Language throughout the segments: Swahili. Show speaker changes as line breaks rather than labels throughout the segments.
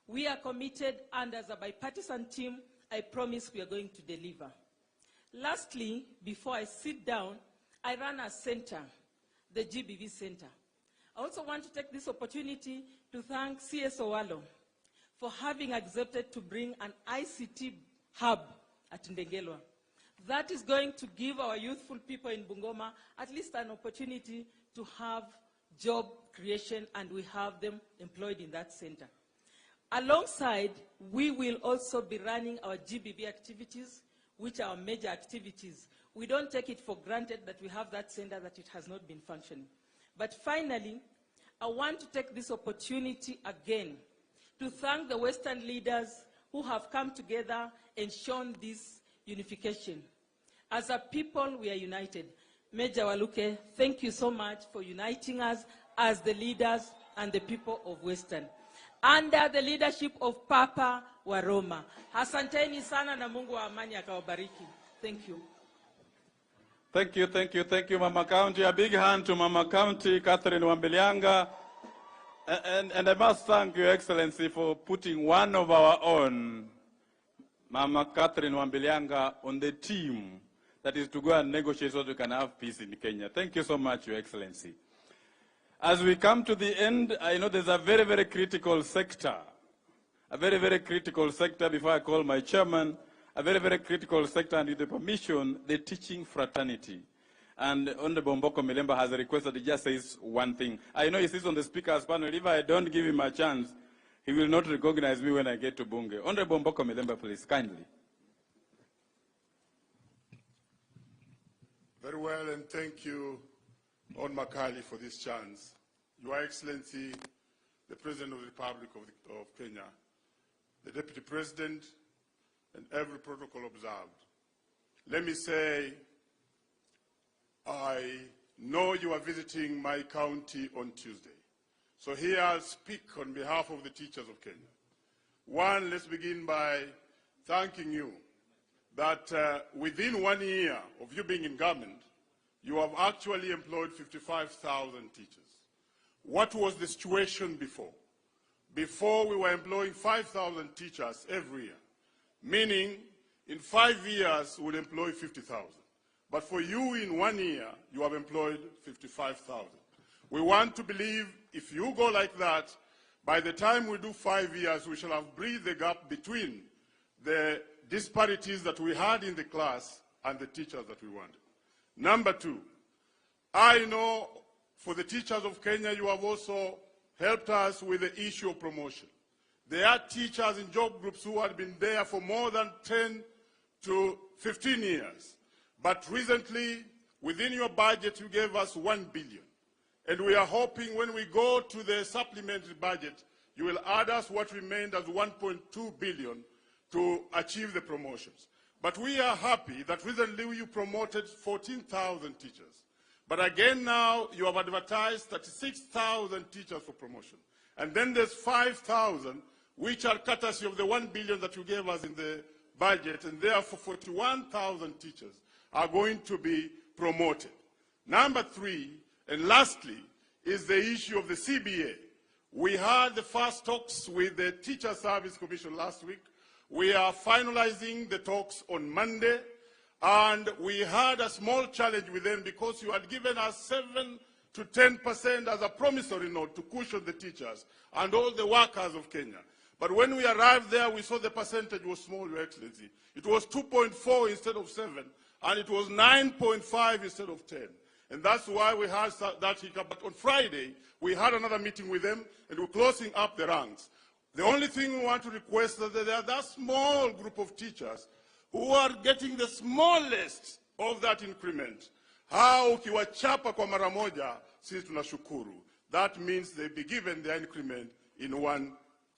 We are committed, and as a bipartisan team, I promise we are going to deliver. Lastly, before I sit down, I run a center, the GBV Center. I also want to take this opportunity to thank CS Owalo for having accepted to bring an ICT hub at Ndengelwa. That is going to give our youthful people in Bungoma at least an opportunity to have job creation, and we have them employed in that center. Alongside, we will also be running our GBV activities, which are major activities. We don't take it for granted that we have that center, that it has not been functioning. But finally, I want to take this opportunity again to thank the Western leaders who have come together and shown this unification. As a people, we are united. Major Waluke, thank you so much for uniting us as the leaders and the people of Western, under the leadership of Papa Waroma. Asanteni sana na Mungu wa amani akawabariki. Thank you.
Thank you, thank you, thank you, Mama County. A big hand to Mama County, Catherine Wambilianga. And I must thank Your Excellency for putting one of our own, Mama Catherine Wambilianga, on the team that is to go and negotiate so we can have peace in Kenya. Thank you so much, Your Excellency. As we come to the end, I know there's a very, very critical sector. A very, very critical sector, before I call my chairman, a very, very critical sector, and with the permission, the teaching fraternity. And Honorable Mboko Milemba has requested he just says one thing. I know he sits on the speaker's panel. If I don't give him a chance, he will not recognize me when I get to Bunge. Honorable Mboko Milemba, please, kindly.
Very well, and thank you, On Makali, for this chance. Your Excellency, the President of the Republic of Kenya, the Deputy President, and every protocol observed. Let me say, I know you are visiting my county on Tuesday. So here I'll speak on behalf of the teachers of Kenya. One, let's begin by thanking you that within 1 year of you being in government, you have actually employed 55,000 teachers. What was the situation before? Before, we were employing 5,000 teachers every year, meaning in 5 years we would employ 50,000. But for you, in 1 year, you have employed 55,000. We want to believe if you go like that, by the time we do 5 years, we shall have bridged the gap between the disparities that we had in the class and the teachers that we wanted. Number two, I know for the teachers of Kenya, you have also helped us with the issue of promotion. There are teachers in job groups who had been there for more than 10 to 15 years. But recently, within your budget, you gave us 1 billion. And we are hoping when we go to the supplementary budget, you will add us what remained as 1.2 billion to achieve the promotions. But we are happy that recently you promoted 14,000 teachers. But again now, you have advertised 36,000 teachers for promotion. And then there's 5,000, which are courtesy of the 1 billion that you gave us in the budget, and therefore 41,000 teachers are going to be promoted. Number three, and lastly, is the issue of the CBA. We had the first talks with the Teacher Service Commission last week. We are finalizing the talks on Monday, and we had a small challenge with them because you had given us 7 to 10% as a promissory note to cushion the teachers and all the workers of Kenya. But when we arrived there, we saw the percentage was small, Your Excellency. It was 2.4 instead of 7, and it was 9.5 instead of 10. And that's why we had that hiccup. But on Friday, we had another meeting with them, and we're closing up the ranks. The only thing we want to request is that there are that small group of teachers who are getting the smallest of that increment. How ukiwachapa kwa mara moja, sisi tunashukuru. That means they be given their increment in 1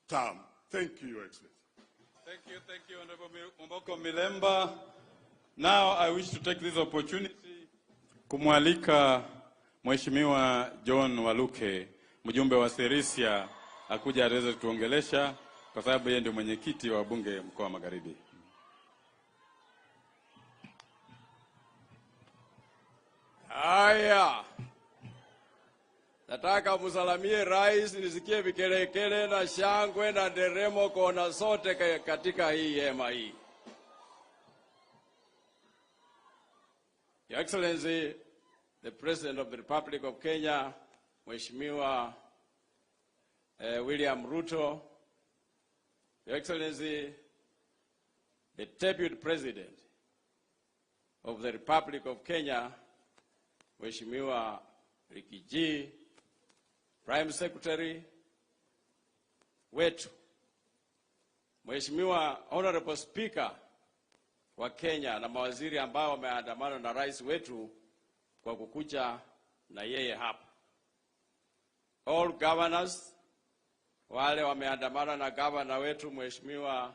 term. Thank you, Your Excellency.
Thank you, Honorable Mboko Milemba. Now I wish to take this opportunity kumwalika Mheshimiwa John Waluke, mjumbe wa Sirisia, akuja aweze tuongelesha kwa sababu yeye ndio mwenyekiti wa bunge mkoa wa Magharibi.
Haya. Nataka msalamie rais, nisikie vikelekele na shangwe na nderemo kona sote katika hii hema hii. Your Excellency, the President of the Republic of Kenya, Mheshimiwa William Ruto, Your Excellency, the Deputy President of the Republic of Kenya, Mheshimiwa Rikiji, Prime Secretary wetu, Mheshimiwa Honorable Speaker wa Kenya na mawaziri ambao wameandamana na rais wetu kwa kukuja na yeye hapa. All governors wale wameandamana na governor wetu Mheshimiwa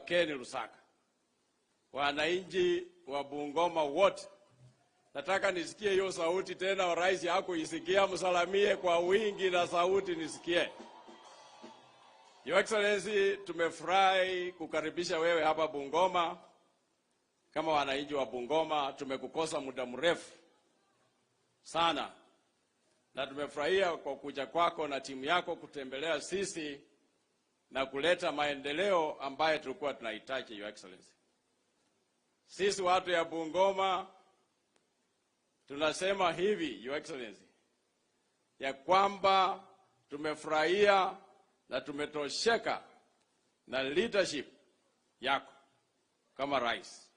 Ken Lusaka. Wananchi wa Bungoma wote, nataka nisikie hiyo sauti tena, rais yako isikia, msalamie kwa wingi na sauti nisikie. Your Excellency, tumefurahi kukaribisha wewe hapa Bungoma. Kama wananchi wa Bungoma tumekukosa muda mrefu sana, na tumefurahia kwa kuja kwako na timu yako kutembelea sisi na kuleta maendeleo ambayo tulikuwa tunahitaji. Your Excellency, sisi watu ya Bungoma tunasema hivi, Your Excellency, ya kwamba tumefurahia na tumetosheka na leadership yako kama rais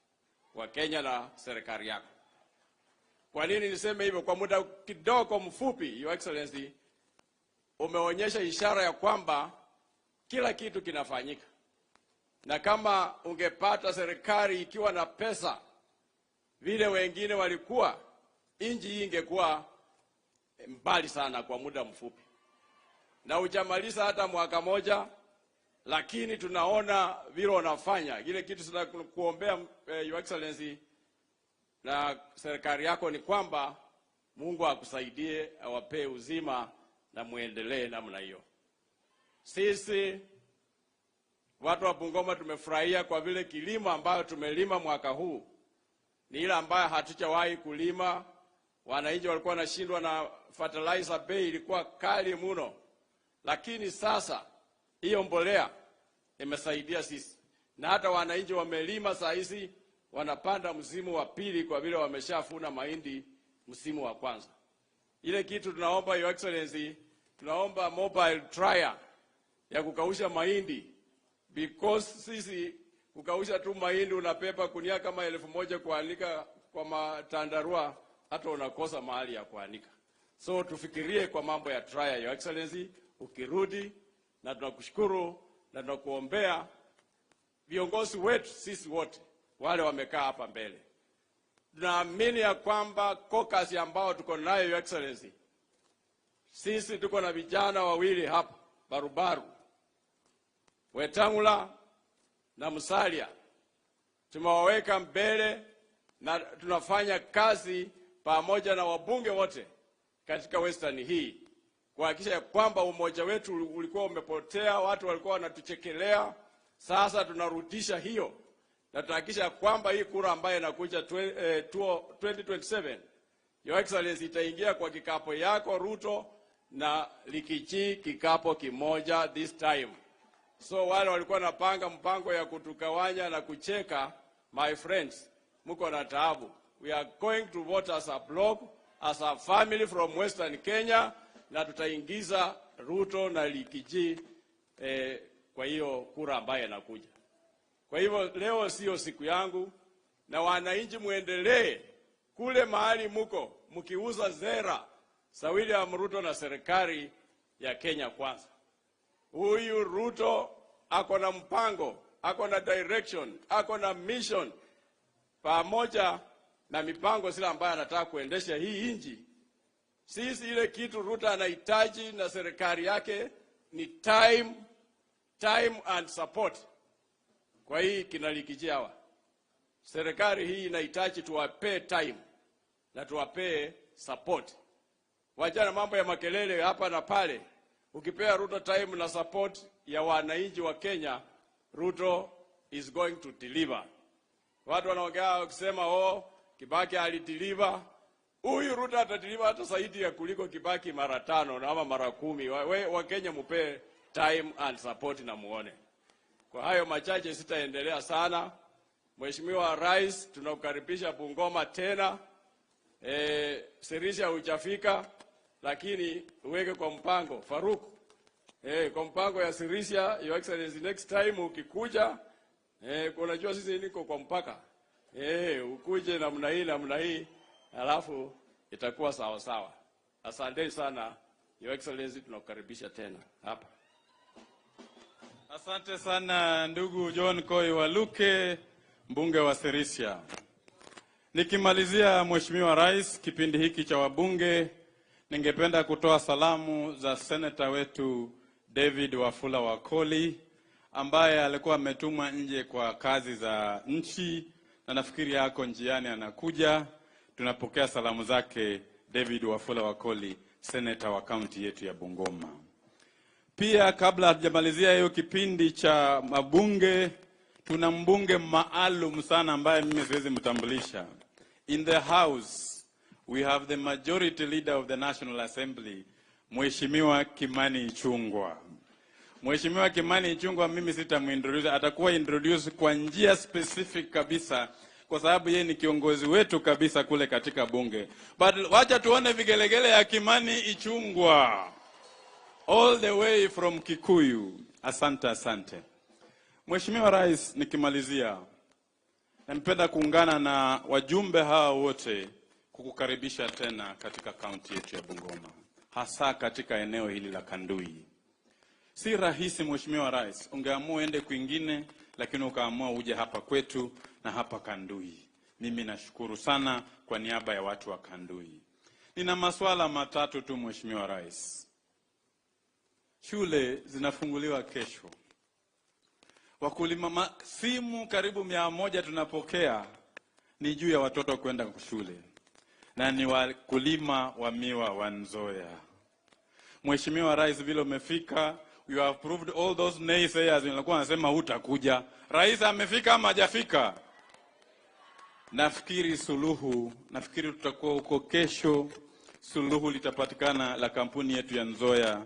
wa Kenya na serikali yako. Kwa nini niseme hivyo? Kwa muda kidogo mfupi, Your Excellency, umeonyesha ishara ya kwamba kila kitu kinafanyika. Na kama ungepata serikali ikiwa na pesa vile wengine walikuwa, nchi hii ingekuwa mbali sana kwa muda mfupi. Na hujamaliza hata mwaka moja, lakini tunaona vile unafanya. Ile kitu tunakuombea Your Excellency na serikali yako ni kwamba Mungu akusaidie, awapee uzima na muendelee namna hiyo. Sisi watu wa Bungoma tumefurahia kwa vile kilimo ambayo tumelima mwaka huu ni ile ambayo hatujawahi kulima. Wananchi walikuwa wanashindwa na fertilizer, bei ilikuwa kali mno. Lakini sasa hiyo mbolea imesaidia sisi. Na hata wananchi wamelima saa hizi wanapanda msimu wa pili kwa vile wameshafuna mahindi msimu wa kwanza. Ile kitu tunaomba Your Excellency, tunaomba mobile dryer ya kukausha mahindi, because sisi kukausha tu mahindi unapepa kunia kama 1000 kuanika kwa matandarua, hata unakosa mahali ya kuanika. So tufikirie kwa mambo ya dryer, Your Excellency, ukirudi, na tunakushukuru na tunakuombea viongozi wetu sisi wote wale wamekaa hapa mbele. Naamini ya kwamba caucus ambao tuko nayo Your Excellency, sisi tuko na vijana wawili hapa barubaru, Wetangula na Musalia. Tumewaweka mbele na tunafanya kazi pamoja na wabunge wote katika Western hii kuhakikisha kwamba umoja wetu ulikuwa umepotea, watu walikuwa wanatuchekelea. Sasa tunarudisha hiyo na tunahakikisha kwamba hii kura ambayo inakuja 2027 Your Excellency itaingia kwa kikapo yako Ruto na Likiji kikapo kimoja this time. So wale walikuwa napanga mpango ya kutukawanya na kucheka, my friends, mko na taabu. We are going to vote as a block, as a family from Western Kenya, na tutaingiza Ruto na Likiji kwa hiyo kura ambayo inakuja. Kwa hivyo leo sio siku yangu, na wananchi muendelee kule mahali muko mkiuza zera za William Ruto na serikali ya Kenya kwanza. Huyu Ruto ako na mpango, ako na direction, ako na mission pamoja na mipango zile ambayo anataka kuendesha hii nchi. Sisi ile kitu Ruto anahitaji na serikali yake ni time and support. Kwa hii kinalikijia hawa, serikali hii inahitaji tuwapee time na tuwapee support. Wajana mambo ya makelele hapa na pale. Ukipea Ruto time na support ya wananchi wa Kenya, Ruto is going to deliver. Watu wanaongea kusema Kibaki alideliver, Huyu Ruto atadeliver hata zaidi ya kuliko Kibaki mara 5 ama mara 10. Wa Kenya mupe time and support na muone. Kwa hayo machache sitaendelea sana. Mheshimiwa Rais, tunakukaribisha Bungoma tena. Sirisia hujafika, lakini uweke kwa mpango. Faruk, kwa mpango ya Sirisia, Your Excellency, next time ukikuja, unajua sisi niko kwa mpaka. Ukuje namna hii, alafu itakuwa sawa sawa. Asante sana, Your Excellency, tunakukaribisha tena hapa.
Asante sana ndugu John Koi Waluke, mbunge wa Sirisia. Nikimalizia Mheshimiwa Rais kipindi hiki cha wabunge, ningependa kutoa salamu za seneta wetu David Wafula Wakoli, ambaye alikuwa ametumwa nje kwa kazi za nchi na nafikiri yako njiani anakuja. Tunapokea salamu zake David Wafula Wakoli, seneta wa kaunti yetu ya Bungoma. Pia kabla hatujamalizia hiyo kipindi cha mabunge, tuna mbunge maalum sana ambaye mimi siwezi mtambulisha. In the House, we have the majority leader of the National Assembly, Mheshimiwa Kimani Ichung'wah. Mheshimiwa Kimani Ichung'wah mimi sitamuintroduce, atakuwa introduce kwa njia specific kabisa kwa sababu yeye ni kiongozi wetu kabisa kule katika bunge. But wacha tuone vigelegele ya Kimani Ichung'wah. All the way from Kikuyu. Asante, asante. Mheshimiwa Rais, nikimalizia, napenda kuungana na wajumbe hawa wote kukukaribisha tena katika kaunti yetu ya Bungoma, hasa katika eneo hili la Kandui. Si rahisi Mheshimiwa Rais, ungeamua ende kwingine, lakini ukaamua uje hapa kwetu na hapa Kandui. Mimi nashukuru sana kwa niaba ya watu wa Kandui. Nina maswala matatu tu Mheshimiwa Rais. Shule zinafunguliwa kesho. Wakulima simu karibu 100 tunapokea ni juu ya watoto kwenda shule. Na ni wakulima wa miwa wa Nzoia. Mheshimiwa Rais, vile umefika, you have proved all those naysayers walikuwa wanasema hutakuja. Rais amefika ama hajafika? Nafikiri tutakuwa huko kesho. Suluhu litapatikana la kampuni yetu ya Nzoia.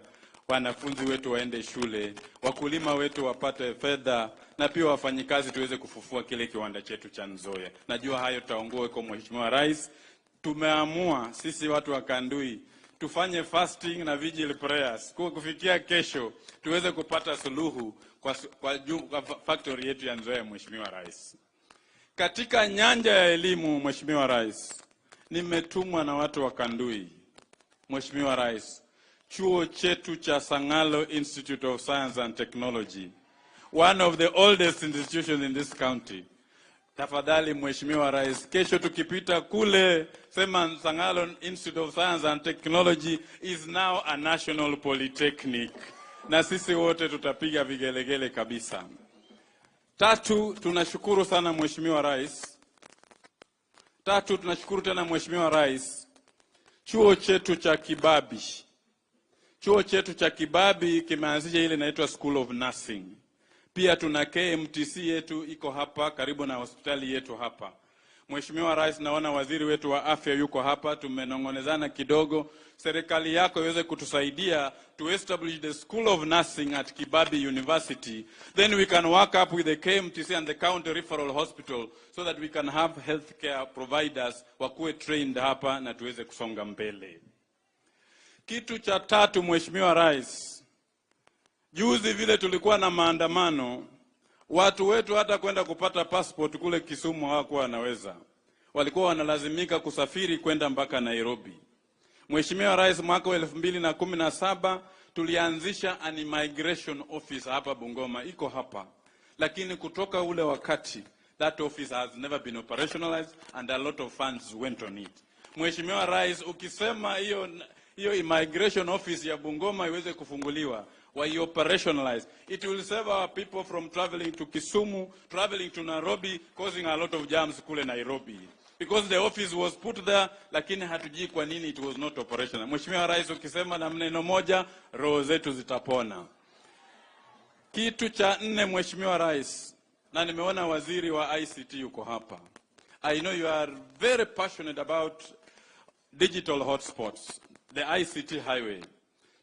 Wanafunzi wetu waende shule, wakulima wetu wapate fedha, na pia wafanyikazi tuweze kufufua kile kiwanda chetu cha Nzoia. Najua hayo tutaongoa kwa Mheshimiwa Rais. Tumeamua sisi watu wa Kandui tufanye fasting na vigil prayers kufikia kesho tuweze kupata suluhu kwa factory yetu ya Nzoia. Mheshimiwa Rais, katika nyanja ya elimu Mheshimiwa Rais, nimetumwa na watu wa Kandui. Mheshimiwa Rais, chuo chetu cha Sangalo Institute of Science and Technology, one of the oldest institutions in this county. Tafadhali Mheshimiwa Rais, kesho tukipita kule sema Sangalo Institute of Science and Technology is now a national polytechnic. Na sisi wote tutapiga vigelegele kabisa. 3, tunashukuru sana Mheshimiwa Rais. 3, tunashukuru tena Mheshimiwa Rais. Chuo chetu cha Kibabi. Chuo chetu cha Kibabi kimeanzisha ile inaitwa School of Nursing. Pia tuna KMTC yetu iko hapa karibu na hospitali yetu hapa. Mheshimiwa Rais, naona waziri wetu wa afya yuko hapa, tumenongonezana kidogo. Serikali yako iweze kutusaidia to establish the School of Nursing at Kibabi University. Then we can work up with the KMTC and the County Referral Hospital so that we can have healthcare providers wakuwe trained hapa na tuweze kusonga mbele. Kitu cha 3 Mheshimiwa Rais, juzi vile tulikuwa na maandamano, watu wetu hata kwenda kupata passport kule Kisumu hawakuwa wanaweza. Walikuwa wanalazimika kusafiri kwenda mpaka Nairobi. Mheshimiwa Rais, mwaka wa 2017 tulianzisha an immigration office hapa Bungoma, iko hapa. Lakini kutoka ule wakati, that office has never been operationalized and a lot of funds went on it. Mheshimiwa Rais, ukisema hiyo immigration office ya Bungoma iweze kufunguliwa, why operationalize, it will save our people from traveling to Kisumu, traveling to Nairobi, causing a lot of jams kule Nairobi. Because the office was put there, lakini hatujui kwa nini it was not operational. Mheshimiwa Rais, ukisema na neno moja, roho zetu zitapona. Kitu cha 4 Mheshimiwa Rais, na nimeona waziri wa ICT yuko hapa. I know you are very passionate about digital hotspots, the ICT highway.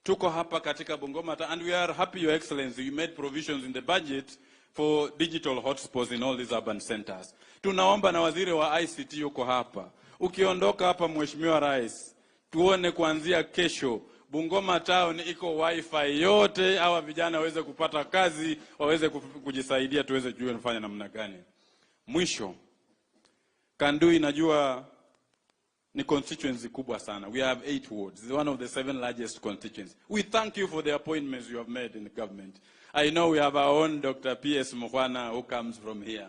Tuko hapa katika Bungoma, and we are happy, Your Excellency, you made provisions in the budget for digital hotspots in all these urban centers. Tunaomba na waziri wa ICT yuko hapa. Ukiondoka hapa Mheshimiwa Rais, tuone kuanzia kesho Bungoma town iko wifi yote, hawa vijana waweze kupata kazi, waweze kujisaidia, tuweze kujua nifanya namna gani. Mwisho, Kandui najua ni constituency kubwa sana. We have 8 wards. It's one of the 7 largest constituencies. We thank you for the appointments you have made in the government. I know we have our own Dr. P.S. Mukwana who comes from here.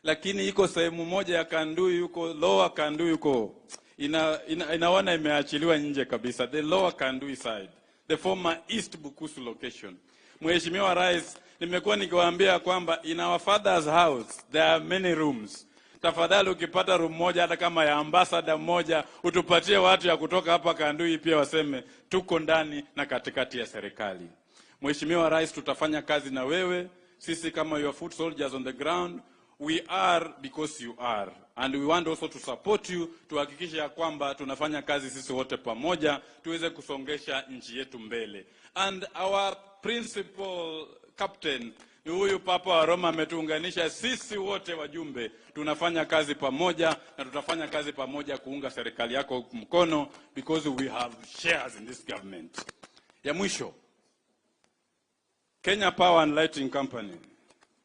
Lakini iko sehemu moja ya Kandui, yuko lower Kandui, yuko inaona imeachiliwa nje kabisa. The lower Kandui side, the former East Bukusu location. Mheshimiwa Rais, nimekuwa nikiwaambia kwamba in our father's house there are many rooms. Tafadhali ukipata room moja hata kama ya ambassador mmoja, utupatie watu ya kutoka hapa Kandui pia waseme tuko ndani na katikati ya serikali. Mheshimiwa Rais, tutafanya kazi na wewe. Sisi kama your foot soldiers on the ground, we are because you are, and we want also to support you, tuhakikisha kwamba tunafanya kazi sisi wote pamoja tuweze kusongesha nchi yetu mbele. And our principal captain ni huyu Papa wa Roma, ametuunganisha sisi wote wajumbe, tunafanya kazi pamoja na tutafanya kazi pamoja kuunga serikali yako mkono, because we have shares in this government. Ya mwisho, Kenya Power and Lighting Company.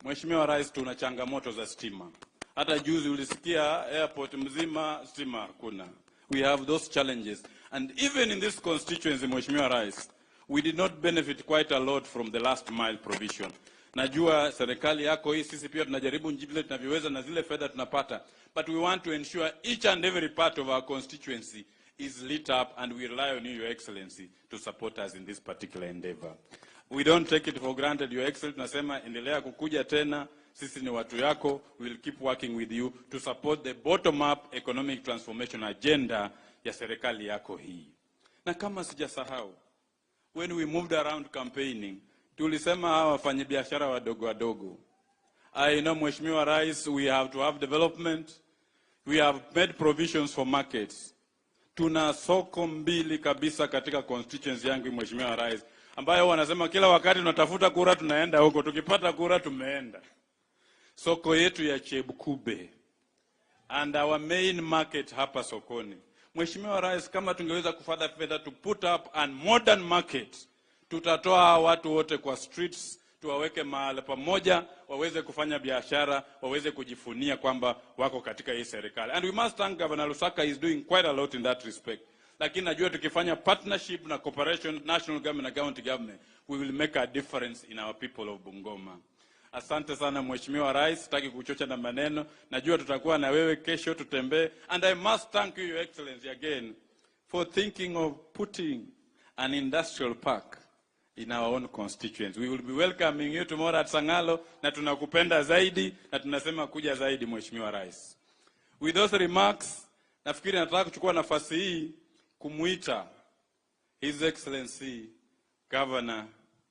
Mheshimiwa Rais, tuna changamoto za stima. Hata juzi ulisikia airport mzima stima hakuna. We have those challenges, and even in this constituency, Mheshimiwa Rais, we did not benefit quite a lot from the last mile provision. Najua serikali yako hii, sisi pia tunajaribu njibile tunavyoweza na zile fedha tunapata, but we want to ensure each and every part of our constituency is lit up, and we rely on you, Your Excellency, to support us in this particular endeavor. We don't take it for granted, Your Excellency. Tunasema endelea kukuja tena, sisi ni watu yako. We will keep working with you to support the bottom-up economic transformation agenda ya serikali yako hii. Na kama sijasahau, when we moved around campaigning, tulisema hawa wafanyabiashara wadogo wadogo. I know, Mheshimiwa Rais, we have to have development. We have made provisions for markets. Tuna soko mbili kabisa katika constituency yangu, Mheshimiwa Rais, ambayo wanasema kila wakati tunatafuta kura tunaenda huko, tukipata kura tumeenda. Soko yetu ya Chebukube and our main market hapa sokoni. Mheshimiwa Rais, kama tungeweza kufadha fedha to put up a modern market, tutatoa watu wote kwa streets, tuwaweke mahali pamoja, waweze kufanya biashara, waweze kujifunia kwamba wako katika hii serikali. And we must thank Governor Lusaka, is doing quite a lot in that respect. Lakini najua tukifanya partnership na cooperation, national government na county government, we will make a difference in our people of Bungoma. Asante sana Mheshimiwa Rais, sitaki kuchocha na maneno. Najua tutakuwa na wewe kesho tutembee. And I must thank you, Your Excellency, again for thinking of putting an industrial park in our own constituents. We will be welcoming you tomorrow at Sangalo, na tunakupenda zaidi na tunasema kuja zaidi Mheshimiwa Rais. With those remarks, nafikiri nataka kuchukua nafasi hii kumuita His Excellency Governor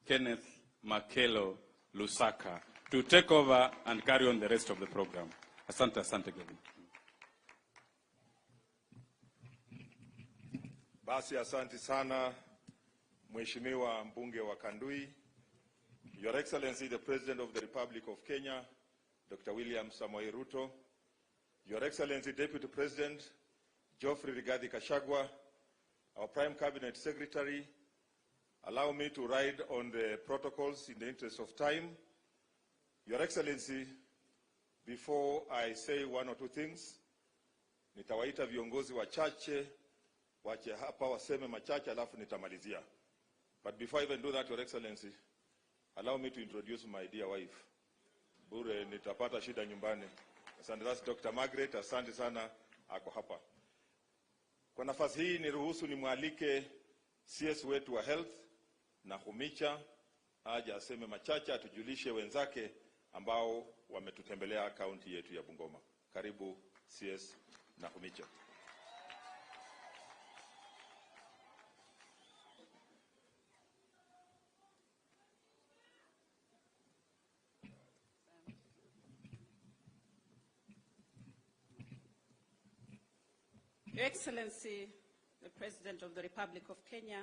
Kenneth Makelo Lusaka to take over and carry on the rest of the program. Asante, asante Governor.
Basi asante sana Mheshimiwa mbunge wa Kandui, Your Excellency the President of the Republic of Kenya, Dr. William Samoei Ruto, Your Excellency Deputy President Geoffrey Rigathi Gachagua, our Prime Cabinet Secretary. Allow me to ride on the protocols in the interest of time. Your Excellency, before I say one or two things, nitawaita viongozi wachache wache hapa waseme machache alafu nitamalizia. But before I even do that, Your Excellency, allow me to introduce my dear wife. Bure nitapata shida nyumbani. Asante, that's Dr. Margaret, asante sana ako hapa. Kwa nafasi hii niruhusu nimwalike CS wetu wa health na Humicha aje aseme machache, atujulishe wenzake ambao wametutembelea kaunti yetu ya Bungoma. Karibu CS na Humicha.
Your Excellency,
the President of the Republic of Kenya,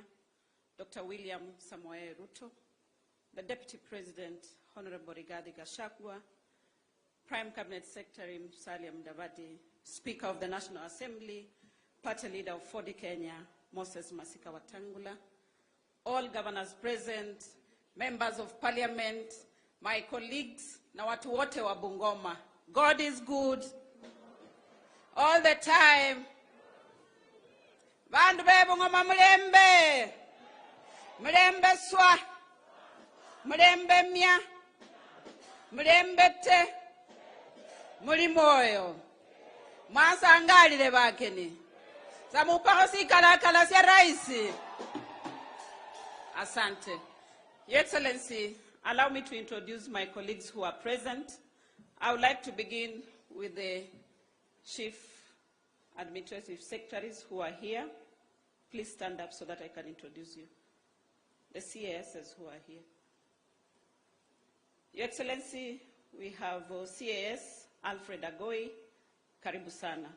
Dr. William Samoei Ruto, the Deputy President, Honorable Gachagua, Prime Cabinet Secretary Musalia Mudavadi, Speaker of the National Assembly, Party Leader of Ford Kenya, Moses Masika Wetangula, all governors present, members of parliament, my colleagues, na watu wote wa Bungoma. God is good all the time. Bandu be Bungoma mulembe. Mulembe swa. Mulembe mya. Mulembe te. Muli moyo. Mwasangalile bakeni. Samupako sikala sia raisi. Asante. Your Excellency, allow me to introduce my colleagues who are present. I would like to begin with the Chief Administrative Secretaries who are here. Please stand up so that I can introduce you. The CASs who are here. Your Excellency, we have CAS Alfred Agoi, karibu sana.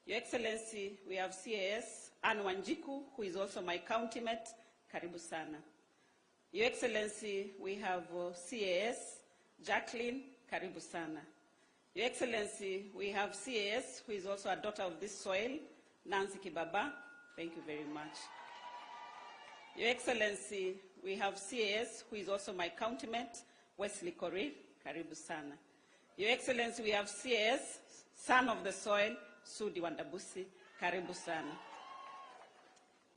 Your Excellency, we have CAS Anne Wanjiku, who is also my county-mate, karibu sana. Your Excellency, we have CAS Jacqueline, karibu sana. Your Excellency, we have CAS, who is also a daughter of this soil, Nancy Kibaba, thank you very much. Your Excellency, we have CAS, who is also my county-mate, Wesley Korir, karibu sana. Your Excellency, we have CAS, son of the soil, Sudi Wandabusi, karibu sana.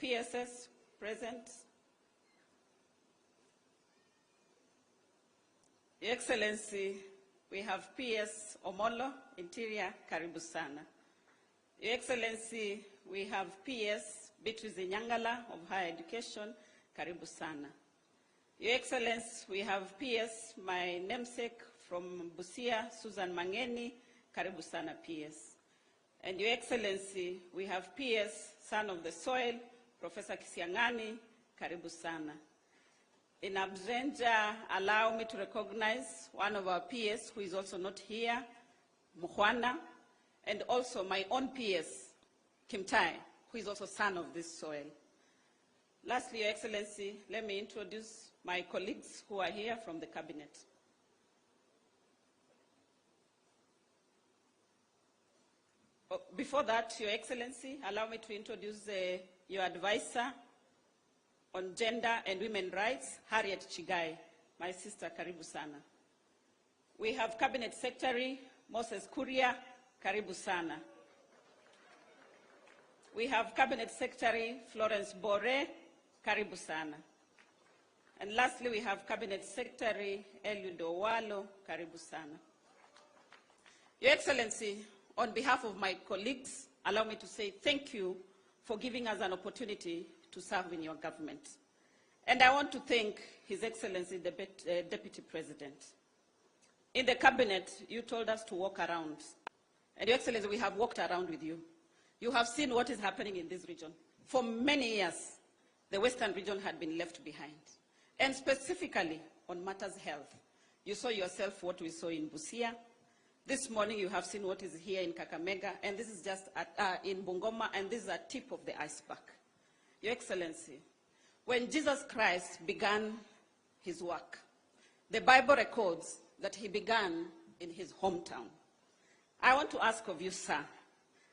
PSS present. Your Excellency, we have PS Omolo, Interior, karibu sana. Your Excellency, we have PS Beatrice Nyangala of Higher Education, karibu sana. Your Excellency, we have PS, my namesake from Busia, Susan Mangeni, karibu sana PS. And Your Excellency, we have PS, son of the soil, Professor Kisiangani, karibu sana. In absentia, allow me to recognize one of our PS who is also not here, Muhwana, and also my own PS, Kim Tai, who is also son of this soil. Lastly, Your Excellency, let me introduce my colleagues who are here from the Cabinet. Before that, Your Excellency, allow me to introduce your advisor on gender and women rights, Harriet Chigai, my sister, karibu sana. We have Cabinet Secretary Moses Kuria, karibu sana. We have Cabinet Secretary Florence Bore, karibu sana. And lastly, we have Cabinet Secretary Eliud Owalo, karibu sana. Your Excellency, on behalf of my colleagues, allow me to say thank you for giving us an opportunity to serve in your government. And I want to thank His Excellency, the Deputy President. In the Cabinet, you told us to walk around. And Your Excellency, we have walked around with you. You have seen what is happening in this region. For many years, the Western region had been left behind. And specifically on matters health. You saw yourself what we saw in Busia. This morning you have seen what is here in Kakamega, and this is just in Bungoma, and this is a tip of the iceberg. Your Excellency, when Jesus Christ began his work, the Bible records that he began in his hometown. I want to ask of you, sir,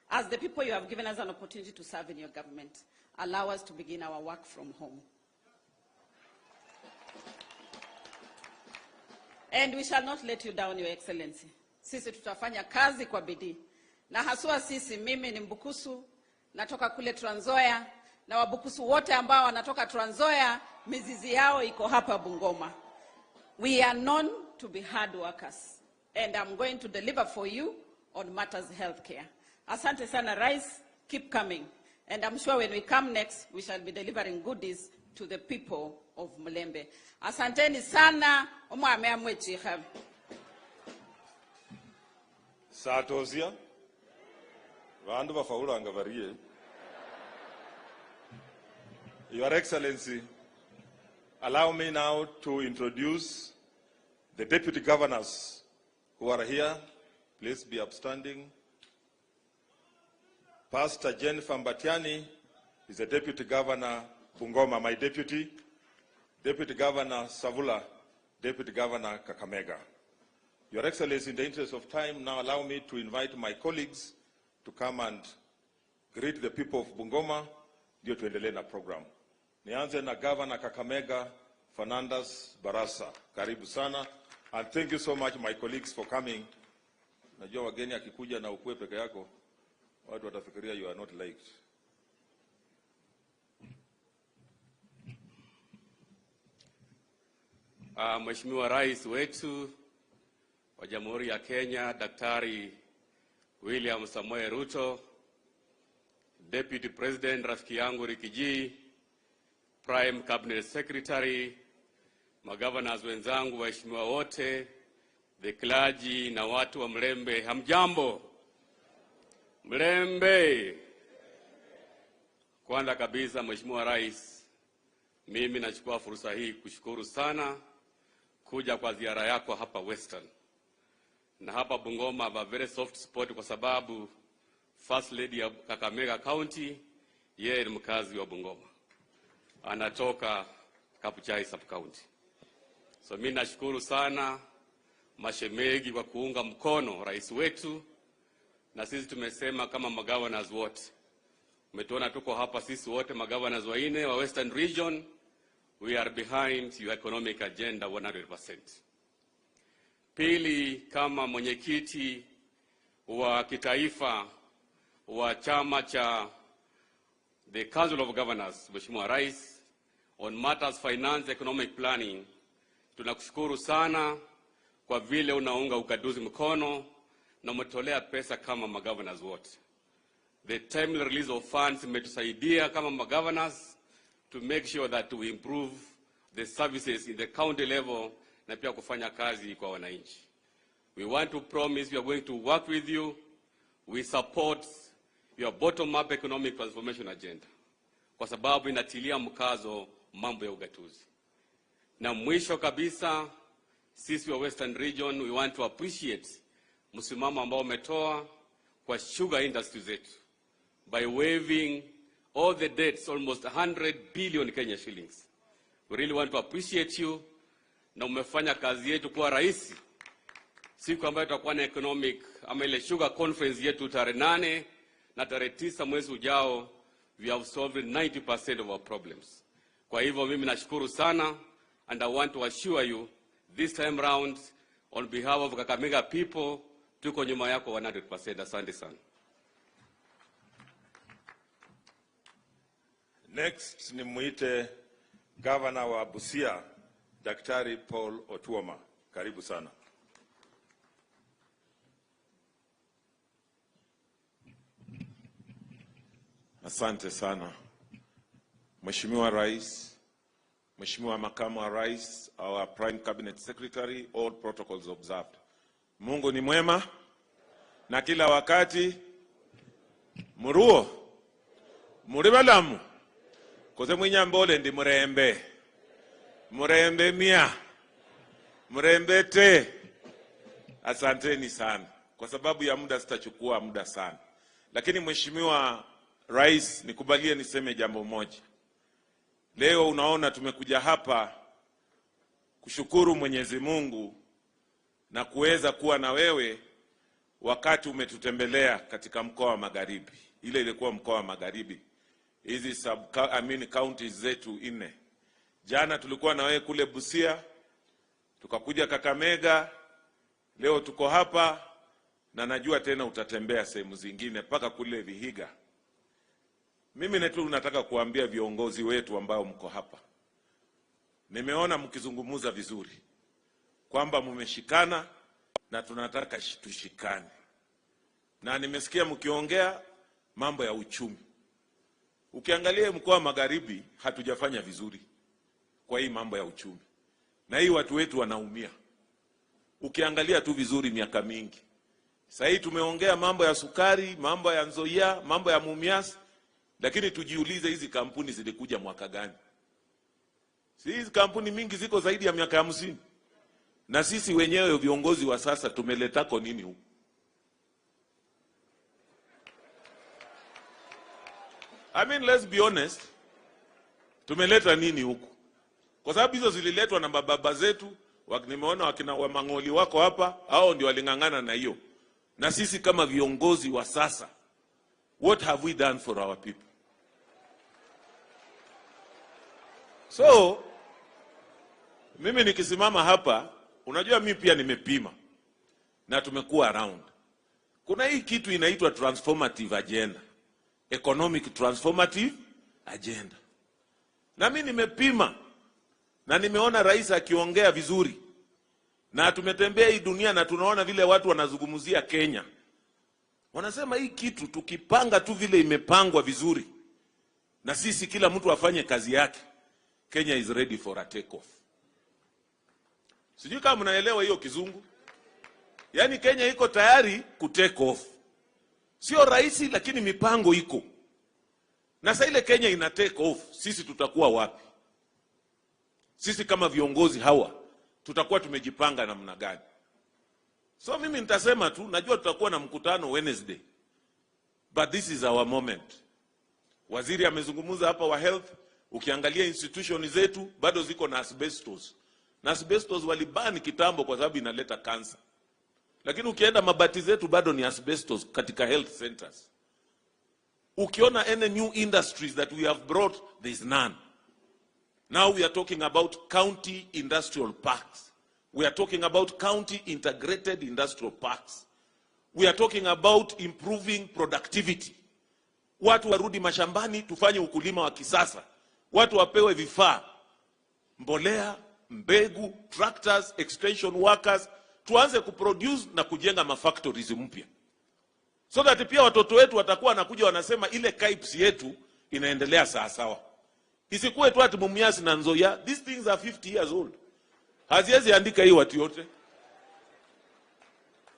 as the people you have given us an opportunity to serve in your government, allow us to begin our work from home. And we shall not let you down, Your Excellency. Sisi tutafanya kazi kwa bidii. Na haswa sisi, mimi ni Mbukusu, natoka kule Trans Nzoia, na Wabukusu wote ambao wanatoka Trans Nzoia, mizizi yao iko hapa Bungoma. We are known to be hard workers, and I'm going to deliver for you on matters healthcare. Asante sana, Rais, keep coming. And I'm sure when we come next, we shall be delivering goodies to the people of Mulembe. Asanteni sana, omwame amwechiha.
Satozia, vandu vafaulanga varie. Your Excellency, allow me now to introduce the deputy governors who are here. Please be upstanding. Pastor Jennifer Mbatiani, is the Deputy Governor Bungoma, my deputy, Deputy Governor Savula, Deputy Governor Kakamega. Your Excellency, in the interest of time, now allow me to invite my colleagues to come and greet the people of Bungoma ndio tuendelee na program. Nianze na Governor Kakamega, Fernandes Barasa. Karibu sana. And thank you so much, my colleagues, for coming. Najua wageni akikuja na ukue peke yako, watu watafikiria you are not liked.
Mheshimiwa Rais wetu wa Jamhuri ya Kenya, Daktari William Samoei Ruto, Deputy President rafiki yangu Rikiji, Prime Cabinet Secretary, magovernors wenzangu, waheshimiwa wote, the clergy na watu wa Mlembe, hamjambo? Mlembe. Kwanza kabisa, Mheshimiwa Rais, mimi nachukua fursa hii kushukuru sana kuja kwa ziara yako hapa Western. Na hapa Bungoma a very soft spot kwa sababu First Lady ya Kakamega County yeye ni mkazi wa Bungoma. Anatoka Kapuchai Sub County. So mimi nashukuru sana mashemegi kwa kuunga mkono rais wetu, na sisi tumesema kama magovernors wote. Umetuona tuko hapa sisi wote magovernors waine wa Western Region, we are behind your economic agenda 100%. Pili, kama mwenyekiti wa kitaifa wa chama cha the Council of Governors, Mheshimiwa Rais, on matters finance economic planning, tunakushukuru sana kwa vile unaunga ukaduzi mkono na umetolea pesa kama magovernors wote. The timely release of funds imetusaidia kama magovernors to make sure that we improve the services in the county level na pia kufanya kazi kwa wananchi. We want to promise we are going to work with you. We support your bottom-up economic transformation agenda kwa sababu inatilia mkazo mambo ya ugatuzi. Na mwisho kabisa, sisi wa Western Region, we want to appreciate msimamo ambao umetoa kwa sugar industry zetu by waiving all the debts, almost 100 billion Kenya shillings. We really want to appreciate you, na umefanya kazi yetu kwa rahisi. Siku ambayo tutakuwa na economic ama ile sugar conference yetu tarehe 8 na tarehe 9 mwezi ujao, we have solved 90% of our problems. Kwa hivyo mimi nashukuru sana, and I want to assure you this time round on behalf of Kakamega people, tuko nyuma yako 100%. Asante sana.
Next ni muite Governor wa Busia, Daktari Paul Otuoma. Karibu sana.
Asante sana. Mheshimiwa Rais, Mheshimiwa Makamu wa Rais, our Prime Cabinet Secretary, all protocols observed. Mungu ni mwema na kila wakati. Muruo muribalamu koze mwinyambole ndi murembe. Murembe mia. Murembe te. Asanteni sana. Kwa sababu ya muda sitachukua muda sana. Lakini Mheshimiwa Rais, nikubalie niseme jambo moja. Leo unaona tumekuja hapa kushukuru Mwenyezi Mungu na kuweza kuwa na wewe wakati umetutembelea katika mkoa wa Magharibi. Ile ilikuwa mkoa wa Magharibi. Hizi counties zetu 4. Jana tulikuwa na wewe kule Busia, tukakuja Kakamega, leo tuko hapa na najua tena utatembea sehemu zingine mpaka kule Vihiga. Mimi nataka kuambia viongozi wetu ambao mko hapa. Nimeona mkizungumuza vizuri kwamba mmeshikana na tunataka tushikane. Na nimesikia mkiongea mambo ya uchumi. Ukiangalia mkoa wa Magharibi hatujafanya vizuri kwa hii mambo ya uchumi. Na hii watu wetu wanaumia. Ukiangalia tu vizuri miaka mingi. Sasa hii tumeongea mambo ya sukari, mambo ya Nzoia, mambo ya Mumias, lakini tujiulize hizi kampuni zilikuja mwaka gani? Hizi kampuni mingi ziko zaidi ya miaka 50. Na sisi wenyewe viongozi wa sasa tumeletako nini huku? I mean, let's be honest. Tumeleta nini huku? Kwa sababu hizo zililetwa na baba zetu, nimeona wakina wa Mang'oli wako hapa, hao ndio walingangana na hiyo. Na sisi kama viongozi wa sasa, what have we done for our people? So, mimi nikisimama hapa, unajua mimi pia nimepima na tumekuwa around. Kuna hii kitu inaitwa transformative agenda, economic transformative agenda. Na mimi nimepima na nimeona rais akiongea vizuri. Na tumetembea hii dunia na tunaona vile watu wanazungumzia Kenya. Wanasema hii kitu tukipanga tu vile imepangwa vizuri, na sisi kila mtu afanye kazi yake, Kenya is ready for a take off. Sijui kama mnaelewa hiyo kizungu. Yaani Kenya iko tayari ku take off. Sio rahisi lakini mipango iko. Na sasa ile Kenya ina take off, sisi tutakuwa wapi? Sisi kama viongozi hawa tutakuwa tumejipanga namna gani? So mimi nitasema tu, najua tutakuwa na mkutano Wednesday. But this is our moment. Waziri amezungumza hapa wa health, ukiangalia institution zetu bado ziko na asbestos. Na asbestos walibani kitambo kwa sababu inaleta cancer. Lakini ukienda mabati zetu bado ni asbestos katika health centers. Ukiona any new industries that we have brought, there is none. Now we are talking about county industrial parks. We are talking about county integrated industrial parks. We are talking about improving productivity. Watu warudi mashambani, tufanye ukulima wa kisasa. Watu wapewe vifaa, mbolea, mbegu, tractors, extension workers. Tuanze kuproduce na kujenga mafactories mpya. So that pia watoto wetu watakuwa wanakuja wanasema ile KIPS yetu inaendelea sawa sawa. Isikuwe tu ati Mumias na Nzoia, these things are 50 years old. Haziwezi andika hii watu yote.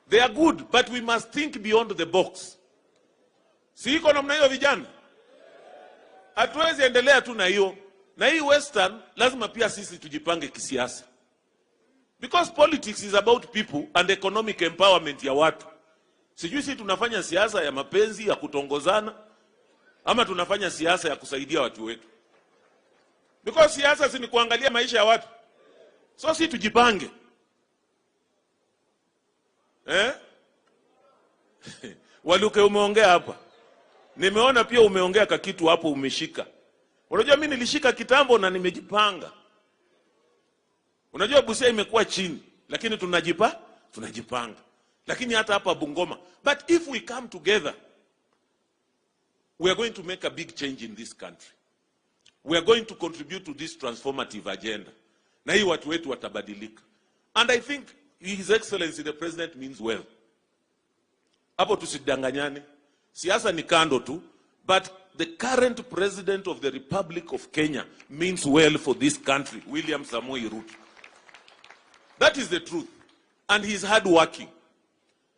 They are good, but we must think beyond the box. Si iko namna hiyo vijana? Hatuwezi endelea tu na hiyo. Na hii Western lazima pia sisi tujipange kisiasa. Because politics is about people and economic empowerment ya watu. Sijui sisi tunafanya siasa ya mapenzi ya kutongozana ama tunafanya siasa ya kusaidia watu wetu. Because siasa si ni kuangalia maisha ya watu. So sisi tujipange. Waluke umeongea hapa. Nimeona pia umeongea ka kitu hapo umeshika. Unajua mimi nilishika kitambo na nimejipanga. Unajua Busia imekuwa chini, lakini tunajipanga. Lakini hata hapa Bungoma. But if we come together, we are going to make a big change in this country. We are going to contribute to this transformative agenda. Na hii watu wetu watabadilika. And I think His Excellency the President means well. Hapo tusidanganyane. Siasa ni kando tu, but the current President of the Republic of Kenya means well for this country, William Samoei Ruto. That is the truth. And he is hardworking.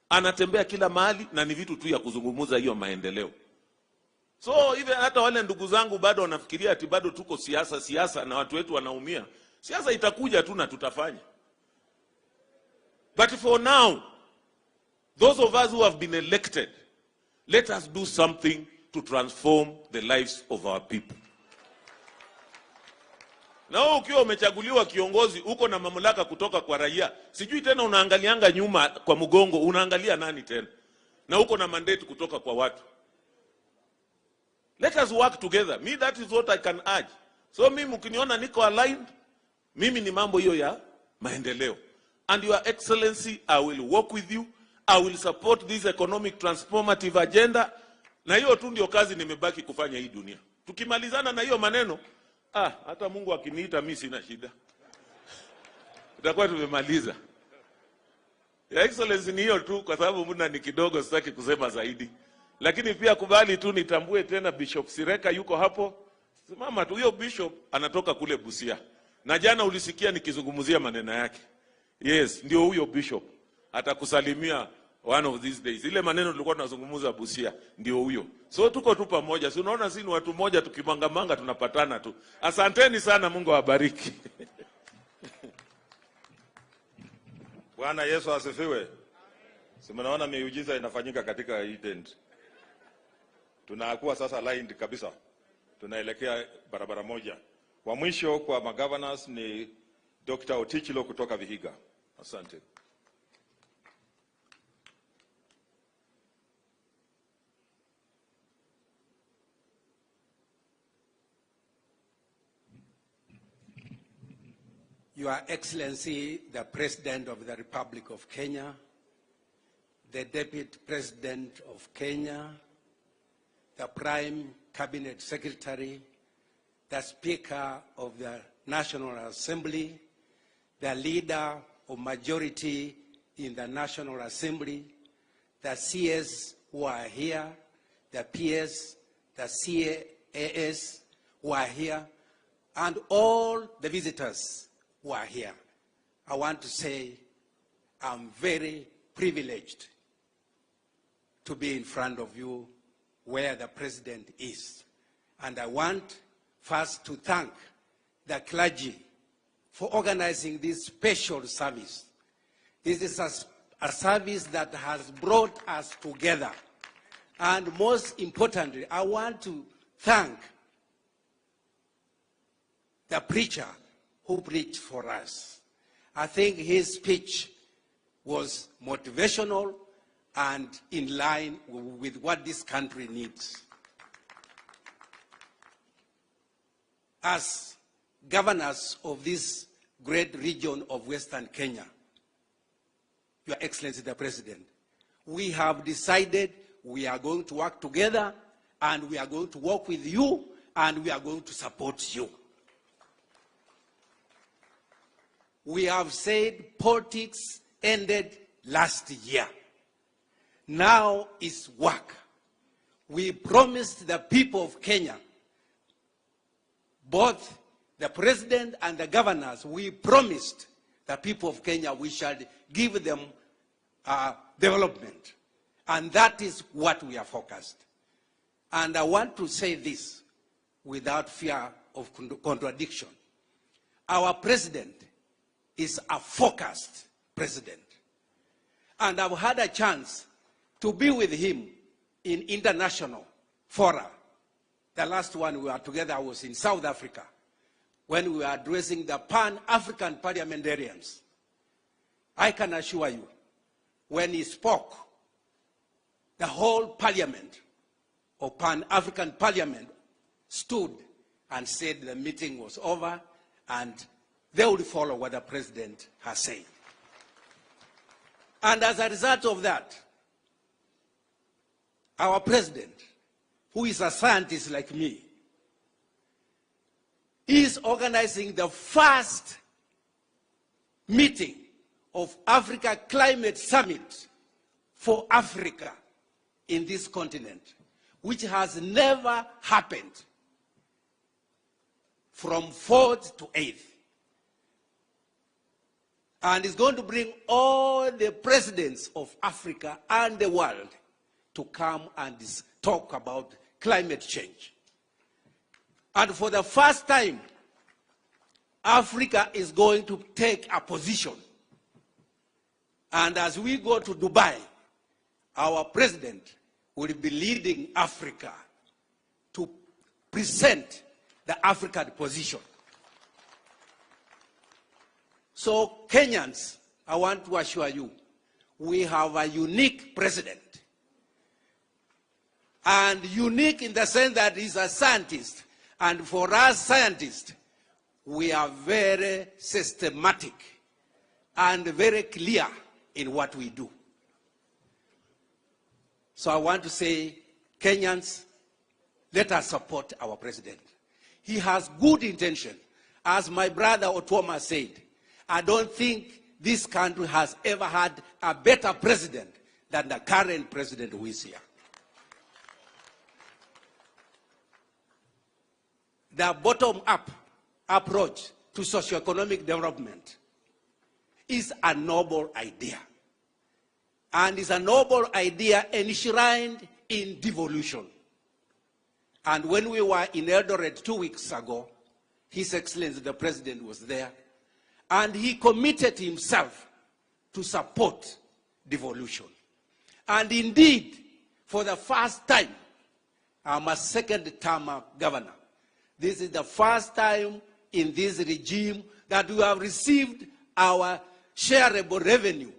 Anatembea kila mahali na ni vitu tu ya kuzungumuza hiyo maendeleo. So even hata wale ndugu zangu bado wanafikiria ati bado tuko siasa na watu wetu wanaumia. Siasa itakuja tu na tutafanya. But for now, those of us who have been elected, let us do something to transform the lives of our people. Na wewe ukiwa umechaguliwa kiongozi, uko na mamlaka kutoka kwa raia. Sijui tena unaangalianga nyuma kwa mgongo, unaangalia nani tena? Na uko na mandate kutoka kwa watu. Let us work together. Me, that is what I can urge. So mimi mkiniona niko aligned, mimi ni mambo hiyo ya maendeleo. And Your Excellency, I will work with you. I will support this economic transformative agenda. Na hiyo tu ndio kazi nimebaki kufanya hii dunia. Tukimalizana na hiyo maneno, hata Mungu akiniita mimi sina shida. Tutakuwa tumemaliza. Your Excellency ni hiyo tu kwa sababu muda ni kidogo, sitaki kusema zaidi. Lakini pia kubali tu nitambue tena Bishop Sireka yuko hapo. Simama tu, huyo bishop anatoka kule Busia. Na jana ulisikia nikizungumzia maneno yake. Yes, ndio huyo bishop. Atakusalimia one of these days. Ile maneno tulikuwa tunazungumza Busia, ndio huyo. So tuko tu pamoja. Si unaona sisi ni watu moja, tukimangamanga tunapatana tu. Asanteni sana, Mungu awabariki.
Bwana Yesu asifiwe. Si mnaona miujiza inafanyika katika hii tent. Tunakuwa sasa aligned kabisa. tunaelekea barabara moja. Wa mwisho kwa magovernors ni Dr. Otichilo kutoka Vihiga. Asante.
Your Excellency, the President of the Republic of Kenya, the Deputy President of Kenya, the Prime Cabinet Secretary, the Speaker of the National Assembly, the Leader of Majority in the National Assembly, the CS who are here, the PS, the CAS who are here, and all the visitors who are here. I want to say I'm very privileged to be in front of you where the President is. And I want first to thank the clergy for organizing this special service. This is a service that has brought us together. And most importantly, I want to thank the preacher who preached for us. I think his speech was motivational and in line with what this country needs. As governors of this great region of Western Kenya, Your Excellency the President, we have decided we are going to work together, and we are going to work with you, and we are going to support you. We have said politics ended last year. Now is work. We promised the people of Kenya, both the President and the governors, we promised the people of Kenya we shall give them development. And that is what we are focused. And I want to say this without fear of contradiction. Our President is a focused president. And I've had a chance to be with him in international fora. The last one we were together was in South Africa, when we were addressing the Pan-African parliamentarians. I can assure you, when he spoke, the whole parliament of Pan-African Parliament stood and said the meeting was over and they would follow what the president has said. And as a result of that, our president, who is a scientist like me, is organizing the first meeting of Africa Climate Summit for Africa in this continent, which has never happened from 4th to 8th. And is going to bring all the presidents of Africa and the world to come and talk about climate change. And for the first time, Africa is going to take a position. And as we go to Dubai, our president will be leading Africa to present the African position. So Kenyans, I want to assure you, we have a unique president. And unique in the sense that he's a scientist. And for us scientists, we are very systematic and very clear in what we do. So I want to say, Kenyans, let us support our president. He has good intention. As my brother Otuoma said, I don't think this country has ever had a better president than the current president who is here. The bottom-up approach to socioeconomic development is a noble idea. And is a noble idea enshrined in devolution. And when we were in Eldoret 2 weeks ago, His Excellency the President was there, and he committed himself to support devolution. And indeed, for the first time, I'm a second-term governor. This is the first time in this regime that we have received our shareable revenue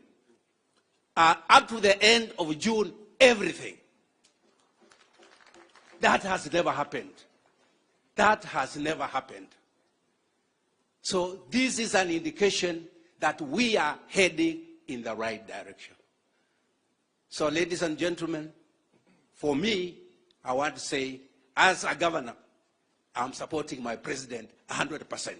up to the end of June, everything. That has never happened. That has never happened. So this is an indication that we are heading in the right direction. So ladies and gentlemen, for me, I want to say, as a governor, I'm supporting my president 100%.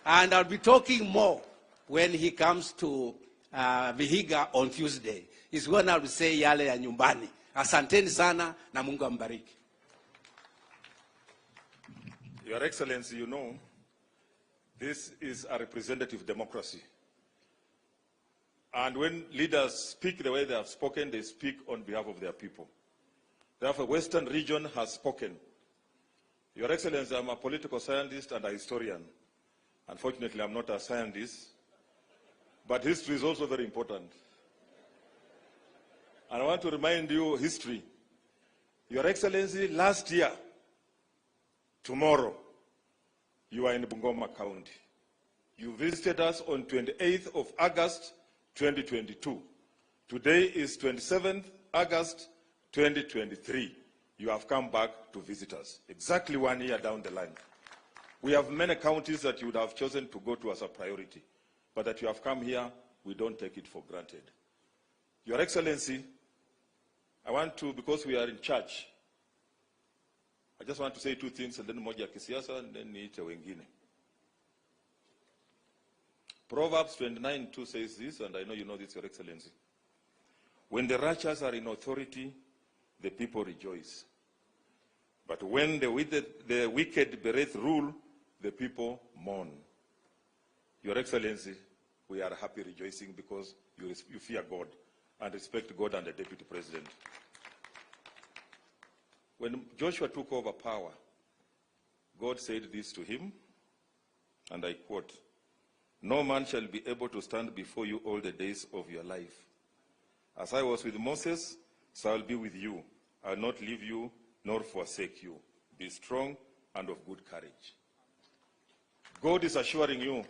And I'll be talking more when he comes to Vihiga on Tuesday. He's going to say yale ya nyumbani. Asanteni sana na Mungu ambariki.
Your Excellency, you know, this is a representative democracy. And when leaders speak the way they have spoken, they speak on behalf of their people. Therefore, Western region has spoken. Your Excellency, I'm a political scientist and a historian. Unfortunately, I'm not a scientist, but history is also very important. And I want to remind you history. Your Excellency, last year, tomorrow, you are in Bungoma County. You visited us on 28th of August, 2022. Today is 27th August, 2023. You have come back to visit us, exactly 1 year down the line. We have many counties that you would have chosen to go to as a priority, but that you have come here, we don't take it for granted. Your Excellency, I want to, because we are in church, I just want to say two things, and then moja kisiasa, and then niite wengine. Proverbs 29:2 says this, and I know you know this, Your Excellency. When the righteous are in authority, the people rejoice. But when the wicked beareth rule, the people mourn. Your Excellency, we are happy rejoicing because you fear God and respect God and the Deputy President. When Joshua took over power, God said this to him, and I quote, "No man shall be able to stand before you all the days of your life. As I was with Moses, so I will be with you. I will not leave you nor forsake you. Be strong and of good courage." God is assuring you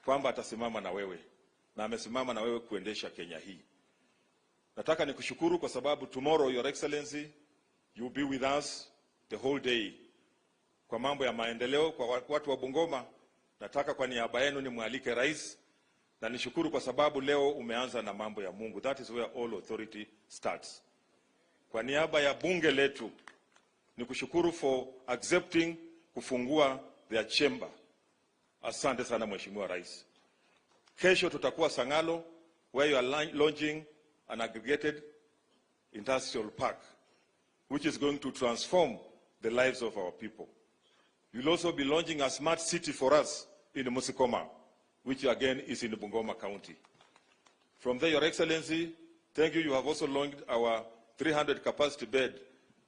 kwamba atasimama na wewe, na amesimama na wewe kuendesha Kenya hii. Nataka nikushukuru kwa sababu tomorrow, Your Excellency, you will be with us the whole day. Kwa mambo ya maendeleo kwa watu wa Bungoma, nataka kwa niaba yenu nimwalike rais, na nishukuru kwa sababu leo umeanza na mambo ya Mungu. That is where all authority starts. Kwa niaba ya bunge letu, nikushukuru for accepting kufungua their chamber. Asante sana Mheshimiwa Rais. Kesho tutakuwa Sangalo, where you are launching an aggregated industrial park, which is going to transform the lives of our people. You'll also be launching a smart city for us in Musikoma, which again is in Bungoma County. From there, Your Excellency, thank you. You have also launched our 300 capacity bed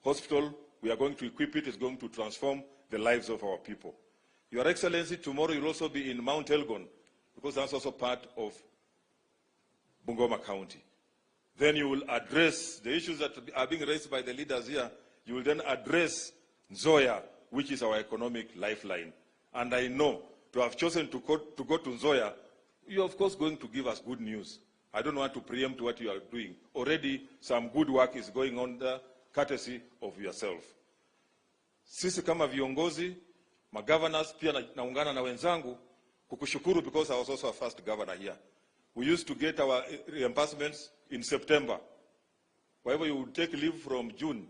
hospital. We are going to equip it. It's going to transform the lives of our people. Your Excellency, tomorrow you'll also be in Mount Elgon, because that's also part of Bungoma County. Then you will address the issues that are being raised by the leaders here. You will then address Nzoia, which is our economic lifeline. And I know to have chosen to go to Nzoia, you're of course going to give us good news. I don't want to preempt what you are doing. Already some good work is going on there, courtesy of yourself. Sisi kama viongozi, ma-governors, pia naungana na wenzangu, kukushukuru because I was also a first governor here. We used to get our reimbursements in September. Wherever you would take leave from June,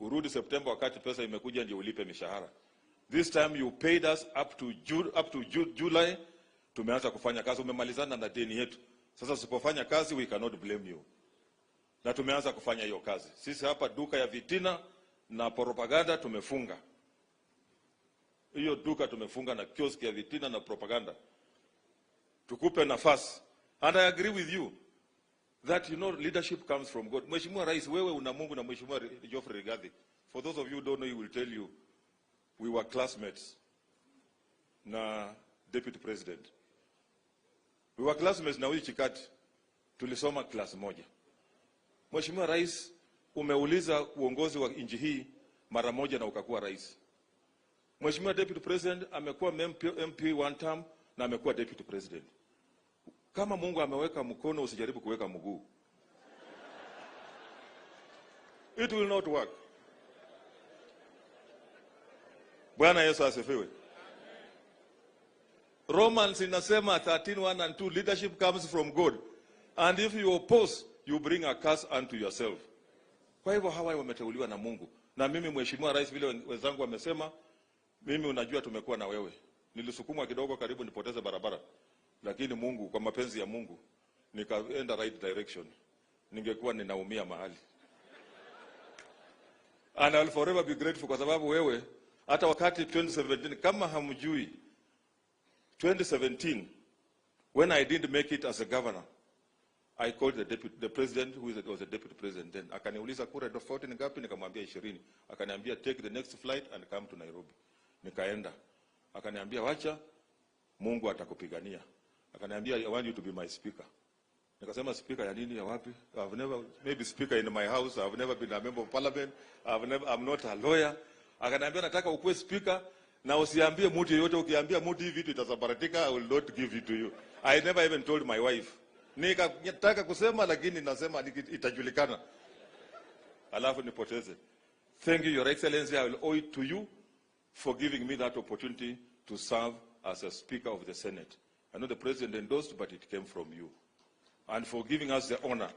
urudi September wakati pesa imekuja ndio ulipe mishahara. This time you paid us up to July. Tumeanza kufanya kazi, umemalizana na deni yetu. Sasa usipofanya kazi, we cannot blame you. Na tumeanza kufanya hiyo kazi. Sisi hapa duka ya vitina na propaganda tumefunga. Hiyo duka tumefunga na kioski ya vitina na propaganda. Tukupe nafasi. And I agree with you that, you know, leadership comes from God. Mheshimiwa Rais, wewe una Mungu na Mheshimiwa Geoffrey Rigathi. For those of you who don't know, he will tell you, we were classmates na Deputy President. We were classmates na huyu Chikati. Tulisoma class moja. Mheshimiwa Rais, umeuliza uongozi wa nchi hii mara moja na ukakuwa rais. Mheshimiwa Deputy President amekuwa MP one term na amekuwa Deputy President. Kama Mungu ameweka mkono, usijaribu kuweka mguu. It will not work. Bwana Yesu asifiwe. Romans inasema 13:1 and 2, leadership comes from God. And if you oppose, you bring a curse unto yourself. Kwa hivyo hawa wameteuliwa na Mungu. Na mimi Mheshimiwa Rais, vile wenzangu wamesema, mimi unajua tumekuwa na wewe. Nilisukumwa kidogo karibu nipoteze barabara. Lakini Mungu, kwa mapenzi ya Mungu, nikaenda right direction. Ningekuwa ninaumia mahali. And I'll forever be grateful kwa sababu wewe, hata wakati 2017, kama hamjui, 2017, when I didn't make it as a governor, I called the president, who was the deputy president then. Akaniuliza kura tofauti ni ngapi? Nikamwambia 20. Akaniambia take the next flight and come to Nairobi. Nikaenda. Akaniambia wacha, Mungu atakupigania. Akaniambia I want you to be my speaker. Nikasema speaker ya nini, ya wapi? I've never, maybe speaker in my house. I've never been a member of parliament. I'm not a lawyer. Akaniambia nataka ukuwe speaker na usiambie mtu yeyote. Ukiambia mtu hivi vitu itasabaratika, I will not give it to you. I never even told my wife. Nikataka kusema lakini nasema itajulikana. Alafu nipoteze. Thank you, Your Excellency. I will owe it to you for giving me that opportunity to serve as a Speaker of the Senate. I know the President endorsed, but it came from you. And for giving us the honor.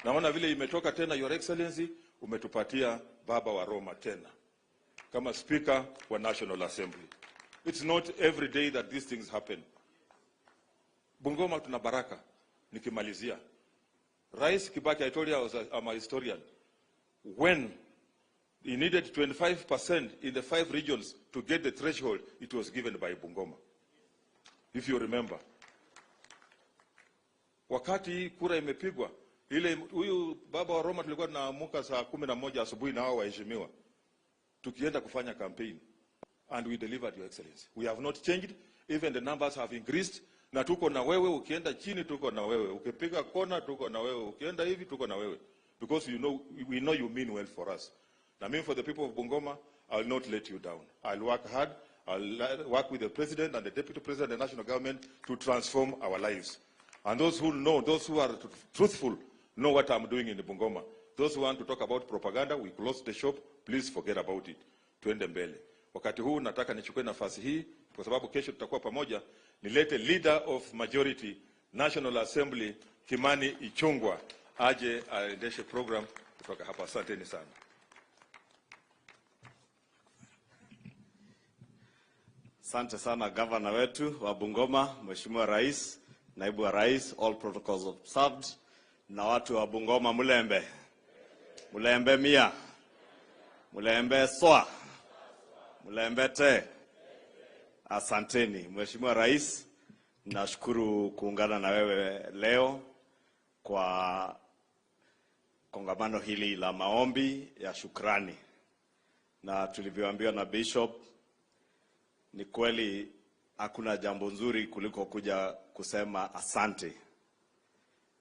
Naona vile imetoka tena, Your Excellency, umetupatia Baba wa Roma tena kama Speaker wa National Assembly. It's not every day that these things happen. Bungoma tuna baraka. Nikimalizia. Rais Kibaki, I told you I'm a historian. When he needed 25% in the 5 regions to get the threshold, it was given by Bungoma. If you remember. Wakati kura imepigwa, ile huyu Baba wa Roma tulikuwa tunaamuka saa 11 asubuhi na hao waheshimiwa. Tukienda kufanya campaign. And we delivered, Your Excellency. We have not changed. Even the numbers have increased. Na tuko na wewe, ukienda chini tuko na wewe, ukipiga kona tuko na wewe, ukienda hivi tuko na wewe, because we know you mean well for us. I mean, for the people of Bungoma, I will not let you down. I'll work hard. I'll work with the President and the Deputy President and the national government to transform our lives. And those who know, those who are truthful, know what I'm doing in the Bungoma. Those who want to talk about propaganda, we close the shop. Please forget about it. Tuende mbele. Wakati huu nataka nichukue nafasi hii kwa sababu kesho tutakuwa pamoja. Nilete leader of majority National Assembly Kimani Ichung'wah aje aendeshe program kutoka hapa. Asanteni sana.
Asante sana governor wetu wa Bungoma, Mheshimiwa Rais, Naibu wa Rais, all protocols observed. Na watu wa Bungoma mulembe. Mulembe mia. Mulembe soa. Mulembe te. Asanteni. Mheshimiwa Rais, nashukuru kuungana na wewe leo kwa kongamano hili la maombi ya shukrani. Na tulivyoambiwa na Bishop, ni kweli hakuna jambo nzuri kuliko kuja kusema asante.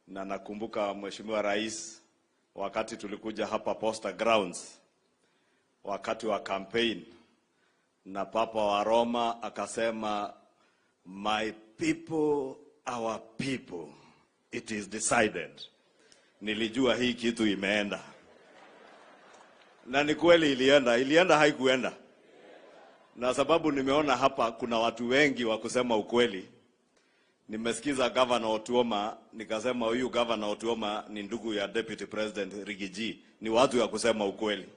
Na nakumbuka Mheshimiwa Rais, wakati tulikuja hapa Posta Grounds, wakati wa campaign, na Papa wa Roma akasema, my people, our people, it is decided. Nilijua hii kitu imeenda. Na ni kweli ilienda haikuenda. Na sababu nimeona hapa kuna watu wengi wa kusema ukweli. Nimesikiza Governor Otuoma, nikasema huyu Governor Otuoma ni ndugu ya Deputy President Rigiji. Ni watu wa kusema ukweli.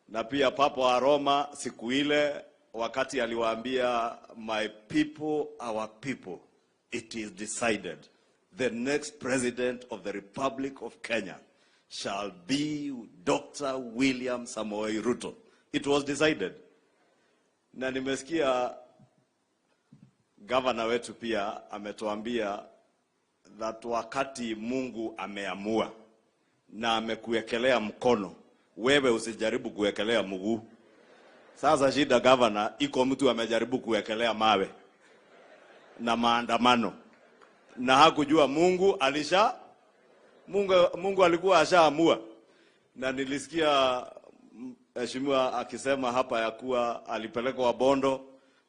Na pia Papa wa Roma siku ile wakati aliwaambia, my people, our people, it is decided. The next president of the Republic of Kenya shall be Dr. William Samoei Ruto. It was decided. Na nimesikia governor wetu pia ametuambia that wakati Mungu ameamua na amekuwekelea mkono, wewe usijaribu kuwekelea mguu. Sasa shida governor, iko mtu amejaribu kuwekelea mawe na maandamano. Na hakujua Mungu alikuwa ashaamua. Na nilisikia
Mheshimiwa akisema hapa ya kuwa alipelekwa Bondo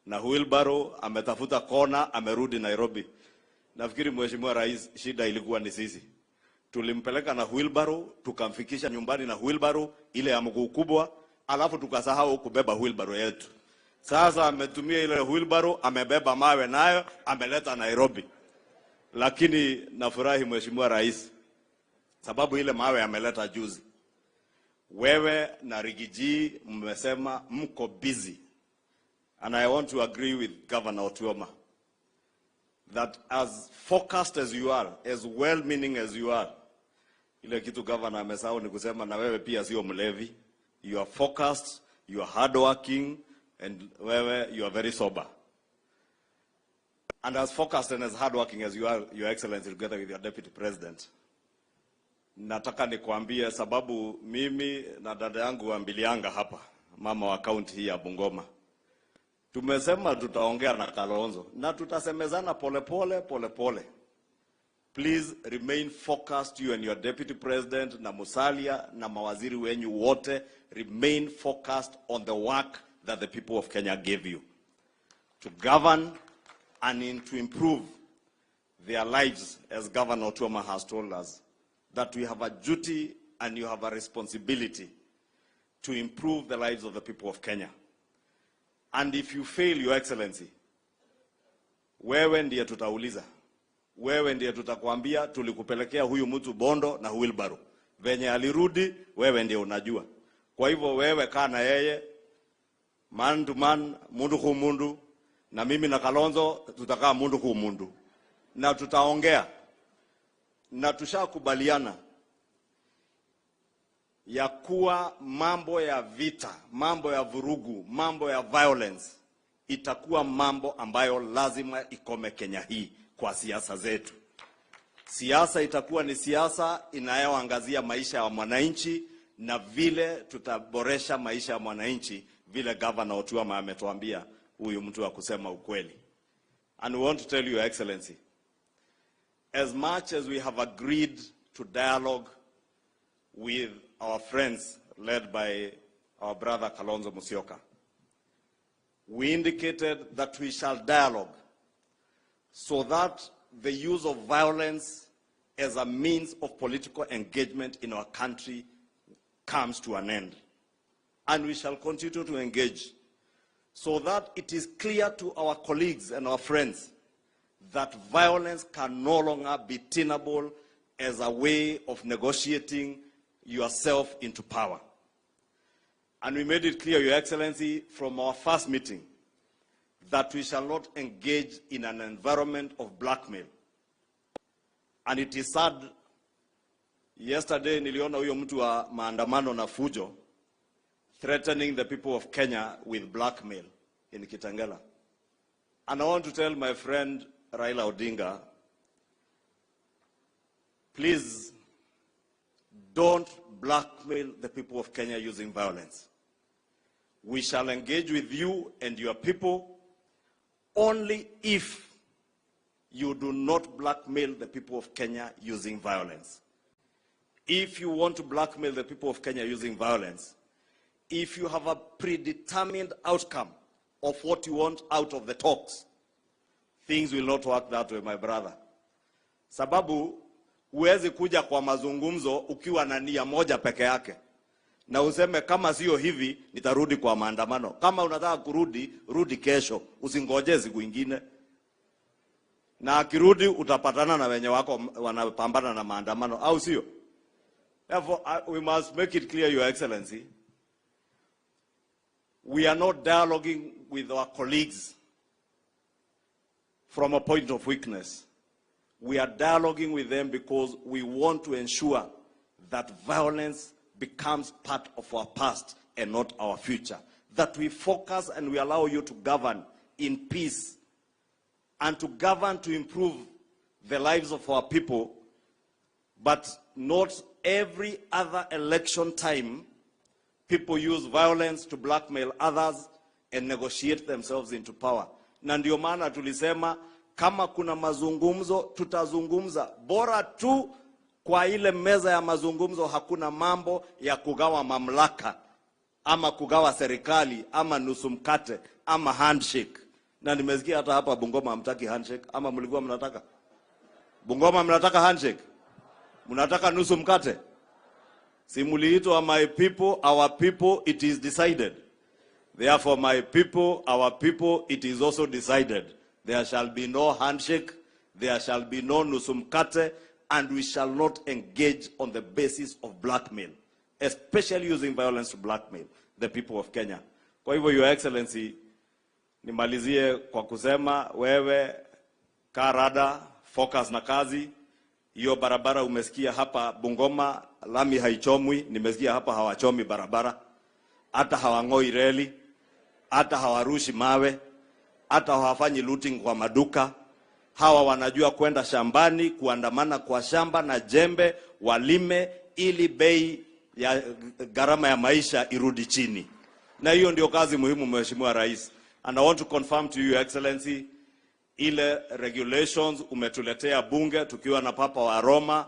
na wheelbarrow, ametafuta kona, amerudi Nairobi. Nafikiri Mheshimiwa Rais, shida ilikuwa ni sisi. Tulimpeleka na wheelbarrow, tukamfikisha nyumbani na wheelbarrow ile ya mguu kubwa, alafu tukasahau kubeba wheelbarrow yetu. Sasa ametumia ile wheelbarrow, amebeba mawe nayo, ameleta Nairobi. Lakini nafurahi Mheshimiwa Rais, sababu ile mawe ameleta juzi. Wewe na Rigiji mmesema mko busy. And I want to agree with Governor Otuoma that as focused as you are, as well-meaning as you are, ile kitu Governor amesahau ni kusema na wewe pia sio mlevi. You are focused, you are hardworking, and wewe, you are very sober. And as focused and as hardworking as you are, Your Excellency, together with your Deputy President, nataka nikuambie sababu mimi na dada yangu wa Mbilianga hapa, mama wa kaunti hii ya Bungoma, tumesema tutaongea na Kalonzo na tutasemezana pole. Please remain focused, you and your Deputy President na Musalia na mawaziri wenyu wote, remain focused on the work that the people of Kenya gave you to govern and to improve their lives, as Governor Otuoma has told us, that we have a duty and you have a responsibility to improve the lives of the people of Kenya. And if you fail, Your Excellency, wewe ndiye tutauliza. Wewe ndiye tutakwambia tulikupelekea huyu mtu Bondo na wheelbarrow. Venye alirudi, wewe ndiye unajua. Kwa hivyo wewe kaa na yeye, man to man, mundu ku mundu, na mimi na Kalonzo tutakaa mundu ku mundu. Na tutaongea. Na tushakubaliana ya kuwa mambo ya vita, mambo ya vurugu, mambo ya violence itakuwa mambo ambayo lazima ikome Kenya hii kwa siasa zetu. Siasa itakuwa ni siasa inayoangazia maisha ya mwananchi na vile tutaboresha maisha ya mwananchi, vile Governor Otuoma ametuambia huyu mtu wa kusema ukweli. And we want to tell you, Your Excellency, as much as we have agreed to dialogue with our friends led by our brother Kalonzo Musyoka, we indicated that we shall dialogue so that the use of violence as a means of political engagement in our country comes to an end. And we shall continue to engage so that it is clear to our colleagues and our friends that violence can no longer be tenable as a way of negotiating yourself into power. And we made it clear, Your Excellency, from our first meeting, that we shall not engage in an environment of blackmail. And it is sad, yesterday niliona huyo mtu wa maandamano na fujo threatening the people of Kenya with blackmail in Kitengela. And I want to tell my friend Raila Odinga, please don't blackmail the people of Kenya using violence. We shall engage with you and your people only if you do not blackmail the people of Kenya using violence. If you want to blackmail the people of Kenya using violence, if you have a predetermined outcome of what you want out of the talks, things will not work that way, my brother. Sababu, huwezi kuja kwa mazungumzo ukiwa na nia moja peke yake. Na useme kama sio hivi, nitarudi kwa maandamano. Kama unataka kurudi, rudi kesho. Usingoje siku ingine. Na akirudi, utapatana na wenye wako wanapambana na maandamano. Au sio? Therefore, we must make it clear, Your Excellency, we are not dialoguing with our colleagues from a point of weakness. We are dialoguing with them because we want to ensure that violence becomes part of our past and not our future. That we focus and we allow you to govern in peace and to govern to improve the lives of our people, but not every other election time people use violence to blackmail others and negotiate themselves into power. Na ndio maana tulisema kama kuna mazungumzo tutazungumza, bora tu kwa ile meza ya mazungumzo hakuna mambo ya kugawa mamlaka ama kugawa serikali ama nusu mkate ama handshake. Na nimesikia hata hapa Bungoma hamtaki handshake, ama mlikuwa mnataka? Bungoma mnataka handshake? Mnataka nusu mkate? Si muliitwa my people, our people, it is decided. Therefore my people, our people, it is also decided. There shall be no handshake, there shall be no nusu mkate, and we shall not engage on the basis of blackmail, especially using violence to blackmail the people of Kenya. Kwa hivyo, Your Excellency, nimalizie kwa kusema wewe karada, focus na kazi. Hiyo barabara umesikia hapa Bungoma, lami haichomwi, nimesikia hapa hawachomi barabara, hata hawangoi reli, hata hawarushi mawe, hata hawafanyi looting kwa maduka. Hawa wanajua kwenda shambani, kuandamana kwa shamba na jembe, walime ili bei ya gharama ya maisha irudi chini. Na hiyo ndio kazi muhimu, Mheshimiwa Rais. And I want to confirm to you, Your Excellency, ile regulations umetuletea bunge tukiwa na Papa wa Roma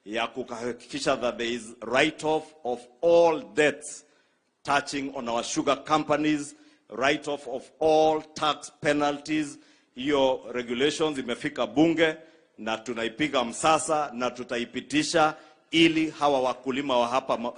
ya kuhakikisha that there is write-off of all debts touching on our sugar companies, write-off of all tax penalties. Hiyo regulations imefika bunge na tunaipiga msasa na tutaipitisha ili hawa wakulima wa hapa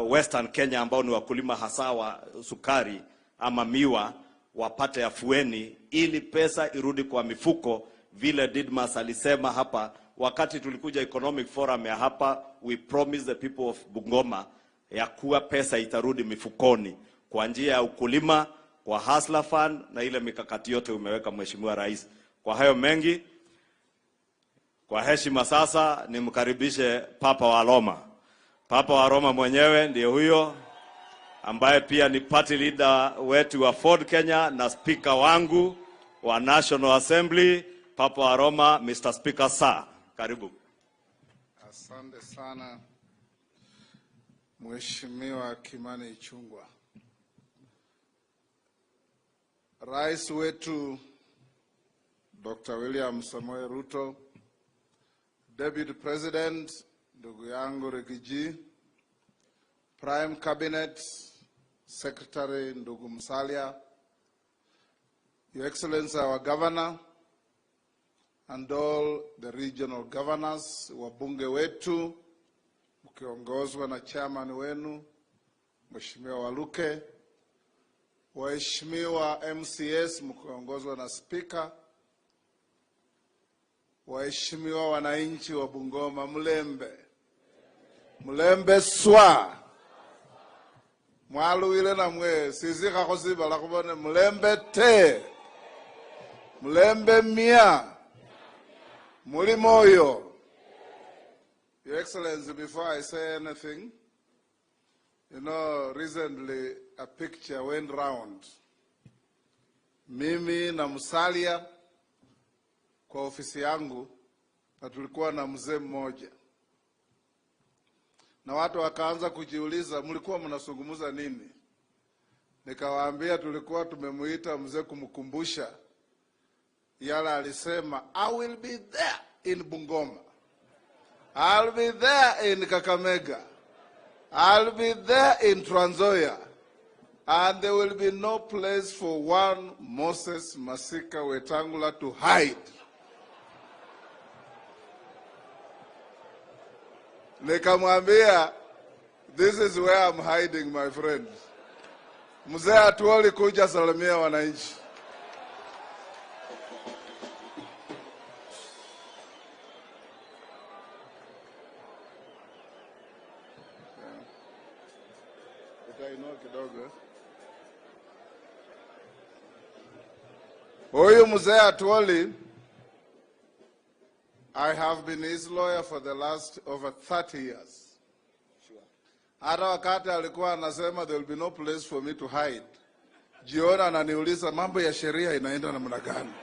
Western Kenya ambao ni wakulima hasa wa sukari ama miwa wapate afueni, ili pesa irudi kwa mifuko. Vile Didmas alisema hapa wakati tulikuja economic forum ya hapa, we promise the people of Bungoma ya kuwa pesa itarudi mifukoni kwa njia ya ukulima, kwa Hustler Fund na ile mikakati yote umeweka, Mheshimiwa Rais. Kwa hayo mengi, kwa heshima sasa nimkaribishe Papa wa Roma. Papa wa Roma mwenyewe ndiye huyo, ambaye pia ni party leader wetu wa Ford Kenya na speaker wangu wa National Assembly. Papa wa Roma, Mr. Speaker sir, karibu.
Asante sana Mheshimiwa Kimani Ichung'wah. Rais wetu Dr. William Samoei Ruto, Deputy President ndugu yangu Rigiji, Prime Cabinet Secretary ndugu Musalia, Your Excellency our Governor and all the regional governors, wabunge wetu mkiongozwa na chairman wenu Mheshimiwa Waluke, waheshimiwa MCS mkiongozwa na speaker, waheshimiwa wananchi wa Bungoma, Mlembe swa mwalu ile na mwe sisi kakoziba la kubone Mlembe te Mlembe mia muli moyo. Your Excellency, before I say anything, you know, recently a picture went round. Mimi na Musalia kwa ofisi yangu, na tulikuwa na mzee mmoja. Na watu wakaanza kujiuliza mlikuwa mnazungumza nini? Nikawaambia tulikuwa tumemuita mzee kumkumbusha yale alisema, I will be there in Bungoma, I'll be there in Kakamega, I'll be there in Trans Nzoia, and there will be no place for one Moses Masika Wetangula to hide. Nikamwambia, this is where I'm hiding, my friend. Mzee atuoli kuja salamia wananchi. Huyu mzee atuoli, I have been his lawyer for the last over 30 years. Hata wakati alikuwa anasema there will be no place for me to hide, jiona ananiuliza mambo ya sheria inaenda namna gani.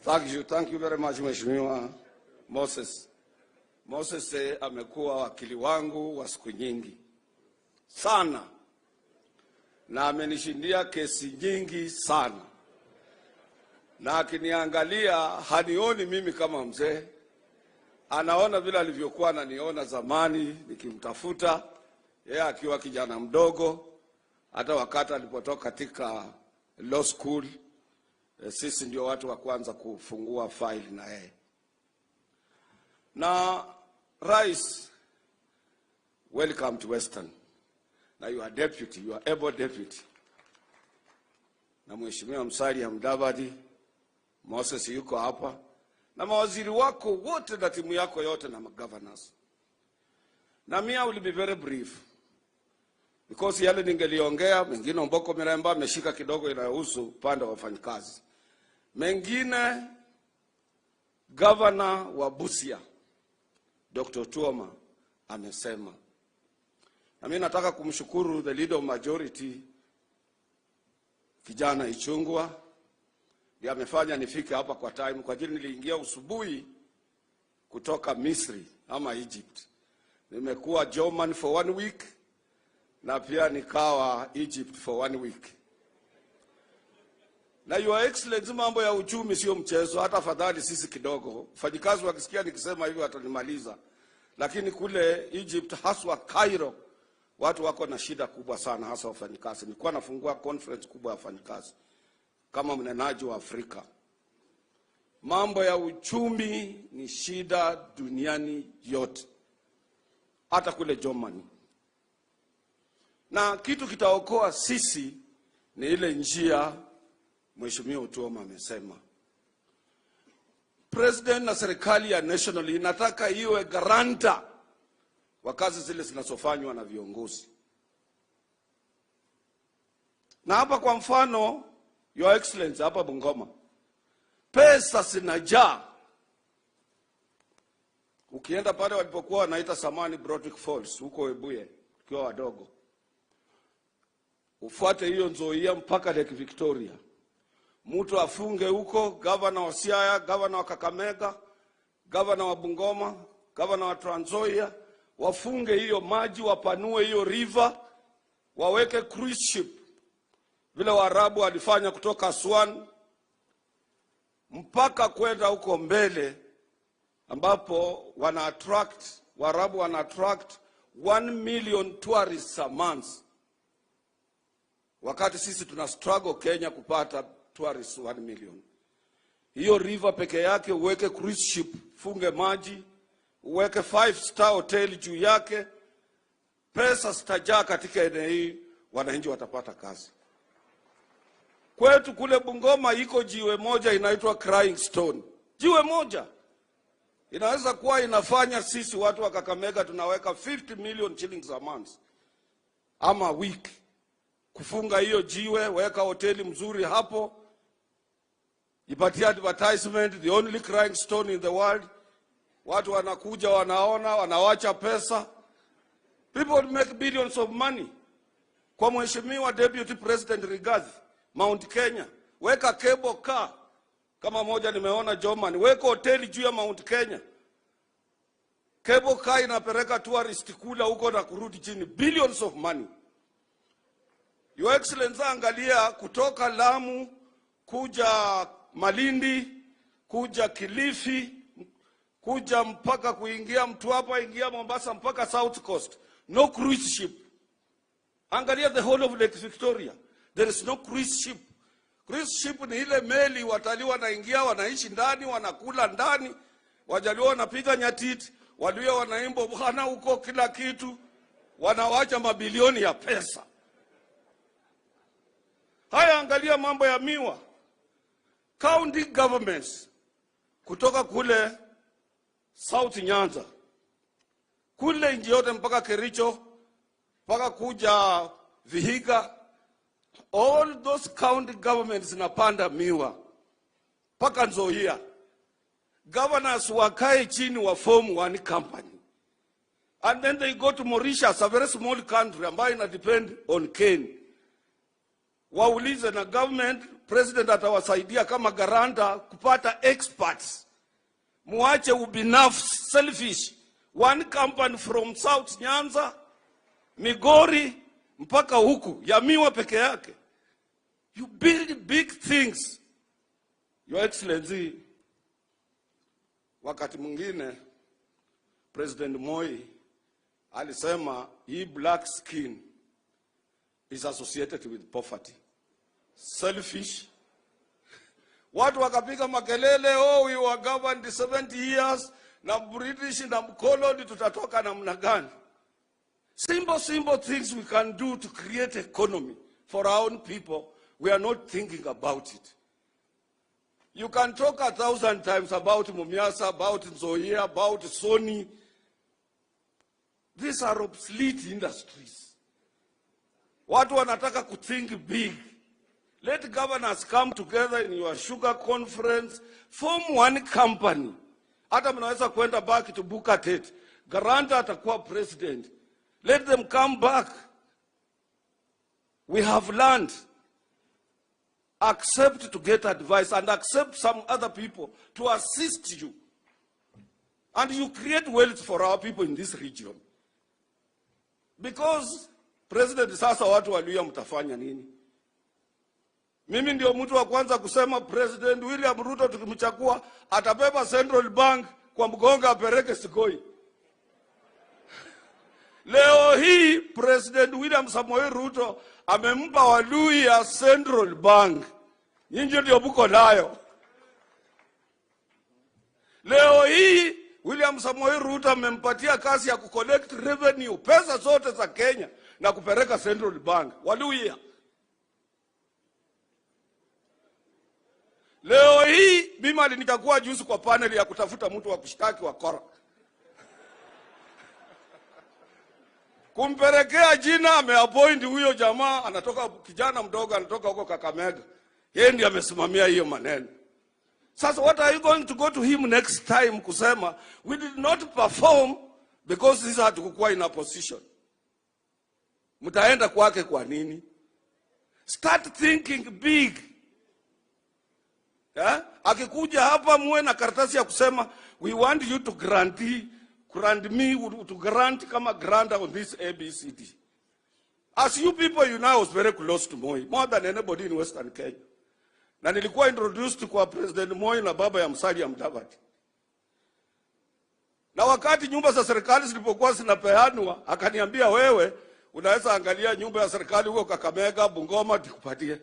Thank you very much, Mheshimiwa Moses. Moses amekuwa wakili wangu wa siku nyingi sana, na amenishindia kesi nyingi sana, na akiniangalia hanioni mimi kama mzee, anaona vile alivyokuwa ananiona zamani nikimtafuta yeye akiwa kijana mdogo, hata wakati alipotoka katika law school. Sisi ndio watu wa kwanza kufungua file na yeye. Na Rais, welcome to Western. Na you are deputy, you are able deputy. Na Mheshimiwa Musalia Mudavadi, Moses yuko hapa, na mawaziri wako wote na timu yako yote na governors. Na mimi I will be very brief, because yale ningeliongea mengine Omboko Miremba ameshika kidogo inayohusu upande wa wafanyikazi. Mengine governor wa Busia Dr. Tuoma amesema. Na mimi nataka kumshukuru the leader of majority kijana Ichungwa, ndiye amefanya nifike hapa kwa time, kwa ajili niliingia usubuhi kutoka Misri ama Egypt. Nimekuwa German for 1 week na pia nikawa Egypt for 1 week. Na your excellency, mambo ya uchumi sio mchezo, hata fadhali sisi kidogo. Wafanyikazi wakisikia nikisema hivyo watanimaliza. Lakini kule Egypt, haswa Cairo, watu wako na shida kubwa sana, hasa wafanyikazi. Nilikuwa nafungua conference kubwa ya wafanyikazi kama mnenaji wa Afrika. Mambo ya uchumi ni shida duniani yote, hata kule Germany. Na kitu kitaokoa sisi ni ile njia Mheshimiwa Tuoma amesema. President na serikali ya national inataka iwe garanta wa kazi zile zinazofanywa na viongozi. Na hapa kwa mfano, Your Excellency, hapa Bungoma, pesa zinajaa. Ukienda pale walipokuwa wanaita Samani Brodrick Falls huko Webuye ukiwa wadogo, ufuate hiyo Nzoia mpaka Lake Victoria, mtu afunge huko, governor wa Siaya, governor wa Kakamega, governor wa Bungoma, governor wa Trans Nzoia, wafunge hiyo maji, wapanue hiyo river, waweke cruise ship vile Waarabu walifanya kutoka Aswan mpaka kwenda huko mbele, ambapo Waarabu wana attract 1 million tourists a month, wakati sisi tuna struggle Kenya kupata tourists 1 million. Hiyo river peke yake uweke cruise ship, funge maji, uweke 5-star hotel juu yake, pesa zitajaa katika eneo hii, wananchi watapata kazi. Kwetu kule Bungoma iko jiwe moja inaitwa Crying Stone. Jiwe moja inaweza kuwa inafanya sisi watu wa Kakamega tunaweka 50 million shillings a month ama week. Kufunga hiyo jiwe, weka hoteli mzuri hapo, ipatie advertisement, the only crying stone in the world. Watu wanakuja, wanaona, wanawacha pesa. People make billions of money. Kwa Mheshimiwa Deputy President Rigathi, Mount Kenya, weka cable car kama moja nimeona Germany, weka hoteli juu ya Mount Kenya. Cable car inapeleka tourist kula huko na kurudi chini, billions of money. Your Excellency, angalia kutoka Lamu kuja Malindi, kuja Kilifi, kuja mpaka kuingia Mtwapa, ingia Mombasa mpaka South Coast. No cruise ship. Angalia the whole of Lake Victoria. There is no cruise ship. Cruise ship ni ile meli watalii wanaingia, wanaishi ndani, wanakula ndani, Wajaluo wanapiga nyatiti, Waluo wanaimba bwana huko kila kitu, wanawacha mabilioni ya pesa. Haya, angalia mambo ya miwa. County governments kutoka kule South Nyanza, kule nje yote mpaka Kericho, mpaka kuja Vihiga, all those county governments zinapanda miwa mpaka Nzoia. Governors wakae chini wa form one company, and then they go to Mauritius, a very small country ambayo ina depend on cane. Waulize na government, president atawasaidia kama garanta kupata experts. Muache ubinafsi, selfish. One company from South Nyanza, Migori, mpaka huku, ya miwa peke yake. You build big things. Your Excellency, wakati mwingine President Moi alisema hii black skin is associated with poverty. Selfish. Watu wakapiga makelele, oh, we were governed 70 years, na British na mkoloni tutatoka namna gani? Simple things we can do to create economy for our own people. We are not thinking about it. You can talk 1,000 times about Mumiasa, about Nzoia, about Sony. These are obsolete industries. Watu wanataka kuthink big. Let governors come together in your sugar conference, form one company. Hata mnaweza kwenda back to Bukatet. Garanta atakuwa president. Let them come back. We have learned. Accept to get advice and accept some other people to assist you. And you create wealth for our people in this region. Because President sasa watu waluya mtafanya nini? Mimi ndio mtu wa kwanza kusema President William Ruto tukimchagua atabeba Central Bank kwa mgonga apeleke Sigoi. Leo hii President William Samoei Ruto amempa Waluya Central Bank. Nyinyi ndio mko nayo. Leo hii William Samoei Ruto amempatia kazi ya kucollect revenue, pesa zote za Kenya na kupeleka Central Bank. Waluya. Leo hii mimi alinikakuwa juzi kwa panel ya kutafuta mtu wa kushtaki wa kora. Kumpelekea jina ameappoint huyo jamaa, anatoka kijana mdogo, anatoka huko Kakamega. Yeye ndiye amesimamia hiyo maneno. Sasa what are you going to go to him next time kusema we did not perform because this had to in a position? Mtaenda kwake kwa nini? Start thinking big. Akikuja hapa muwe na karatasi ya kusema we want you to grant me to grant kama grant on this ABCD. As you people, you know, I was very close to Moi, more than anybody in Western Kenya. Na nilikuwa introduced kwa President Moi na baba ya Musalia Mudavadi. Na wakati nyumba za serikali zilipokuwa zinapeanwa, akaniambia wewe unaweza angalia nyumba ya serikali huko Kakamega, Bungoma tukupatie.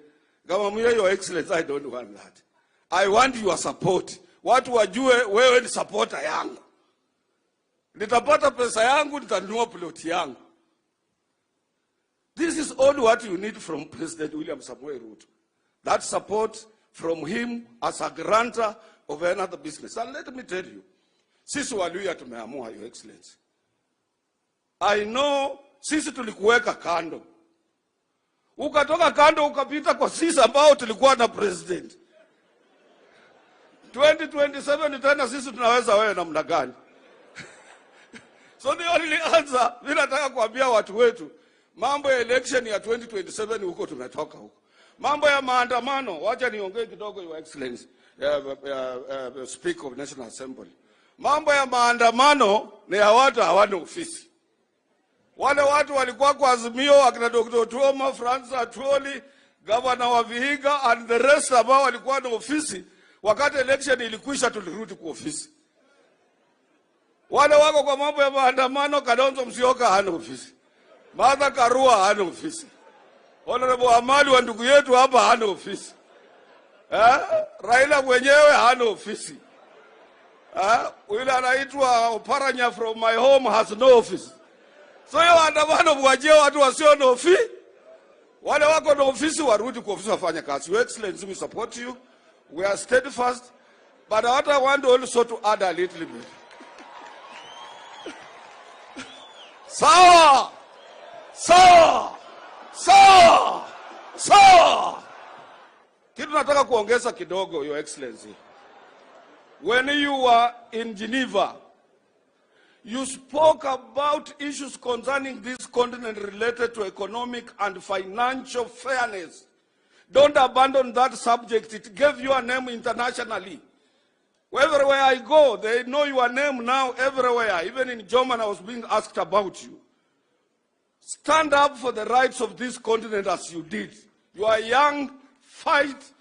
Kama mimi, Your Excellency, I don't want that. I want your support. Watu wajue wewe ni supporter yangu. Nitapata pesa yangu, nitanunua plot yangu. This is all what you need from President William Samoei Ruto. That support from him as a grantor of another business. And let me tell you, sisi Waluya tumeamua, Your Excellency. I know sisi tulikuweka kando. Ukatoka kando ukapita kwa sisi ambao tulikuwa na president. 2027 tena sisi tunaweza wewe namna gani? So the only answer, mimi nataka kuambia watu wetu, mambo ya election ya 2027 huko tumetoka huko. Mambo ya maandamano, wacha niongee kidogo, Your Excellency, Speaker of National Assembly. Mambo ya maandamano ni ya watu hawana ofisi. Wale watu walikuwa kwa Azimio, akina Dr. Tuoma, Francis Atwoli, Governor wa Vihiga and the rest ambao walikuwa na ofisi, wakati election ilikwisha tulirudi kwa ofisi. Wale wako kwa mambo ya maandamano, Kalonzo Musyoka hana ofisi. Martha Karua hana ofisi. Honorable Amali wa ndugu yetu hapa hana ofisi. Raila mwenyewe hana ofisi. Yule anaitwa Oparanya from my home has no office. So hiyo maandamano mwajie watu wasio na ofisi. Wale wako na ofisi warudi kwa ofisi wafanye kazi. Your Excellency, we support you. We are steadfast. But what I want also to add a little bit. Sawa! Kitu nataka kuongeza kidogo, Your Excellency. When you were in Geneva, you spoke about issues concerning this continent related to economic and financial fairness. Don't abandon that subject. It gave you a name internationally. Everywhere I go, they know your name now everywhere. Even in German, I was being asked about you. Stand up for the rights of this continent as you did. You are young, fight.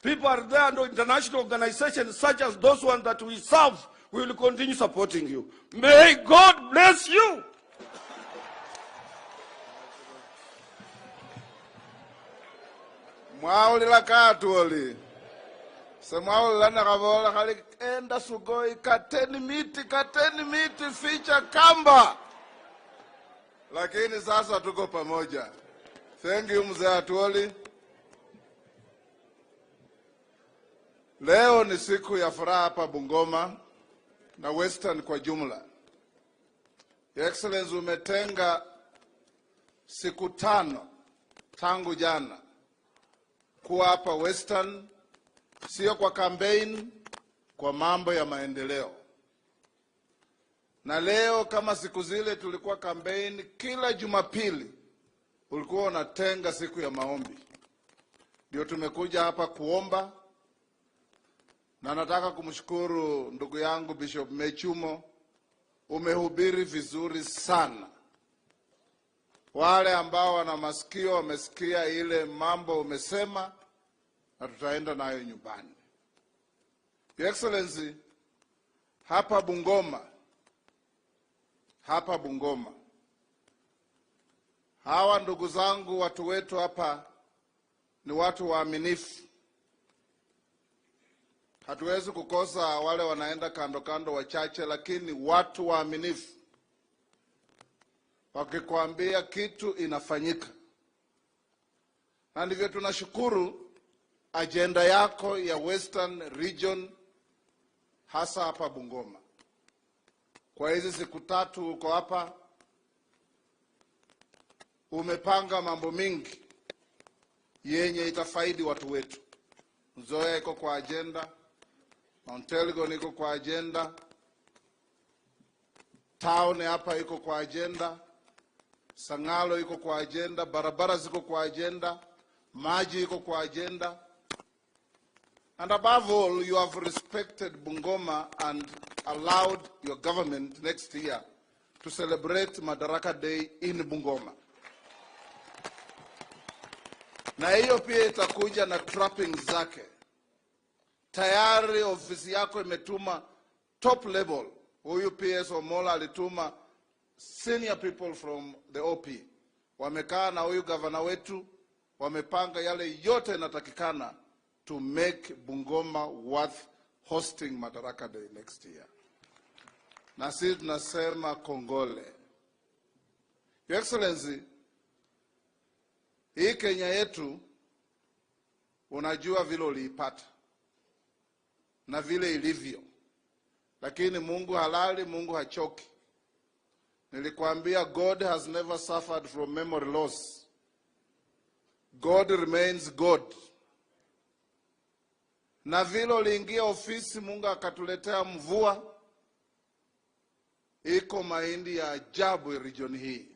People are there under international organizations such as those ones that we serve We will continue supporting you. May God bless you.
Mwaulila katuoli. Semwaulila nakabola kali enda sugoi kateni miti ficha kamba. Lakini sasa tuko pamoja. Thank you mzee Atuoli. Leo ni siku ya furaha hapa Bungoma na Western kwa jumla. Your Excellency, umetenga siku 5 tangu jana kuwa hapa Western, sio kwa campaign, kwa mambo ya maendeleo. Na leo kama siku zile tulikuwa campaign, kila Jumapili ulikuwa unatenga siku ya maombi. Ndio tumekuja hapa kuomba, na nataka kumshukuru ndugu yangu Bishop Mechumo, umehubiri vizuri sana. Wale ambao wana masikio wamesikia ile mambo umesema, na tutaenda nayo nyumbani. Your Excellency, hapa Bungoma, hawa ndugu zangu, watu wetu hapa ni watu waaminifu. Hatuwezi kukosa wale wanaenda kando kando wachache, lakini watu waaminifu. Wakikwambia kitu inafanyika. Na ndivyo tunashukuru agenda yako ya Western Region, hasa hapa Bungoma. Kwa hizi siku 3 uko hapa, umepanga mambo mingi yenye itafaidi watu wetu. Nzoia iko kwa agenda, Mount Elgon iko kwa agenda, town hapa iko kwa agenda, Sangalo iko kwa agenda, barabara ziko kwa agenda, maji iko kwa agenda. And above all, you have respected Bungoma and allowed your government next year to celebrate Madaraka Day in Bungoma. Na hiyo pia itakuja na trappings zake. Tayari ofisi yako imetuma top level. Huyu PS Omola alituma senior people from the OP. Wamekaa na huyu governor wetu, wamepanga yale yote inatakikana to make Bungoma worth hosting Madaraka Day next year. Na sisi tunasema kongole. Your Excellency, hii Kenya yetu unajua vile uliipata na vile ilivyo. Lakini Mungu halali, Mungu hachoki. Nilikwambia God has never suffered from memory loss. God remains God. Na vile uliingia ofisi, Mungu akatuletea mvua. Iko mahindi ya ajabu region hii.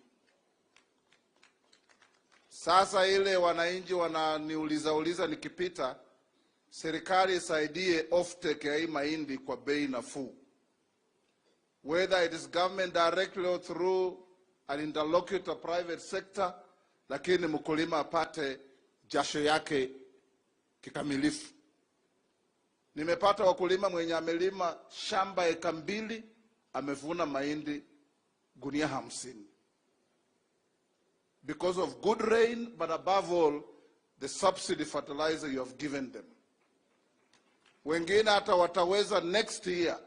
Sasa ile wananchi wananiuliza nikipita, serikali isaidie offtake ya hii mahindi kwa bei nafuu. Whether it is government directly or through an interlocutor private sector, lakini mkulima apate jasho yake kikamilifu. Nimepata wakulima mwenye amelima shamba eka 2, amevuna mahindi gunia 50. Because of good rain, but above all, the subsidy fertilizer you have given them. Wengine hata wataweza next year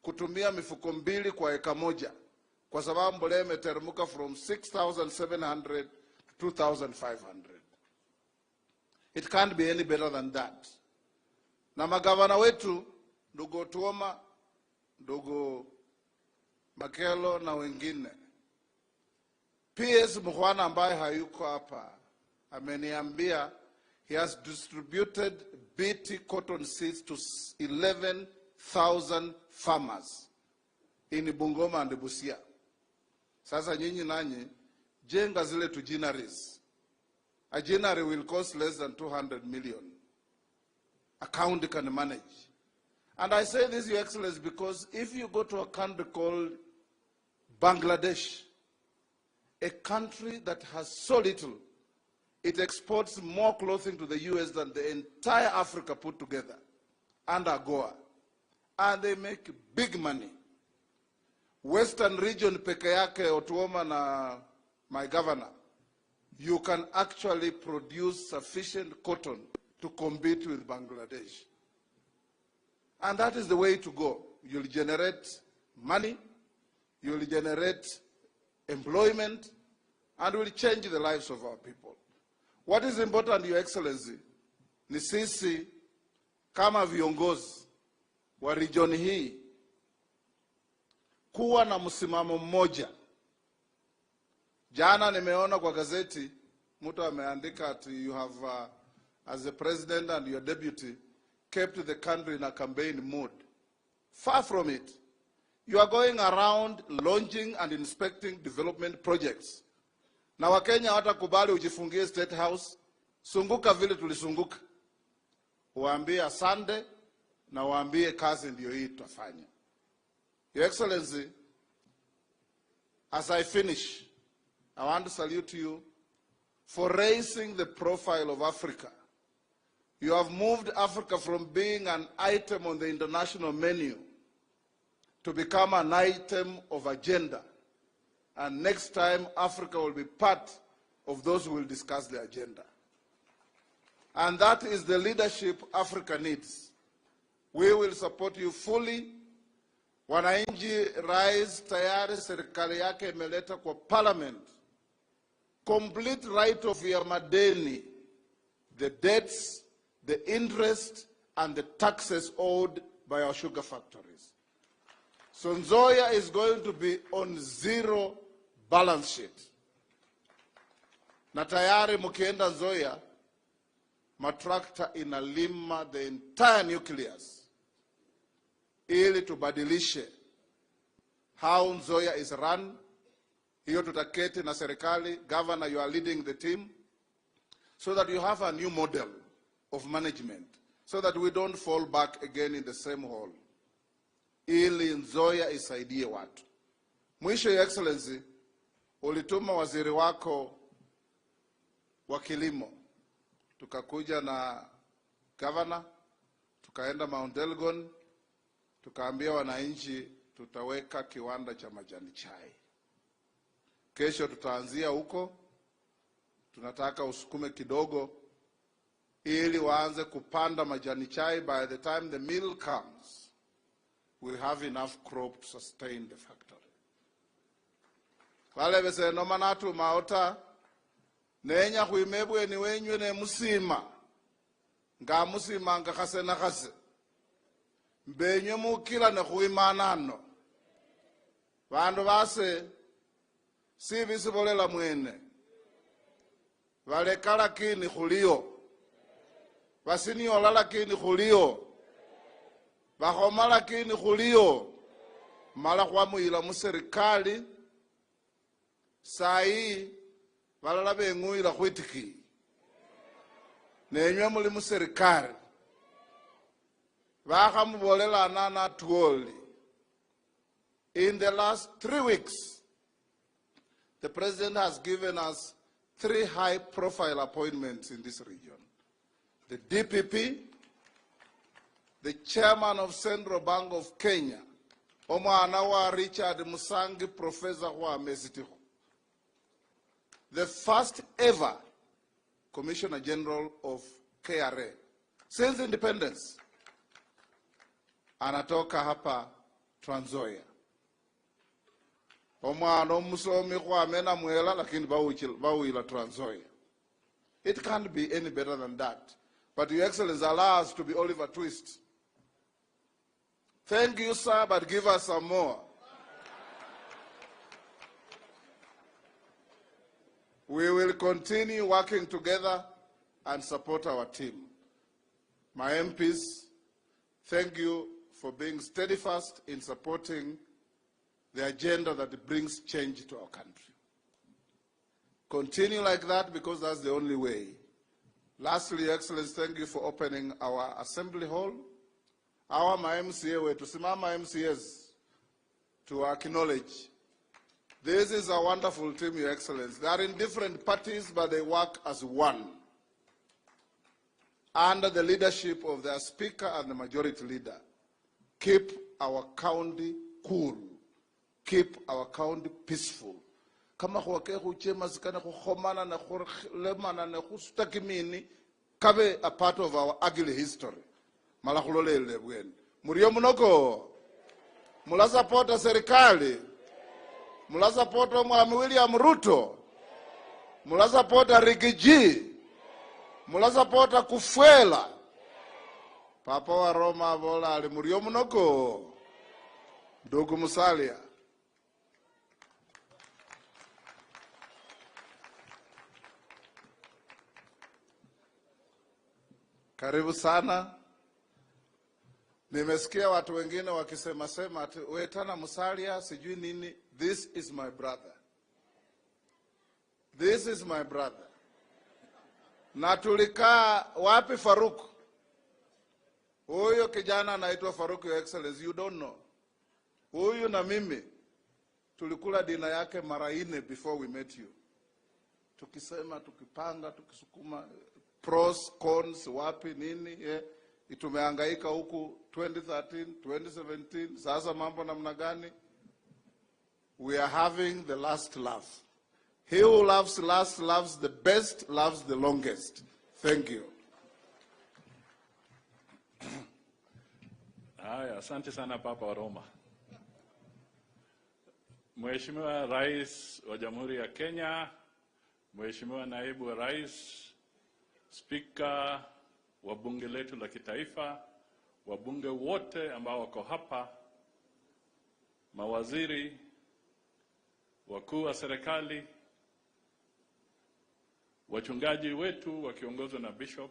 kutumia mifuko 2 kwa eka 1, kwa sababu mbolea imeteremka from 6,700 to 2,500. It can't be any better than that. Na magavana wetu, ndugu Tuoma, ndugu Makelo na wengine, PS Mkhwana ambaye hayuko hapa ameniambia he has distributed BT cotton seeds to 11,000 farmers in Bungoma and Busia. Sasa nyinyi nanyi jenga zile tujinaries. A ginnery will cost less than 200 million. A county can manage. And I say this, Your Excellency, because if you go to a country called Bangladesh, a country that has so little, it exports more clothing to the US than the entire Africa put together, and AGOA. and they make big money. Western region peke yake, Otuoma na my governor, you can actually produce sufficient cotton to compete with Bangladesh. And that is the way to go. You'll generate money, you'll generate employment, and will change the lives of our people. What is important, Your Excellency, ni sisi kama viongozi wa region hii kuwa na msimamo mmoja. Jana nimeona kwa gazeti mtu ameandika ati you have as the president and your deputy kept the country in a campaign mode. Far from it. You are going around launching and inspecting development projects. Na Wakenya watakubali ujifungie State House, sunguka vile tulisunguka. Waambie asante na waambie kazi ndio hii tutafanya. Your Excellency, as I finish, I want to salute you for raising the profile of Africa. You have moved Africa from being an item on the international menu to become an item of agenda. And next time, Africa will be part of those who will discuss the agenda. And that is the leadership Africa needs. We will support you fully. Wananchi rais tayari serikali yake imeleta kwa parliament complete right of ya madeni, the debts, the interest, and the taxes owed by our sugar factories. So Nzoia is going to be on zero balance sheet. Na tayari mukienda Nzoia, matrakta inalima the entire nucleus ili tubadilishe how Nzoia is run. Hiyo tutaketi na serikali. Governor, you are leading the team so that you have a new model of management so that we don't fall back again in the same hole. Ili Nzoia isaidie watu. Mwisho, Your Excellency, ulituma waziri wako wa kilimo. Tukakuja na governor, tukaenda Mount Elgon, tukaambia wananchi tutaweka kiwanda cha majani chai. Kesho tutaanzia huko, tunataka usukume kidogo ili waanze kupanda majani chai. By the time the mill comes, we have enough crop to sustain the factory. Wale bese no manatu maota nenya kuimebwe ni wenywe ne musima nga musima nga khase na khase mbenywe mukila ne kuimanano bandu base si bisibolela mwene balekala kini khulio basiniola lakini khulio bakhoma lakini khulio mala khwamuyila muserikali sai balala benguyila khwitiki nenywe muli muserikali bakhamubolela anana tuoli. In the last 3 weeks, the president has given us 3 high-profile appointments in this region. The DPP, the chairman of Central Bank of Kenya, Omwana wa Richard Musangi, Professor wa Mesitiho. The first ever Commissioner General of KRA since independence. Anatoka hapa Trans Nzoia. Omwana omusomi kwa mena mwela lakini bawila Trans Nzoia. It can't be any better than that. But Your Excellency, allow us to be Oliver Twist. Thank you, sir, but give us some more. We will continue working together and support our team. My MPs, thank you for being steadfast in supporting the agenda that brings change to our country. Continue like that because that's the only way. Lastly, Your Excellency, thank you for opening our assembly hall. Our MCA, to simama MCAs to acknowledge. This is a wonderful team, Your Excellency. They are in different parties, but they work as one, under the leadership of their Speaker and the Majority Leader. keep our county cool, keep our county peaceful. Kama khwake khuchema sikana khomana na kholemana na khusutakimini kabe a part of our ugly history. Mala khulolele bwene. Muriyo munoko. Mula supporta serikali. Mula supporta Mwami William Ruto. Mula supporta Rigiji. Mula supporta Kufuela. Papa wa Roma bola ali muriyo munoko. Ndugu Musalia. Karibu sana. Nimesikia watu wengine wakisema sema ati Wetana Musalia sijui nini. This is my brother. This is my brother. Na tulikaa wapi Faruk? Huyo kijana anaitwa Faruk, Your Excellency, you don't know. Huyu na mimi tulikula dina yake mara 4 before we met you. Tukisema, tukipanga, tukisukuma pros, cons, wapi, nini, tumehangaika huku 2013, 2017, sasa mambo namna gani? We are having the last laugh. He who laughs last loves the best, loves the longest. Thank you.
Haya, asante sana Papa wa Roma. Mheshimiwa Rais wa Jamhuri ya Kenya, Mheshimiwa Naibu wa Rais, Spika wa bunge letu la kitaifa, wabunge wote ambao wako hapa, mawaziri, wakuu wa serikali, wachungaji wetu wakiongozwa na Bishop,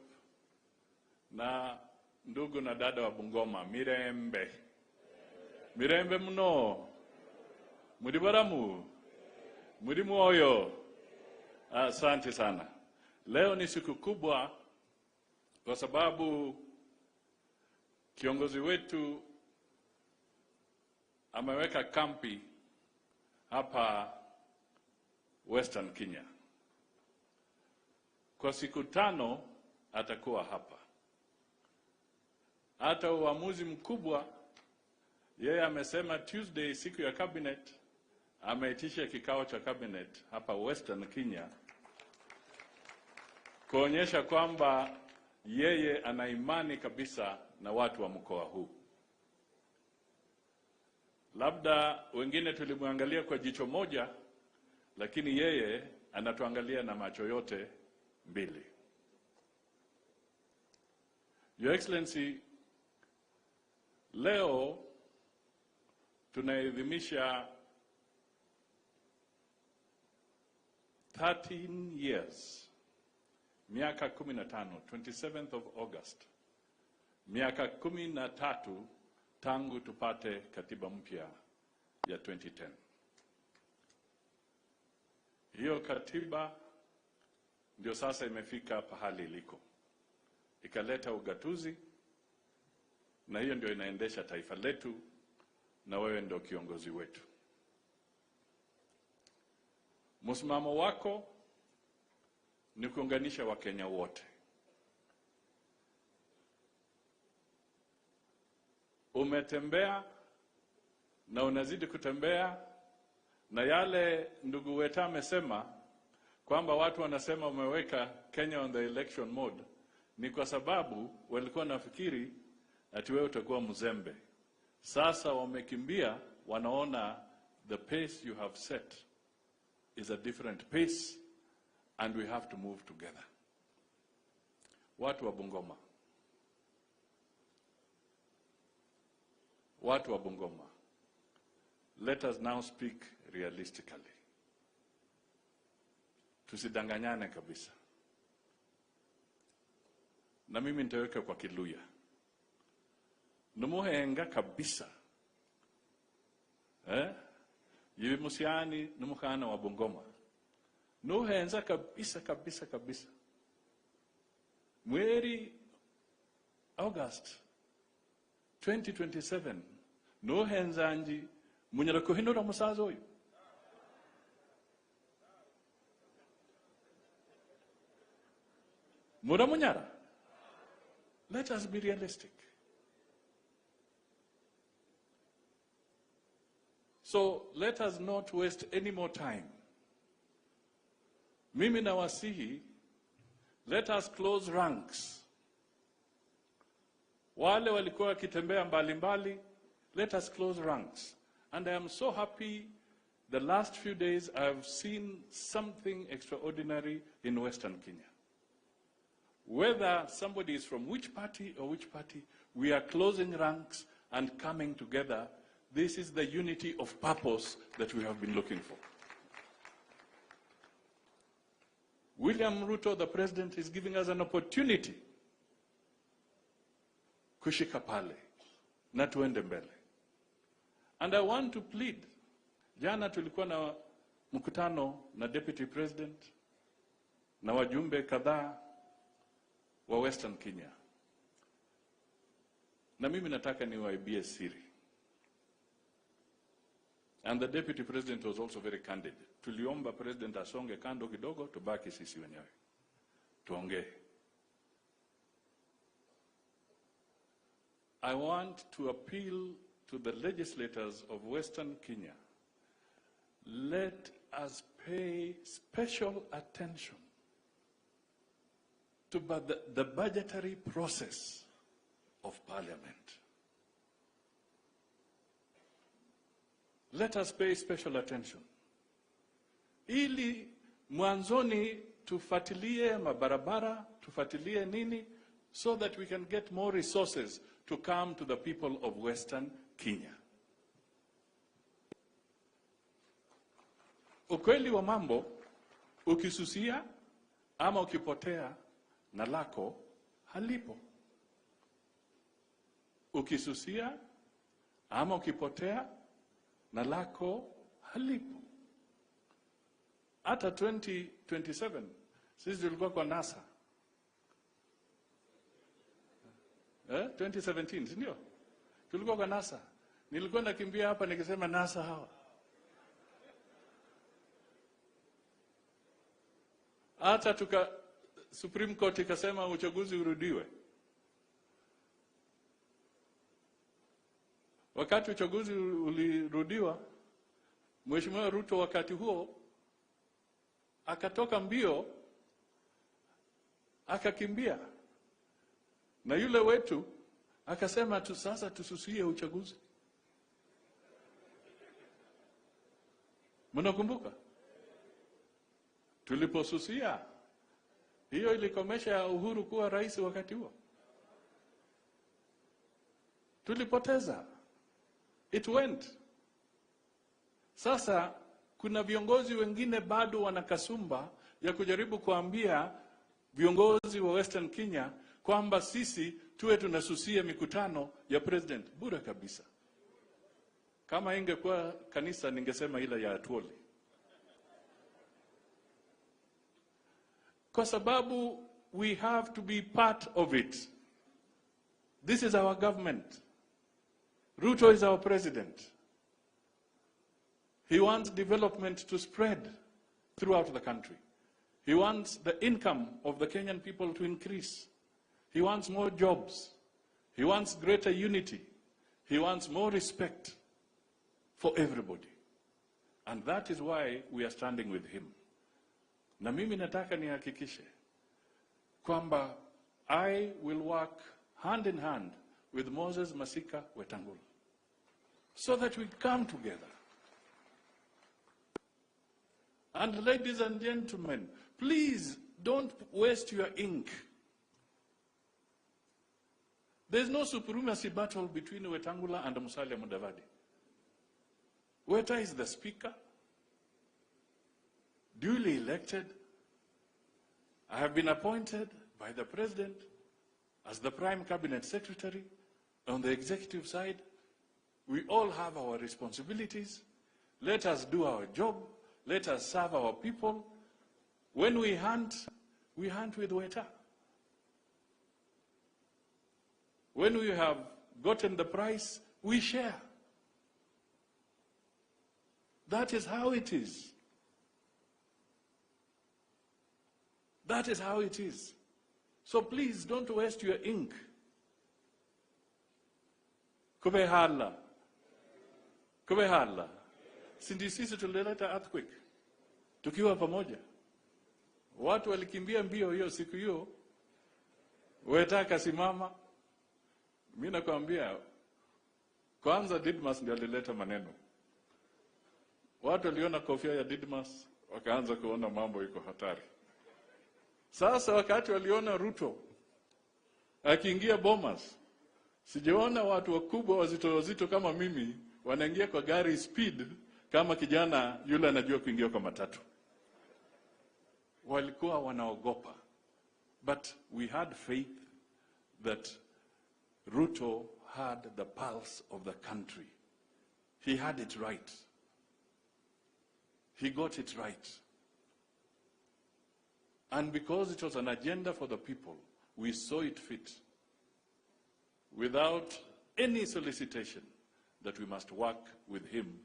na ndugu na dada wa Bungoma, Mirembe. Mirembe mno. Muri baramu. Muri moyo. Asante sana. Leo ni siku kubwa kwa sababu kiongozi wetu ameweka kampi hapa Western Kenya. Kwa siku 5 atakuwa hapa. Hata uamuzi mkubwa, yeye amesema Tuesday siku ya cabinet, ameitisha kikao cha cabinet hapa Western Kenya, kuonyesha kwamba yeye ana imani kabisa na watu wa mkoa huu. Labda wengine tulimwangalia kwa jicho moja, lakini yeye anatuangalia na macho yote mbili. Your Excellency, leo tunaadhimisha 13 years, miaka 15, 27th of August, miaka 13 tangu tupate katiba mpya ya 2010. Hiyo katiba ndio sasa imefika pahali iliko. Ikaleta ugatuzi, na hiyo ndio inaendesha taifa letu, na wewe ndio kiongozi wetu. Msimamo wako ni kuunganisha Wakenya wote. Umetembea na unazidi kutembea, na yale ndugu wetu amesema kwamba watu wanasema umeweka Kenya on the election mode, ni kwa sababu walikuwa nafikiri ati wewe utakuwa mzembe. Sasa wamekimbia, wanaona the pace you have set is a different pace and we have to move together. Watu wa Bungoma. Watu wa Bungoma. Let us now speak realistically. Tusidanganyane kabisa. Na mimi nitaweka kwa Kiluya. Numuhenga kabisa. Yibi musiani numukhana wa Bungoma. Nuhenza kabisa kabisa kabisa. Mweri August 2027 nuhenza nji munyala kuhindura musaza oyo. Muramunyara. Let us be realistic.
So let us not waste any more time. Mimi nawasihi, let us close ranks. Wale walikuwa wakitembea mbalimbali, let us close ranks. And I am so happy the last few days I have seen something extraordinary in Western Kenya. Whether somebody is from which party or which party, we are closing ranks and coming together. This is the unity of purpose that we have been looking for. William Ruto, the president, is giving us an opportunity kushika pale na tuende mbele. And I want to plead. Jana tulikuwa na mkutano na deputy president na wajumbe kadhaa wa Western Kenya. Na mimi nataka niwaibie siri. And the deputy president was also very candid. Tuliomba president asonge kando kidogo, tubaki sisi wenyewe. Tuongee. I want to appeal to the legislators of Western Kenya. Let us pay special attention to the budgetary process of Parliament. Let us pay special attention. Ili mwanzoni tufuatilie mabarabara, tufuatilie nini, so that we can get more resources to come to the people of Western Kenya. Ukweli wa mambo, ukisusia ama ukipotea na lako halipo. Ukisusia ama ukipotea na lako halipo. Hata 2027 sisi tulikuwa kwa NASA. 2017, sindio? Tulikuwa kwa NASA. Nilikuwa nakimbia hapa nikisema NASA hawa. Hata Supreme Court ikasema uchaguzi urudiwe. Wakati uchaguzi ulirudiwa, Mheshimiwa Ruto wakati huo akatoka mbio, akakimbia. Na yule wetu akasema sasa tususie uchaguzi. Mnakumbuka? Tuliposusia, hiyo ilikomesha Uhuru kuwa rais wakati huo. Tulipoteza. It went. Sasa kuna viongozi wengine bado wanakasumba ya kujaribu kuambia viongozi wa Western Kenya kwamba sisi tuwe tunasusia mikutano ya president. Bure kabisa. Kama ingekuwa kanisa ningesema ile ya Atuoli. Kwa sababu we have to be part of it. This is our government. Ruto is our president. He wants development to spread throughout the country. He wants the income of the Kenyan people to increase. He wants more jobs. He wants greater unity. He wants more respect for everybody. And that is why we are standing with him. Na mimi nataka nihakikishe kwamba I will work hand in hand with Moses Masika Wetangula so that we come together. And ladies and gentlemen, please don't waste your ink. There's no supremacy battle between Wetangula and Musalia Mudavadi. Weta is the speaker, duly elected. I have been appointed by the president as the prime cabinet secretary. On the executive side, we all have our responsibilities. Let us do our job. Let us serve our people. When we hunt with Weta. When we have gotten the prize, we share. That is how it is. That is how it is. So please don't waste your ink. Kubehala. Kubehala. sisi tulileta earthquake tukiwa pamoja. Watu walikimbia mbio hiyo siku hiyo. Weta kasimama. Mimi nakwambia kwanza Didmas ndiye alileta maneno. Watu waliona kofia ya Didmas wakaanza kuona mambo iko hatari. Sasa wakati waliona Ruto akiingia Bomas, sijaona watu wakubwa wazito kama mimi wanaingia kwa gari speed kama kijana yule anajua kuingia kwa matatu. Walikuwa wanaogopa. But we had faith that Ruto had the pulse of the country. He had it right. He got it right. And because it was an agenda for the people, we saw it fit, without any solicitation, that we must work with him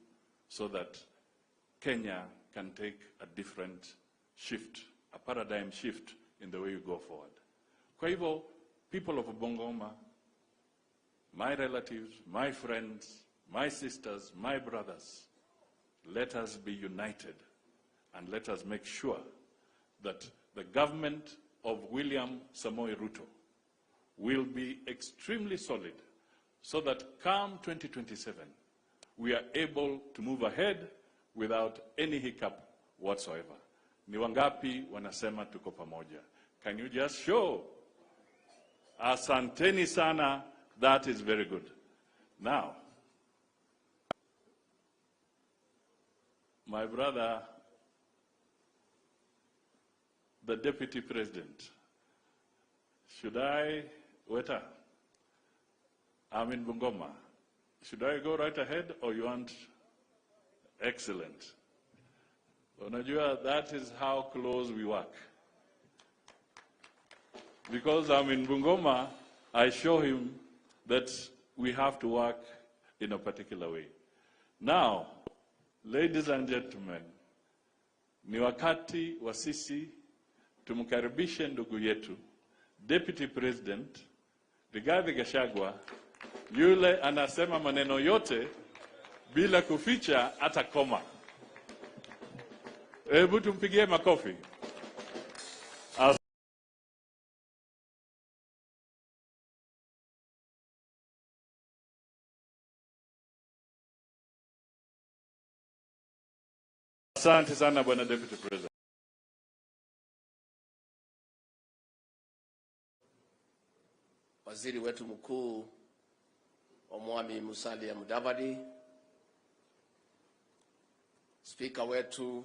so that Kenya can take a different shift, a paradigm shift in the way you go forward. Kwa hivyo, people of Bungoma, my relatives, my friends, my sisters, my brothers, let us be united and let us make sure that the government of William Samoei Ruto will be extremely solid so that come 2027, we are able to move ahead without any hiccup whatsoever. Ni wangapi wanasema tuko pamoja? Can you just show? Asanteni sana. That is very good. Now, my brother, the Deputy President, should I, Weta, I'm in Bungoma. Should I go right ahead or you want? Excellent. Unajua, that is how close we work. Because I'm in Bungoma, I show him that we have to work in a particular way. Now, ladies and gentlemen, ni wakati wa sisi tumkaribishe ndugu yetu, Deputy President, Rigathi Gachagua, yule anasema maneno yote bila kuficha hata koma. Hebu tumpigie makofi. Asante sana bwana Deputy President.
Waziri wetu mkuu Omwami Musalia Mudavadi, Speaker wetu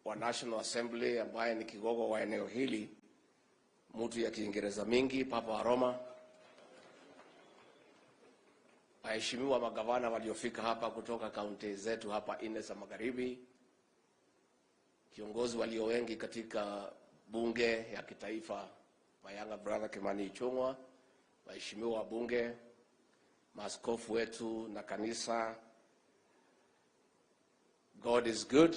wa National Assembly ambaye ni kigogo wa eneo hili, mtu ya Kiingereza mingi, Papa wa Roma, waheshimiwa magavana waliofika hapa kutoka kaunti zetu hapa nne za Magharibi, kiongozi walio wengi katika bunge ya kitaifa, my younger brother Kimani Ichung'wa, waheshimiwa wa bunge, maaskofu wetu na kanisa, God is good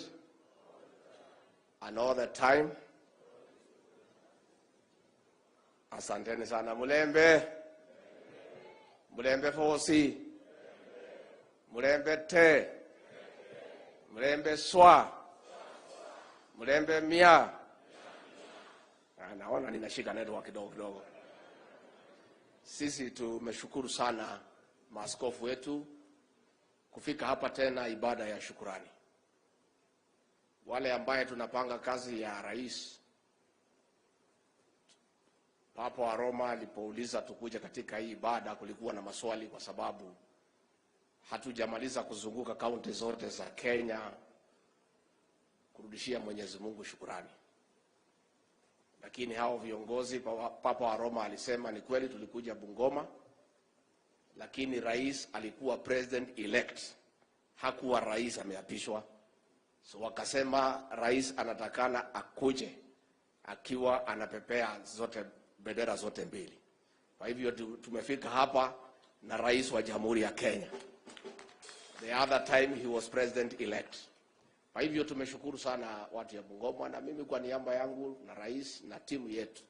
and all the time. Asanteni sana. Mulembe, mulembe fosi, mulembe te, mulembe swa, mulembe mia. Naona ninashika network kidogo. Sisi tumeshukuru sana maaskofu wetu kufika hapa tena ibada ya shukrani. Wale ambaye tunapanga kazi ya rais, Papa wa Roma alipouliza tukuja katika hii ibada, kulikuwa na maswali kwa sababu hatujamaliza kuzunguka kaunti zote za Kenya kurudishia Mwenyezi Mungu shukrani. Lakini hao viongozi, Papa wa Roma alisema ni kweli tulikuja Bungoma, lakini rais alikuwa president elect, hakuwa rais ameapishwa. So wakasema rais anatakana akuje akiwa anapepea zote bendera zote mbili. Kwa hivyo tumefika hapa na rais wa Jamhuri ya Kenya. The other time he was president elect. Kwa hivyo tumeshukuru sana watu ya Bungoma, na mimi kwa niaba yangu na rais na timu yetu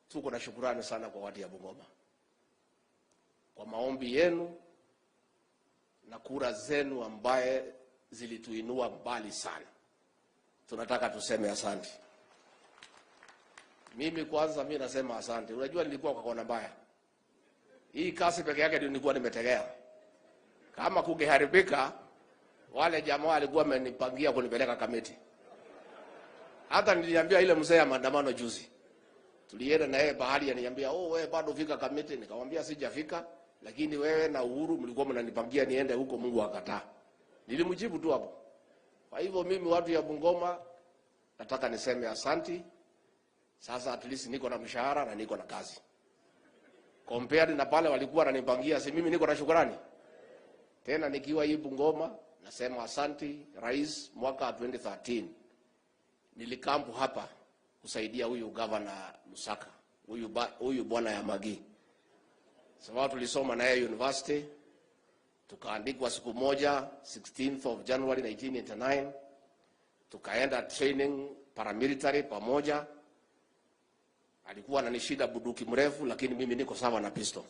tuko na shukrani sana kwa watu ya Bungoma kwa maombi yenu na kura zenu ambaye zilituinua mbali sana. Tunataka tuseme asante. Mimi kwanza mimi nasema asante. Unajua nilikuwa kwa kona mbaya. Hii kasi peke yake ndio nilikuwa nimetegea. Kama kungeharibika, wale jamaa walikuwa wamenipangia kunipeleka kamiti. Hata niliambia ile mzee ya maandamano juzi. Tulienda na yeye bahari, ananiambia, "Oh, wewe bado fika kamiti." Nikamwambia sijafika, lakini wewe na Uhuru mlikuwa mnanipangia niende huko, Mungu akataa. Nilimjibu tu hapo. Kwa hivyo mimi watu ya Bungoma nataka niseme asante. Sasa at least niko na mshahara na niko na kazi. Compared na pale walikuwa wananipangia, si mimi niko na shukrani. Tena nikiwa hii Bungoma nasema asante Rais. Mwaka 2013 nilikampu hapa kusaidia huyu governor Lusaka, huyu bwana ya Magi. Sababu tulisoma na yeye university, tukaandikwa siku moja 16th of January 1989, tukaenda training paramilitary pamoja. Alikuwa ananishida buduki mrefu, lakini mimi niko sawa na pistol.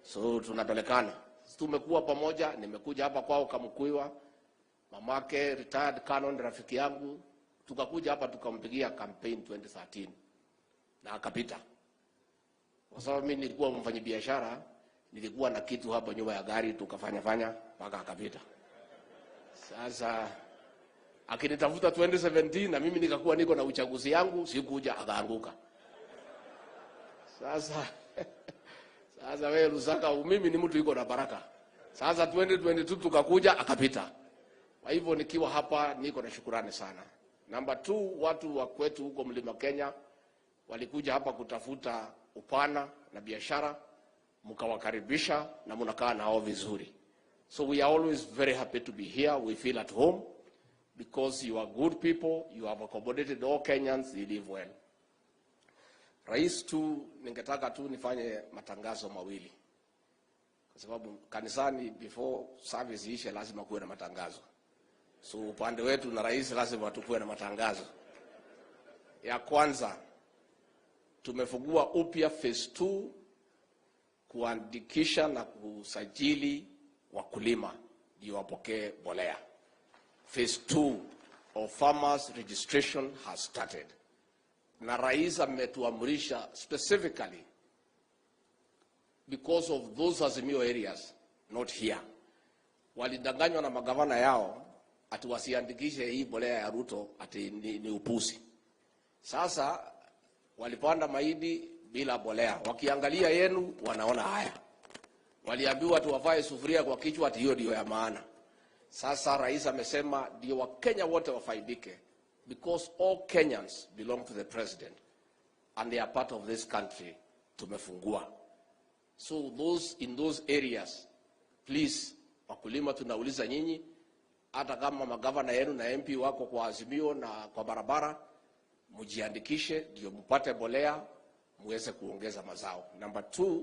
So tunapelekana. Tumekuwa pamoja, nimekuja hapa kwao Kamkuiwa. Mamake retired canon rafiki yangu, tukakuja hapa tukampigia campaign 2013 na akapita. Kwa sababu mimi nilikuwa mfanyabiashara, nilikuwa na kitu hapa nyuma ya gari, tukafanya mpaka akapita. Sasa akinitafuta 2017 na mimi nikakuwa niko na uchaguzi yangu, sikuja, akaanguka. Sasa wewe Lusaka, mimi ni mtu yuko na baraka. Sasa 2022 tukakuja, akapita. Kwa hivyo nikiwa hapa niko na shukrani sana. Number 2, watu wa kwetu huko Mlima Kenya walikuja hapa kutafuta upana na biashara, mkawakaribisha na mnakaa nao vizuri. So we are always very happy to be here. We feel at home because you are good people, you have accommodated all Kenyans, you live well. Rais tu, ningetaka tu nifanye matangazo mawili. Kwa sababu kanisani before service ishe lazima kuwe na matangazo. So upande wetu na rais lazima tukue na matangazo. Ya kwanza, tumefungua upya phase 2 kuandikisha na kusajili wakulima ndio wapokee mbolea. Phase 2 of farmers registration has started. Na rais ametuamrisha specifically because of those Azimio areas not here. Walidanganywa na magavana yao ati wasiandikishe hii mbolea ya Ruto ati ni upusi. Sasa walipanda mahindi bila mbolea. Wakiangalia yenu wanaona haya. Waliambiwa tuwavae sufuria kwa kichwa ati hiyo ndio ya maana. Sasa rais amesema ndio Wakenya wote wafaidike. Because all Kenyans belong to the president and they are part of this country, tumefungua. So those in those areas, please, wakulima tunauliza nyinyi, hata kama magavana yenu na MP wako kwa Azimio na kwa barabara, mujiandikishe ndio mpate mbolea, muweze kuongeza mazao. Number 2,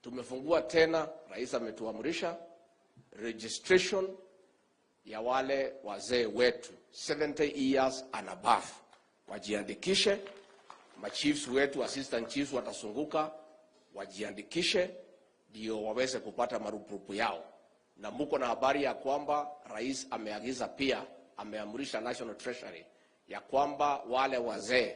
tumefungua tena, rais ametuamrisha registration ya wale wazee wetu 70 years and above. Wajiandikishe. Machiefs wetu, assistant chiefs watasunguka, wajiandikishe ndio waweze kupata marupurupu yao. Na mko na habari ya kwamba rais ameagiza pia, ameamrisha National Treasury ya kwamba wale wazee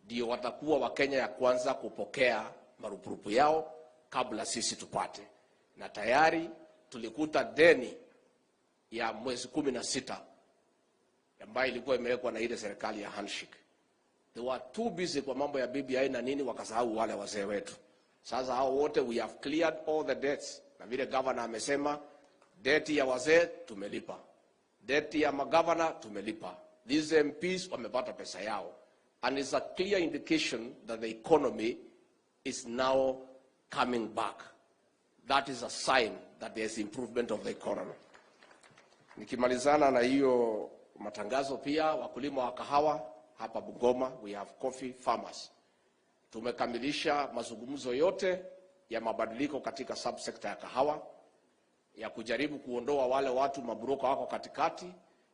ndio watakuwa Wakenya ya kwanza kupokea marupurupu yao kabla sisi tupate. Na tayari tulikuta deni ya mwezi 16 ambayo ilikuwa imewekwa na ile serikali ya handshake. They were too busy kwa mambo ya BBI na nini, wakasahau wale wazee wetu. Sasa hao wote we have cleared all the debts. Na vile governor amesema, debt ya wazee tumelipa, debt ya magavana tumelipa. These MPs wamepata pesa yao. And it's a clear indication that the economy is now coming back. That is a sign that there is improvement of the economy. Nikimalizana na hiyo matangazo, pia wakulima wa kahawa hapa Bungoma, we have coffee farmers. Tumekamilisha mazungumzo yote ya mabadiliko katika subsector ya kahawa, ya kujaribu kuondoa wale watu mabroka wako katikati,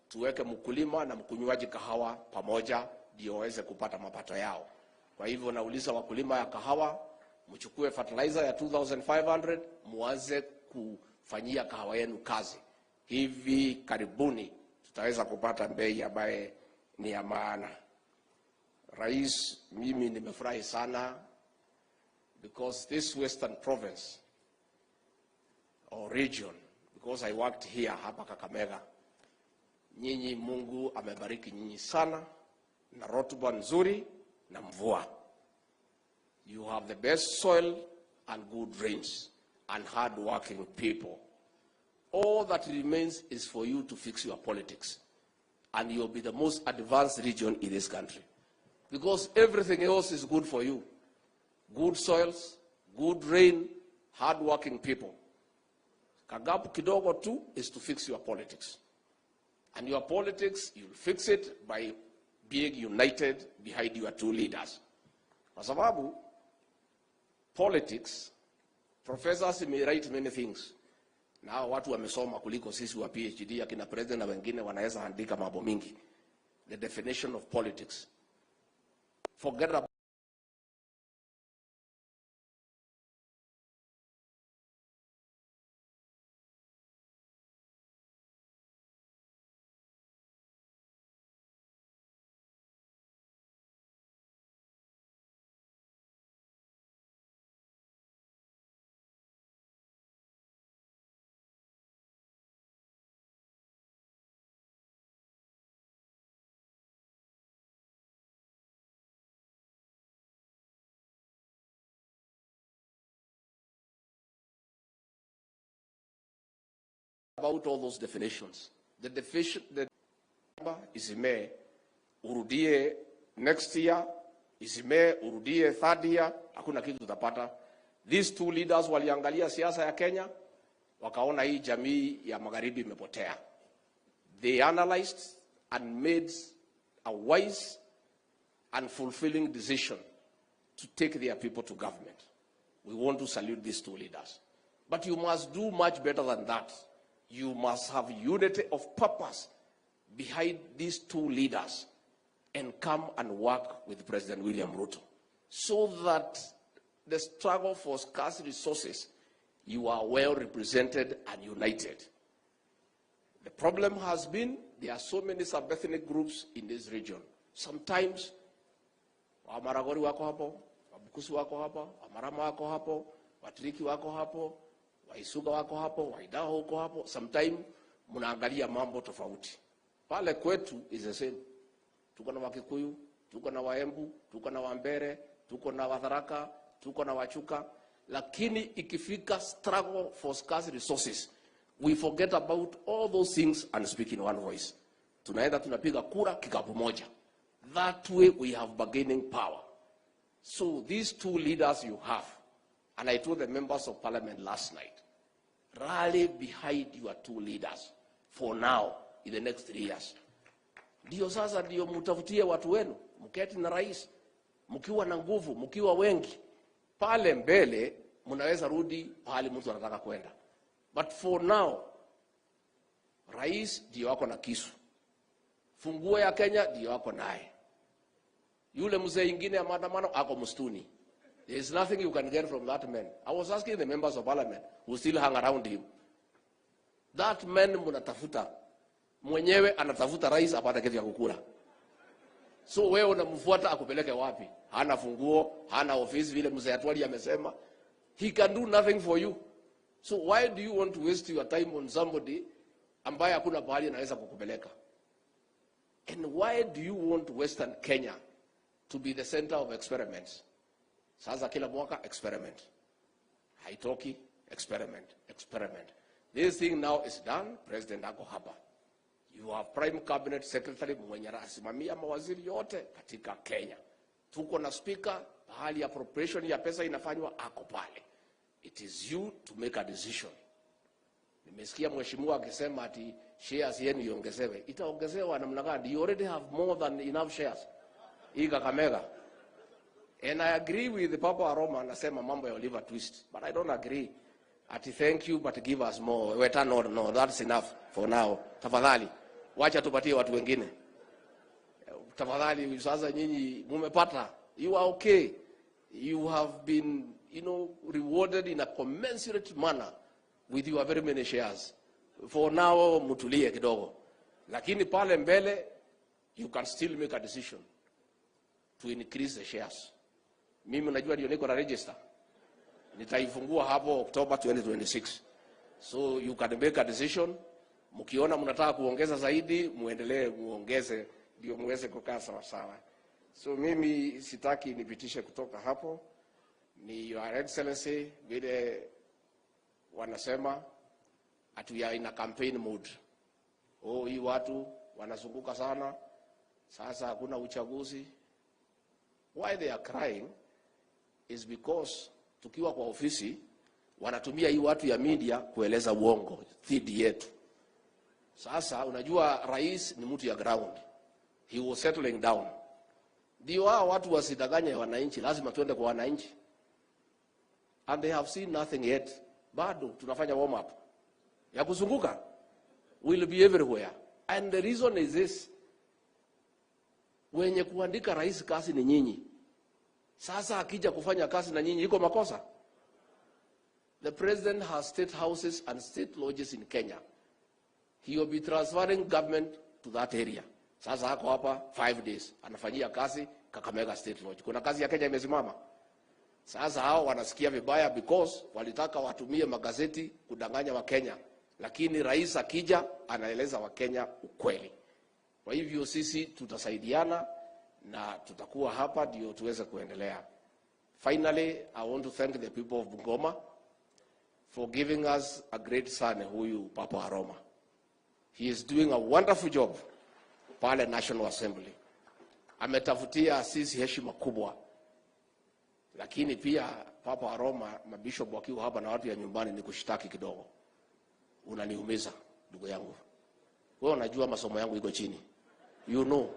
tuweke mkulima na mkunywaji kahawa pamoja ndio waweze kupata mapato yao. Kwa hivyo nauliza wakulima ya kahawa, mchukue fertilizer ya 2500, muanze fanyia kahawa yenu kazi. Hivi karibuni tutaweza kupata bei ambaye ni ya maana. Rais, mimi nimefurahi sana because this Western province or region, because I worked here hapa Kakamega, nyinyi Mungu amebariki nyinyi sana na rotuba nzuri na mvua. You have the best soil and good rains and hard-working people. All that remains is for you to fix your politics, and you'll be the most advanced region in this country. Because everything else is good for you. Good soils, good rain, hard-working people. Kagapu kidogo tu is to fix your politics. And your politics, you'll fix it by being united behind your two leaders. Kwa sababu, politics, professors may write many things. Na watu wamesoma kuliko sisi wa PhD, akina president na wengine wanaweza andika mambo mingi. The definition of politics. Forget about all those definitions. The definition isime urudie next year, isime urudie third year, hakuna kitu tutapata. These two leaders waliangalia siasa ya Kenya, wakaona hii jamii ya magharibi imepotea. They analyzed and made a wise and fulfilling decision to take their people to government. We want to salute these two leaders. But you must do much better than that. You must have unity of purpose behind these two leaders and come and work with President William Ruto so that the struggle for scarce resources, you are well represented and united. The problem has been there are so many sub-ethnic groups in this region. Sometimes, Wamaragori wako hapo, Wabukusi wako hapo, Wamarama wako hapo, Watiriki wako hapo, Waisuga wako hapo, Waidaho wako hapo. Sometimes mnaangalia mambo tofauti. Pale kwetu is the same. Tuko na Wakikuyu, tuko na Waembu, tuko na Wambere, tuko na Watharaka, tuko na Wachuka. Lakini ikifika struggle for scarce resources, we forget about all those things and speak in one voice. Tunaenda tunapiga kura kikapu moja. That way we have bargaining power. So these two leaders you have, and I told the members of parliament last night, rally behind your two leaders for now, in the next 3 years. Ndio sasa ndio mtafutie watu wenu, mketi na rais, mkiwa na nguvu, mkiwa wengi. Pale mbele, mnaweza rudi pale mtu anataka kwenda. But for now, rais ndio wako na kisu. Funguo ya Kenya ndio wako naye. Yule mzee ingine ya maandamano ako mstuni. There is nothing you can get from that man. I was asking the members of parliament who still hang around him. That man mnatafuta. Mwenyewe anatafuta rais apate kitu ya kukula. So wewe unamfuata akupeleke wapi? Hana funguo, hana ofisi vile mzee Atwali amesema. He can do nothing for you. So why do you want to waste your time on somebody ambaye hakuna pahali anaweza kukupeleka? And why do you want Western Kenya to be the center of experiments? Sasa kila mwaka experiment. Haitoki experiment, experiment. This thing now is done. President ako hapa. You have prime cabinet secretary mwenye anasimamia mawaziri yote katika Kenya. Tuko na speaker, hali appropriation ya pesa inafanywa ako pale. It is you to make a decision. Nimesikia mheshimiwa akisema ati shares yenu iongezewe. Itaongezewa namna gani? You already have more than enough shares. Hii Kakamega. And I agree with the Papa Aroma anasema mambo ya Oliver Twist. But I don't agree. Ati thank you but give us more. Weta no, that's enough for now. Tafadhali, wacha tupatie watu wengine. Tafadhali, sasa nyinyi mumepata. You are okay. You have been, rewarded in a commensurate manner with your very many shares. For now, mutulie kidogo. Lakini pale mbele, you can still make a decision to increase the shares. Mimi najua ndio niko na register. Nitaifungua hapo October 2026. So you can make a decision. Mkiona mnataka kuongeza zaidi, muendelee muongeze ndio muweze kukaa sawa sawa. So mimi sitaki nipitishe kutoka hapo. Ni Your Excellency vile wanasema we are in a campaign mode. Hii watu wanazunguka sana. Sasa hakuna uchaguzi. Why they are crying is because tukiwa kwa ofisi wanatumia hii watu ya media kueleza uongo dhidi yetu. Sasa unajua rais ni mtu ya ground. He was settling down. Ndio hao watu wasidanganye wananchi, lazima tuende kwa wananchi. And they have seen nothing yet. Bado tunafanya warm up. Ya kuzunguka will be everywhere. And the reason is this. Wenye kuandika rais kazi ni nyinyi. Sasa akija kufanya kazi na nyinyi iko makosa. The president has state houses and state lodges in Kenya. He will be transferring government to that area. Sasa hako hapa 5 days. Anafanyia kazi Kakamega State Lodge. Kuna kazi ya Kenya imesimama. Sasa hao wanasikia vibaya because walitaka watumie magazeti kudanganya wa Kenya. Lakini rais akija anaeleza wa Kenya ukweli. Kwa hivyo sisi tutasaidiana na tutakuwa hapa ndio tuweze kuendelea. Finally, I want to thank the people of Bungoma for giving us a great son huyu Papa Aroma. He is doing a wonderful job pale National Assembly. Ametafutia sisi heshima kubwa. Lakini pia Papa Aroma, mabishop wakiwa hapa na watu ya nyumbani ni kushtaki kidogo. Unaniumiza ndugu yangu. Wewe unajua masomo yangu iko chini. You know.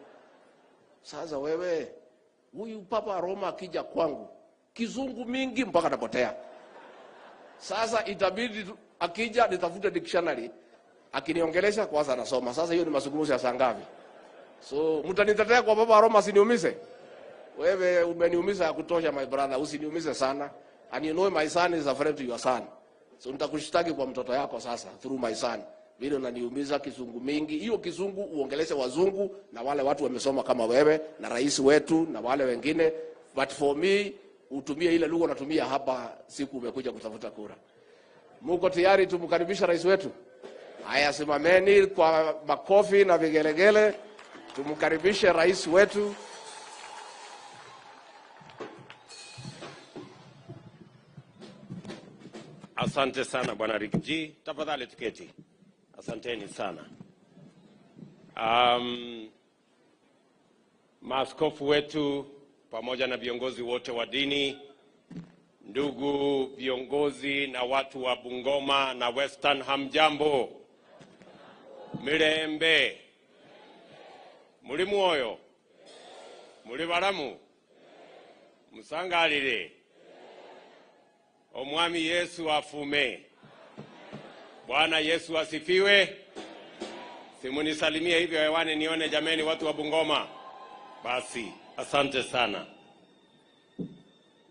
Sasa wewe huyu Papa Aroma akija kwangu kizungu mingi mpaka napotea. Sasa itabidi akija nitafute dictionary. Akiniongelesha kwanza anasoma. Sasa hiyo ni mazungumzo ya saa ngapi? So mtanitetea kwa Papa Aroma asiniumize. Wewe umeniumiza kutosha my brother, usiniumize sana. And you know my son is a friend to your son. So nitakushtaki kwa mtoto yako sasa through my son. Vile unaniumiza kizungu mingi. Hiyo kizungu uongeleshe wazungu na wale watu wamesoma kama wewe na rais wetu na wale wengine. But for me utumie ile lugha unatumia hapa siku umekuja kutafuta kura. Muko tayari tumkaribisha rais wetu? Haya, simameni kwa makofi na vigelegele. Tumkaribishe rais wetu.
Asante sana Bwana Rikiji. Tafadhali tuketi. Asanteni sana. Maaskofu wetu pamoja na viongozi wote wa dini, ndugu viongozi na watu wa Bungoma na Western, hamjambo? Mirembe. Muri mwoyo? Muri baramu? Musangalire? Omwami Yesu afume. Bwana Yesu asifiwe. Simunisalimie hivyo hewani nione jameni watu wa Bungoma. Basi, asante sana.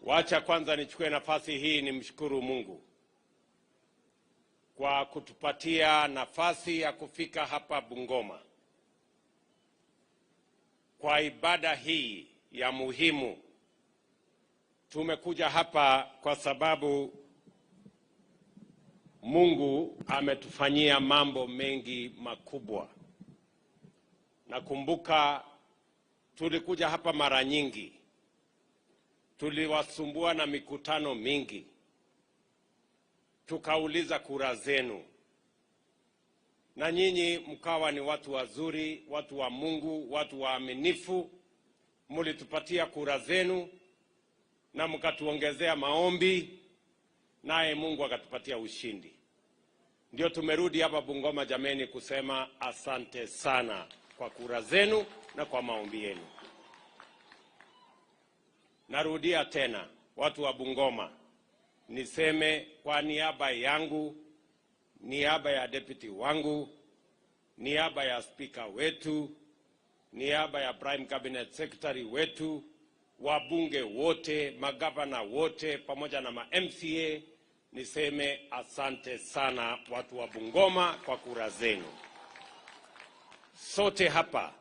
Wacha kwanza nichukue nafasi hii nimshukuru Mungu kwa kutupatia nafasi ya kufika hapa Bungoma kwa ibada hii ya muhimu. Tumekuja hapa kwa sababu Mungu ametufanyia mambo mengi makubwa. Nakumbuka tulikuja hapa mara nyingi. Tuliwasumbua na mikutano mingi. Tukauliza kura zenu. Na nyinyi mkawa ni watu wazuri, watu wa Mungu, watu waaminifu. Mulitupatia kura zenu na mkatuongezea maombi, naye Mungu akatupatia ushindi. Ndio tumerudi hapa Bungoma jameni kusema asante sana kwa kura zenu na kwa maombi yenu. Narudia tena watu wa Bungoma, niseme kwa niaba yangu, niaba ya deputy wangu, niaba ya speaker wetu, niaba ya prime cabinet secretary wetu, wabunge wote, magavana wote, pamoja na ma MCA niseme asante sana watu wa Bungoma kwa kura zenu. Sote hapa,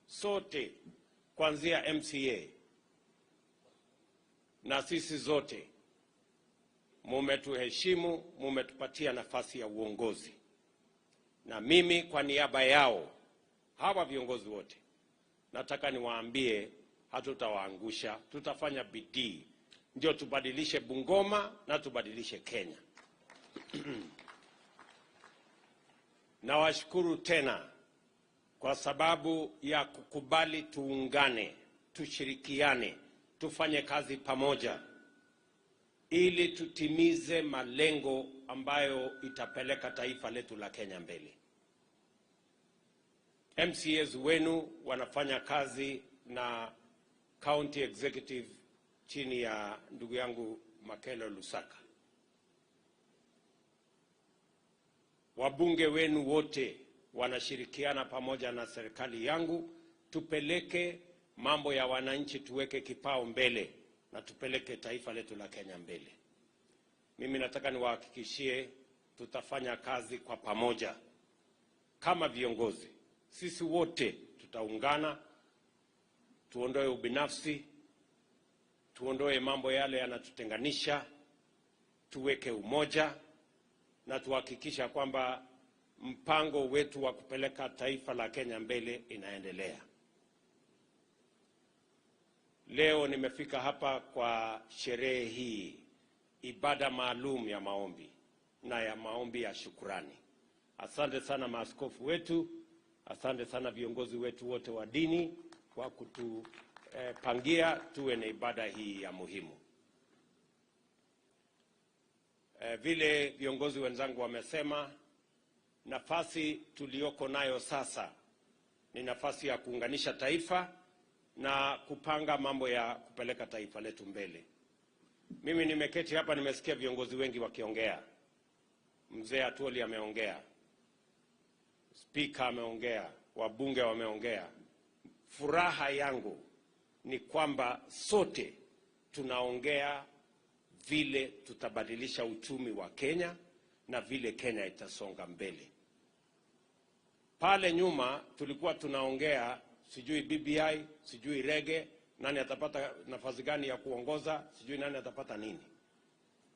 sote kuanzia MCA na sisi zote mumetuheshimu, mumetupatia nafasi ya uongozi. Na mimi kwa niaba yao, hawa viongozi wote, nataka niwaambie hatutawaangusha, tutafanya bidii ndio tubadilishe Bungoma na tubadilishe Kenya. Nawashukuru tena kwa sababu ya kukubali tuungane, tushirikiane, tufanye kazi pamoja ili tutimize malengo ambayo itapeleka taifa letu la Kenya mbele. MCAs wenu wanafanya kazi na County Executive chini ya ndugu yangu Makelo Lusaka. Wabunge wenu wote wanashirikiana pamoja na serikali yangu, tupeleke mambo ya wananchi, tuweke kipao mbele na tupeleke taifa letu la Kenya mbele. Mimi nataka niwahakikishie tutafanya kazi kwa pamoja kama viongozi. Sisi wote tutaungana, tuondoe ubinafsi, tuondoe mambo yale yanatutenganisha, tuweke umoja na tuhakikisha kwamba mpango wetu wa kupeleka taifa la Kenya mbele inaendelea. Leo nimefika hapa kwa sherehe hii, ibada maalum ya maombi na ya maombi ya shukrani. Asante sana maaskofu wetu, asante sana viongozi wetu wote wa dini kwa kutupangia tuwe na ibada hii ya muhimu. Vile viongozi wenzangu wamesema, nafasi tulioko nayo sasa ni nafasi ya kuunganisha taifa na kupanga mambo ya kupeleka taifa letu mbele. Mimi nimeketi hapa, nimesikia viongozi wengi wakiongea. Mzee Atwoli ameongea, Speaker ameongea, wabunge wameongea. Furaha yangu ni kwamba sote tunaongea vile tutabadilisha uchumi wa Kenya na vile Kenya itasonga mbele. Pale nyuma tulikuwa tunaongea sijui BBI, sijui rege, nani atapata nafasi gani ya kuongoza, sijui nani atapata nini.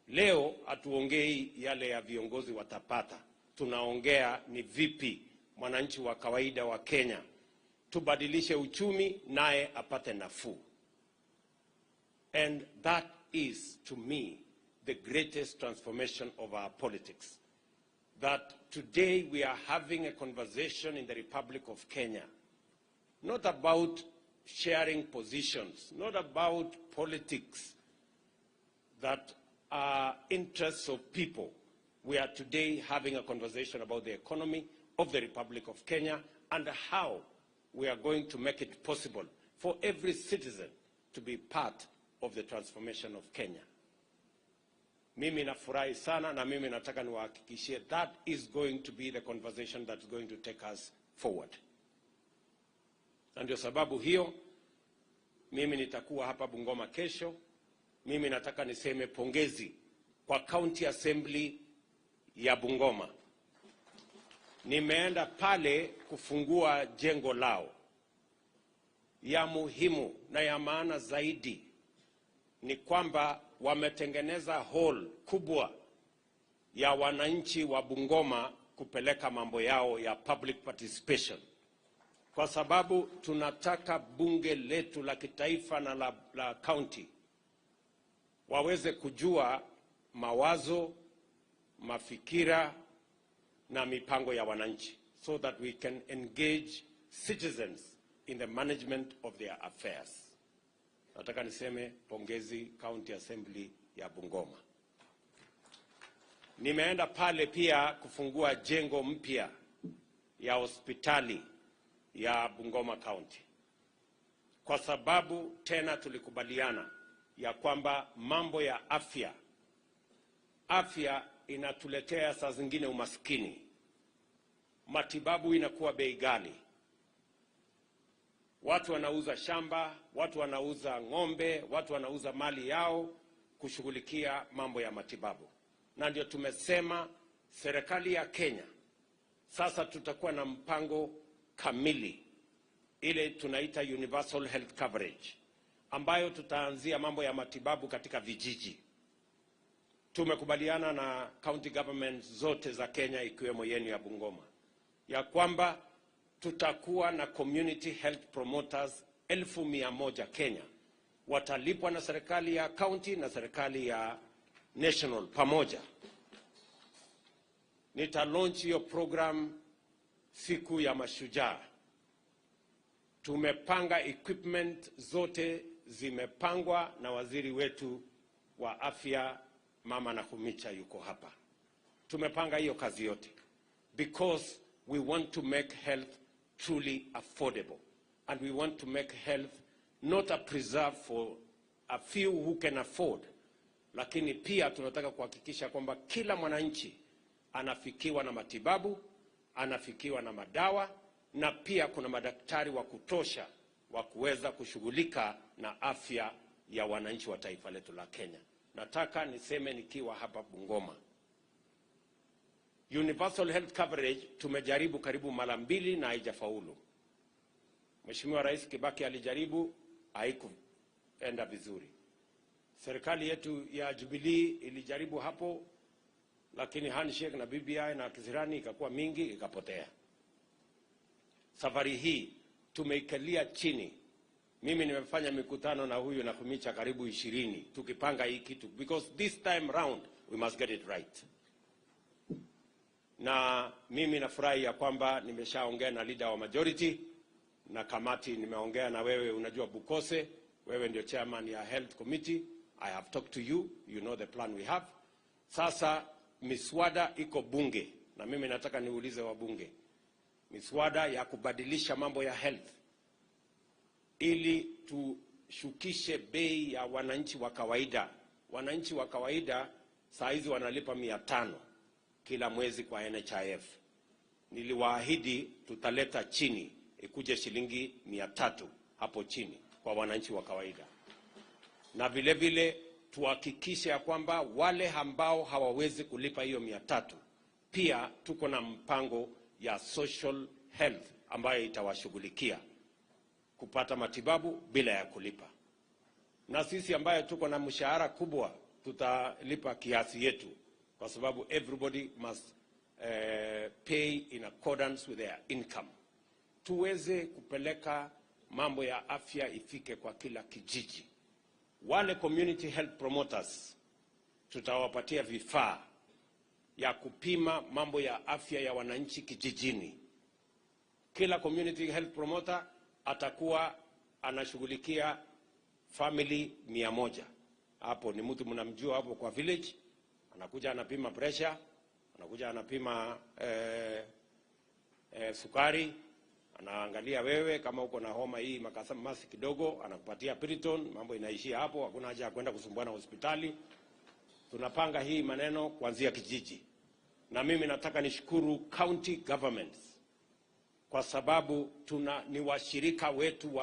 Leo hatuongei yale ya viongozi watapata. Tunaongea ni vipi mwananchi wa kawaida wa Kenya tubadilishe uchumi naye apate nafuu. And that is, to me, the greatest transformation of our politics. That today we are having a conversation in the Republic of Kenya, not about sharing positions, not about politics that are interests of people. We are today having a conversation about the economy of the Republic of Kenya and how we are going to make it possible for every citizen to be part of the transformation of Kenya. Mimi nafurahi sana na mimi nataka niwahakikishie that is going to be the conversation that's going to take us forward. Na ndio sababu hiyo mimi nitakuwa hapa Bungoma kesho. Mimi nataka niseme pongezi kwa County Assembly ya Bungoma. Nimeenda pale kufungua jengo lao. Ya muhimu na ya maana zaidi ni kwamba wametengeneza hall kubwa ya wananchi wa Bungoma kupeleka mambo yao ya public participation. Kwa sababu tunataka bunge letu la kitaifa na la county waweze kujua mawazo, mafikira na mipango ya wananchi, so that we can engage citizens in the management of their affairs. Nataka niseme pongezi County Assembly ya Bungoma. Nimeenda pale pia kufungua jengo mpya ya hospitali ya Bungoma County. Kwa sababu tena tulikubaliana ya kwamba mambo ya afya inatuletea saa zingine umaskini. Matibabu inakuwa bei ghali. Watu wanauza shamba, watu wanauza ng'ombe, watu wanauza mali yao kushughulikia mambo ya matibabu. na ndio tumesema serikali ya Kenya sasa tutakuwa na mpango kamili, ile tunaita universal health coverage, ambayo tutaanzia mambo ya matibabu katika vijiji. Tumekubaliana na county government zote za Kenya ikiwemo yenu ya Bungoma ya kwamba tutakuwa na community health promoters 1,100 Kenya, watalipwa na serikali ya county na serikali ya national pamoja. Nita launch hiyo program siku ya Mashujaa. Tumepanga equipment zote, zimepangwa na waziri wetu wa afya Mama Nakhumicha yuko hapa. Tumepanga hiyo kazi yote because we want to make health truly affordable, and we want to make health not a preserve for a few who can afford, lakini pia tunataka kuhakikisha kwamba kila mwananchi anafikiwa na matibabu, anafikiwa na madawa, na pia kuna madaktari wa kutosha wa kuweza kushughulika na afya ya wananchi wa taifa letu la Kenya. Nataka niseme nikiwa hapa Bungoma, universal health coverage tumejaribu karibu mara 2 na haijafaulu. Mheshimiwa Rais Kibaki alijaribu, haikuenda vizuri. Serikali yetu ya Jubilee ilijaribu hapo, lakini handshake na BBI na kisirani ikakuwa mingi, ikapotea. Safari hii tumeikalia chini. Mimi nimefanya mikutano na huyu Nakhumicha karibu 20 tukipanga hii kitu, because this time round we must get it right. Na mimi nafurahi ya kwamba nimeshaongea na leader wa majority na kamati, nimeongea na wewe, unajua Bukose, wewe ndio chairman ya health committee. I have talked to you, you know the plan we have. Sasa miswada iko bunge, na mimi nataka niulize wabunge, miswada ya kubadilisha mambo ya health ili tushukishe bei ya wananchi wa kawaida. Wananchi wa kawaida saa hizi wanalipa 500 kila mwezi kwa NHIF. Niliwaahidi tutaleta chini, ikuje shilingi 300 hapo chini kwa wananchi wa kawaida. Na vile vile tuhakikishe ya kwamba wale ambao hawawezi kulipa hiyo 300, pia tuko na mpango ya social health ambayo itawashughulikia kupata matibabu bila ya kulipa. Na sisi ambayo tuko na mshahara kubwa tutalipa kiasi yetu, kwa sababu everybody must pay in accordance with their income. Tuweze kupeleka mambo ya afya ifike kwa kila kijiji. Wale community health promoters tutawapatia vifaa ya kupima mambo ya afya ya wananchi kijijini. Kila community health promoter atakuwa anashughulikia family 100. Hapo ni mtu mnamjua hapo kwa village, anakuja anapima pressure, anakuja anapima sukari, anaangalia wewe kama uko na homa hii masi kidogo, anakupatia Piriton, mambo inaishia hapo, hakuna haja ya kwenda kusumbuana hospitali. Tunapanga hii maneno kuanzia kijiji. Na mimi nataka nishukuru county governments kwa sababu ni washirika wetu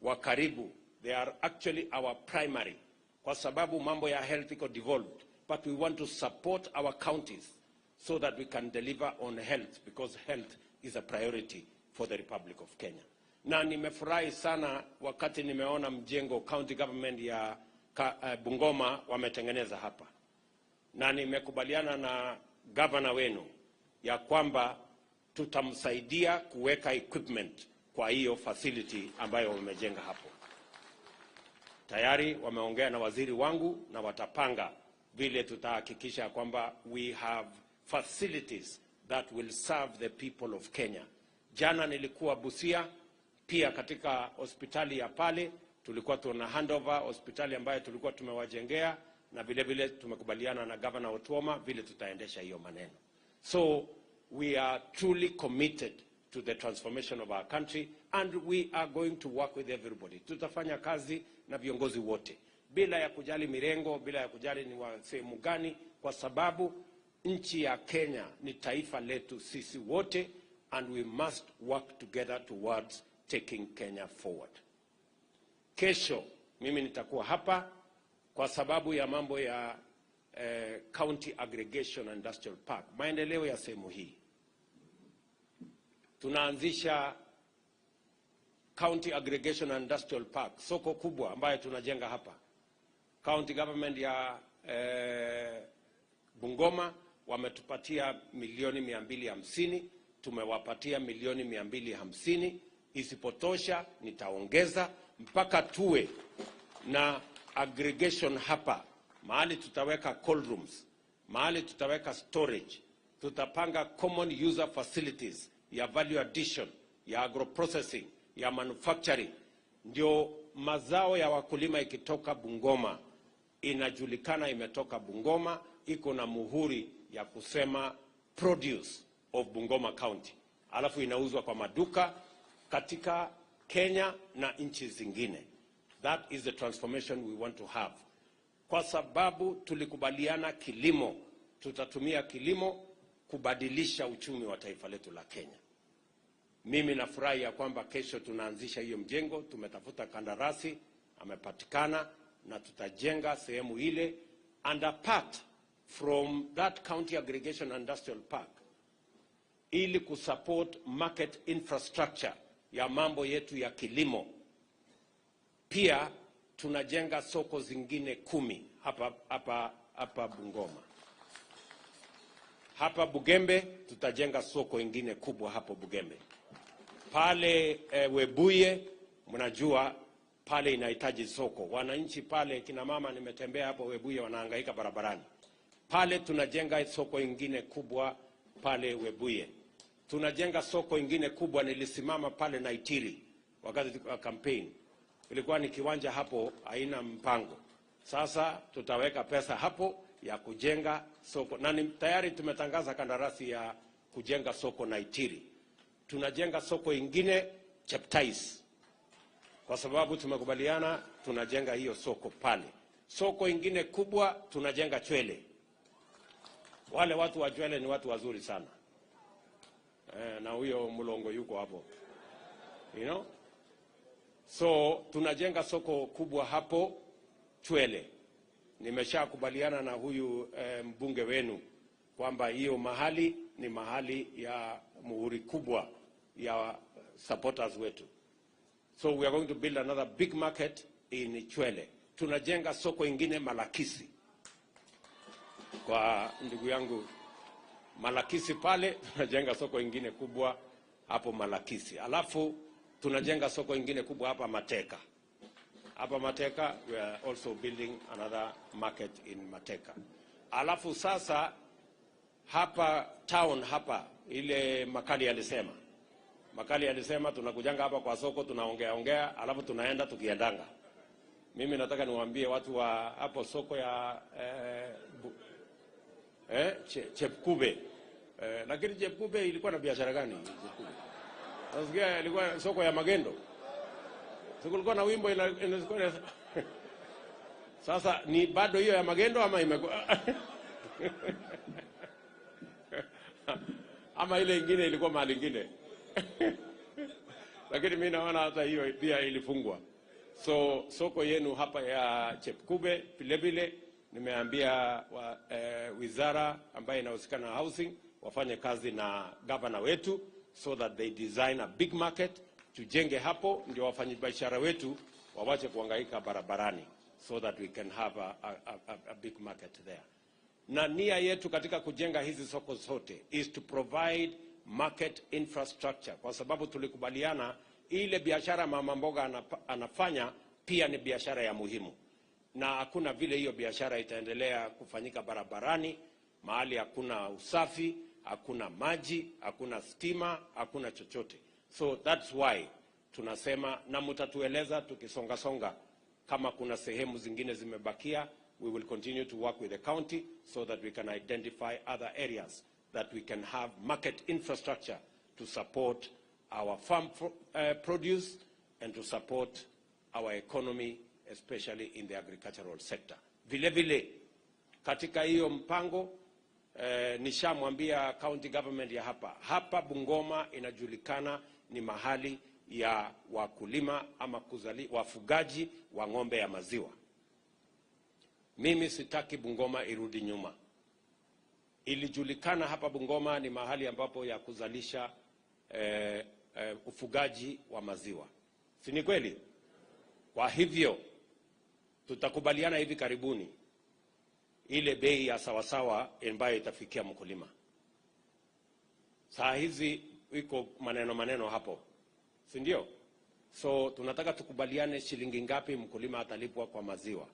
wa karibu. They are actually our primary, kwa sababu mambo ya health iko devolved, but we want to support our counties so that we can deliver on health, because health is a priority for the Republic of Kenya. Na nimefurahi sana wakati nimeona mjengo county government ya Bungoma wametengeneza hapa, na nimekubaliana na governor wenu ya kwamba tutamsaidia kuweka equipment kwa hiyo facility ambayo wamejenga hapo. Tayari wameongea na waziri wangu na watapanga vile tutahakikisha kwamba we have facilities that will serve the people of Kenya. Jana nilikuwa Busia, pia katika hospitali ya pale tulikuwa tuna handover hospitali ambayo tulikuwa tumewajengea, na vile vile tumekubaliana na Governor Otuoma vile tutaendesha hiyo maneno. So we are truly committed to the transformation of our country, and we are going to work with everybody. Tutafanya kazi na viongozi wote bila ya kujali mirengo, bila ya kujali ni wa sehemu gani, kwa sababu nchi ya Kenya ni taifa letu sisi wote, and we must work together towards taking Kenya forward. Kesho mimi nitakuwa hapa kwa sababu ya mambo ya County Aggregation and Industrial Park, maendeleo ya sehemu hii. Tunaanzisha County Aggregation and Industrial Park, soko kubwa ambayo tunajenga hapa. County government ya Bungoma wametupatia milioni 250, tumewapatia milioni 250. Isipotosha nitaongeza mpaka tuwe na aggregation hapa, mahali tutaweka cold rooms, mahali tutaweka storage, tutapanga common user facilities ya value addition, ya agroprocessing, ya manufacturing. Ndio mazao ya wakulima ikitoka Bungoma inajulikana imetoka Bungoma, iko na muhuri ya kusema produce of Bungoma County. Alafu inauzwa kwa maduka katika Kenya na nchi zingine. That is the transformation we want to have. Kwa sababu tulikubaliana kilimo, tutatumia kilimo kubadilisha uchumi wa taifa letu la Kenya. Mimi nafurahi ya kwamba kesho tunaanzisha hiyo mjengo, tumetafuta kandarasi, amepatikana, na tutajenga sehemu ile. And apart from that County Aggregation and Industrial Park, ili kusupport market infrastructure ya mambo yetu ya kilimo, pia tunajenga soko zingine 10 hapa Bungoma. Hapa Bugembe tutajenga soko ingine kubwa hapo Bugembe. Pale Webuye, mnajua pale inahitaji soko. Wananchi pale, kina mama nimetembea hapo Webuye wanahangaika barabarani. Pale tunajenga soko ingine kubwa pale Webuye. Tunajenga soko ingine kubwa, nilisimama pale Naitiri wakati wa campaign. Ilikuwa ni kiwanja hapo haina mpango. Sasa tutaweka pesa hapo ya kujenga soko. Na tayari tumetangaza kandarasi ya kujenga soko Naitiri. Tunajenga soko ingine Cheptais, kwa sababu tumekubaliana tunajenga hiyo soko pale. Soko ingine kubwa tunajenga Chwele. Wale watu wa Chwele ni watu wazuri sana. Na huyo Mulongo yuko hapo. You know? So tunajenga soko kubwa hapo Chwele. Nimeshakubaliana na huyu mbunge wenu kwamba hiyo mahali ni mahali ya muhuri kubwa ya supporters wetu. So we are going to build another big market in Chwele. Tunajenga soko ingine Malakisi. Kwa ndugu yangu Malakisi pale, tunajenga soko ingine kubwa hapo Malakisi. Alafu tunajenga soko ingine kubwa hapa Mateka. Hapa Mateka we are also building another market in Mateka. Alafu sasa hapa town hapa ile Makali alisema tunakujanga hapa kwa soko, tunaongea alafu tunaenda tukiendanga. Mimi nataka niwaambie watu wa hapo soko ya Chepkube. Lakini Chepkube ilikuwa na biashara gani? Nasikia ilikuwa soko ya magendo. Kulikuwa na wimbo inazikuwa. Sasa ni bado hiyo ya magendo ama imekuwa ama ile ingine ilikuwa mahali ingine. Lakini mimi naona hata hiyo pia ilifungwa. So soko yenu hapa ya Chepkube vile nimeambia wizara ambayo inahusika na housing wafanye kazi na governor wetu so that they design a big market. Tujenge hapo ndio wafanyabiashara wetu wawache kuhangaika barabarani so that we can have a big market there. Na nia yetu katika kujenga hizi soko zote is to provide market infrastructure, kwa sababu tulikubaliana ile biashara mama mboga anafanya pia ni biashara ya muhimu. Na hakuna vile hiyo biashara itaendelea kufanyika barabarani, mahali hakuna usafi, hakuna maji, hakuna stima, hakuna chochote. So that's why tunasema, na mtatueleza tukisonga kama kuna sehemu zingine zimebakia. We will continue to work with the county so that we can identify other areas that we can have market infrastructure to support our farm produce and to support our economy, especially in the agricultural sector. Vile katika hiyo mpango nishamwambia county government ya hapa Bungoma inajulikana ni mahali ya wakulima ama wafugaji wa ng'ombe ya maziwa. Mimi sitaki Bungoma irudi nyuma. Ilijulikana hapa Bungoma ni mahali ambapo ya kuzalisha ufugaji wa maziwa. Si ni kweli? Kwa hivyo tutakubaliana hivi karibuni ile bei ya sawasawa ambayo itafikia mkulima. Saa hizi iko maneno hapo. Si ndio? So tunataka tukubaliane shilingi ngapi mkulima atalipwa kwa maziwa.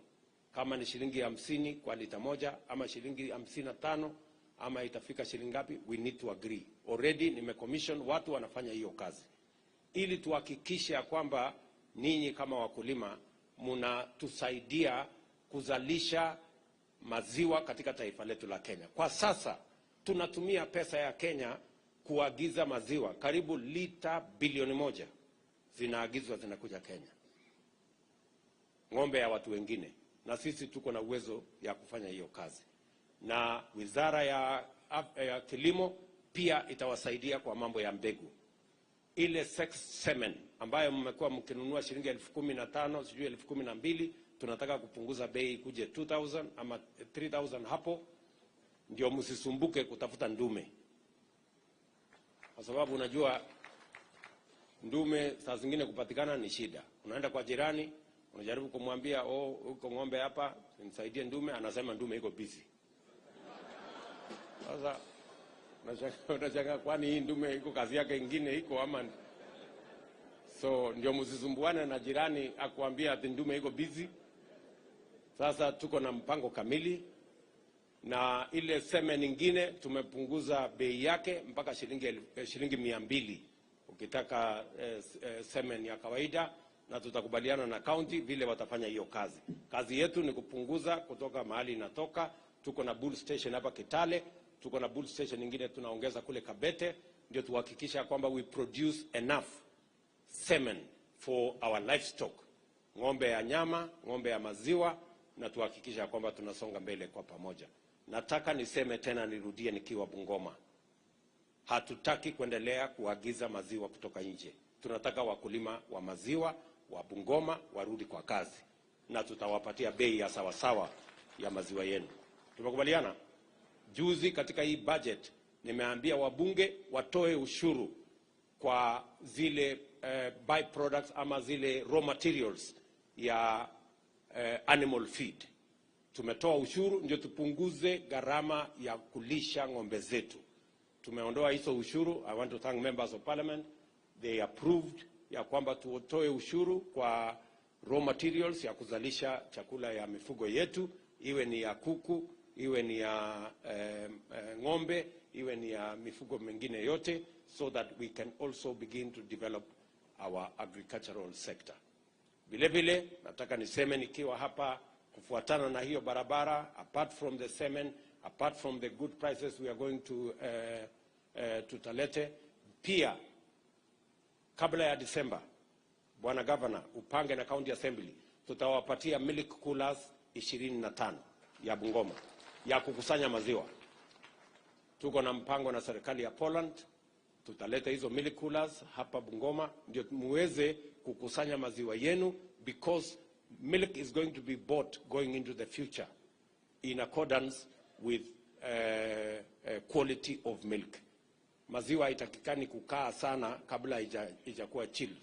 Kama ni shilingi 50 kwa lita moja ama shilingi 55 ama itafika shilingi ngapi, we need to agree. Already nimecommission watu wanafanya hiyo kazi. Ili tuhakikishe kwamba ninyi kama wakulima mnatusaidia kuzalisha maziwa katika taifa letu la Kenya. Kwa sasa tunatumia pesa ya Kenya kuagiza maziwa, karibu lita bilioni 1 zinaagizwa zinakuja Kenya. Ng'ombe ya watu wengine, na sisi tuko na uwezo ya kufanya hiyo kazi. Na Wizara ya Kilimo pia itawasaidia kwa mambo ya mbegu. Ile sex semen ambayo mmekuwa mkinunua shilingi 15,000, sijui 12,000, tunataka kupunguza bei kuje 2,000 ama 3,000 hapo, ndio msisumbuke kutafuta ndume. Kwa sababu unajua ndume saa zingine kupatikana ni shida. Unaenda kwa jirani, unajaribu kumwambia uko ng'ombe hapa, nisaidie ndume, anasema ndume iko busy. Sasa unachanga kwani hii ndume iko kazi yake nyingine iko ama? So ndio msisumbuane na jirani akuambia ati ndume iko busy. Sasa tuko na mpango kamili, na ile semen nyingine tumepunguza bei yake mpaka shilingi 200 ukitaka semen ya kawaida, na tutakubaliana na county vile watafanya hiyo kazi. Kazi yetu ni kupunguza kutoka mahali inatoka. Tuko na bull station hapa Kitale, tuko na bull station nyingine tunaongeza kule Kabete, ndio tuhakikisha kwamba we produce enough semen for our livestock, ng'ombe ya nyama, ng'ombe ya maziwa, na tuhakikisha kwamba tunasonga mbele kwa pamoja. Nataka niseme tena, nirudie nikiwa Bungoma, hatutaki kuendelea kuagiza maziwa kutoka nje. Tunataka wakulima wa maziwa wa Bungoma warudi kwa kazi, na tutawapatia bei ya sawasawa ya maziwa yenu. Tumekubaliana? Juzi katika hii budget nimeambia wabunge watoe ushuru kwa zile byproducts ama zile raw materials ya animal feed. Tumetoa ushuru ndio tupunguze gharama ya kulisha ng'ombe zetu. Tumeondoa hizo ushuru. I want to thank members of parliament. They approved ya kwamba tutoe ushuru kwa raw materials ya kuzalisha chakula ya mifugo yetu, iwe ni ya kuku, iwe ni ya ng'ombe, iwe ni ya mifugo mengine yote, so that we can also begin to develop our agricultural sector. Vile vile nataka niseme nikiwa hapa, kufuatana na hiyo barabara, apart from the semen, apart from the good prices we are going to tutalete, pia kabla ya December, Bwana Governor, upange na County Assembly, tutawapatia milk coolers 25 ya Bungoma ya kukusanya maziwa. Tuko na mpango na serikali ya Poland, tutaleta hizo milk coolers hapa Bungoma ndio muweze kukusanya maziwa yenu, because milk is going to be bought going into the future in accordance with quality of milk. Maziwa haitakikani kukaa sana kabla haijakuwa chilled.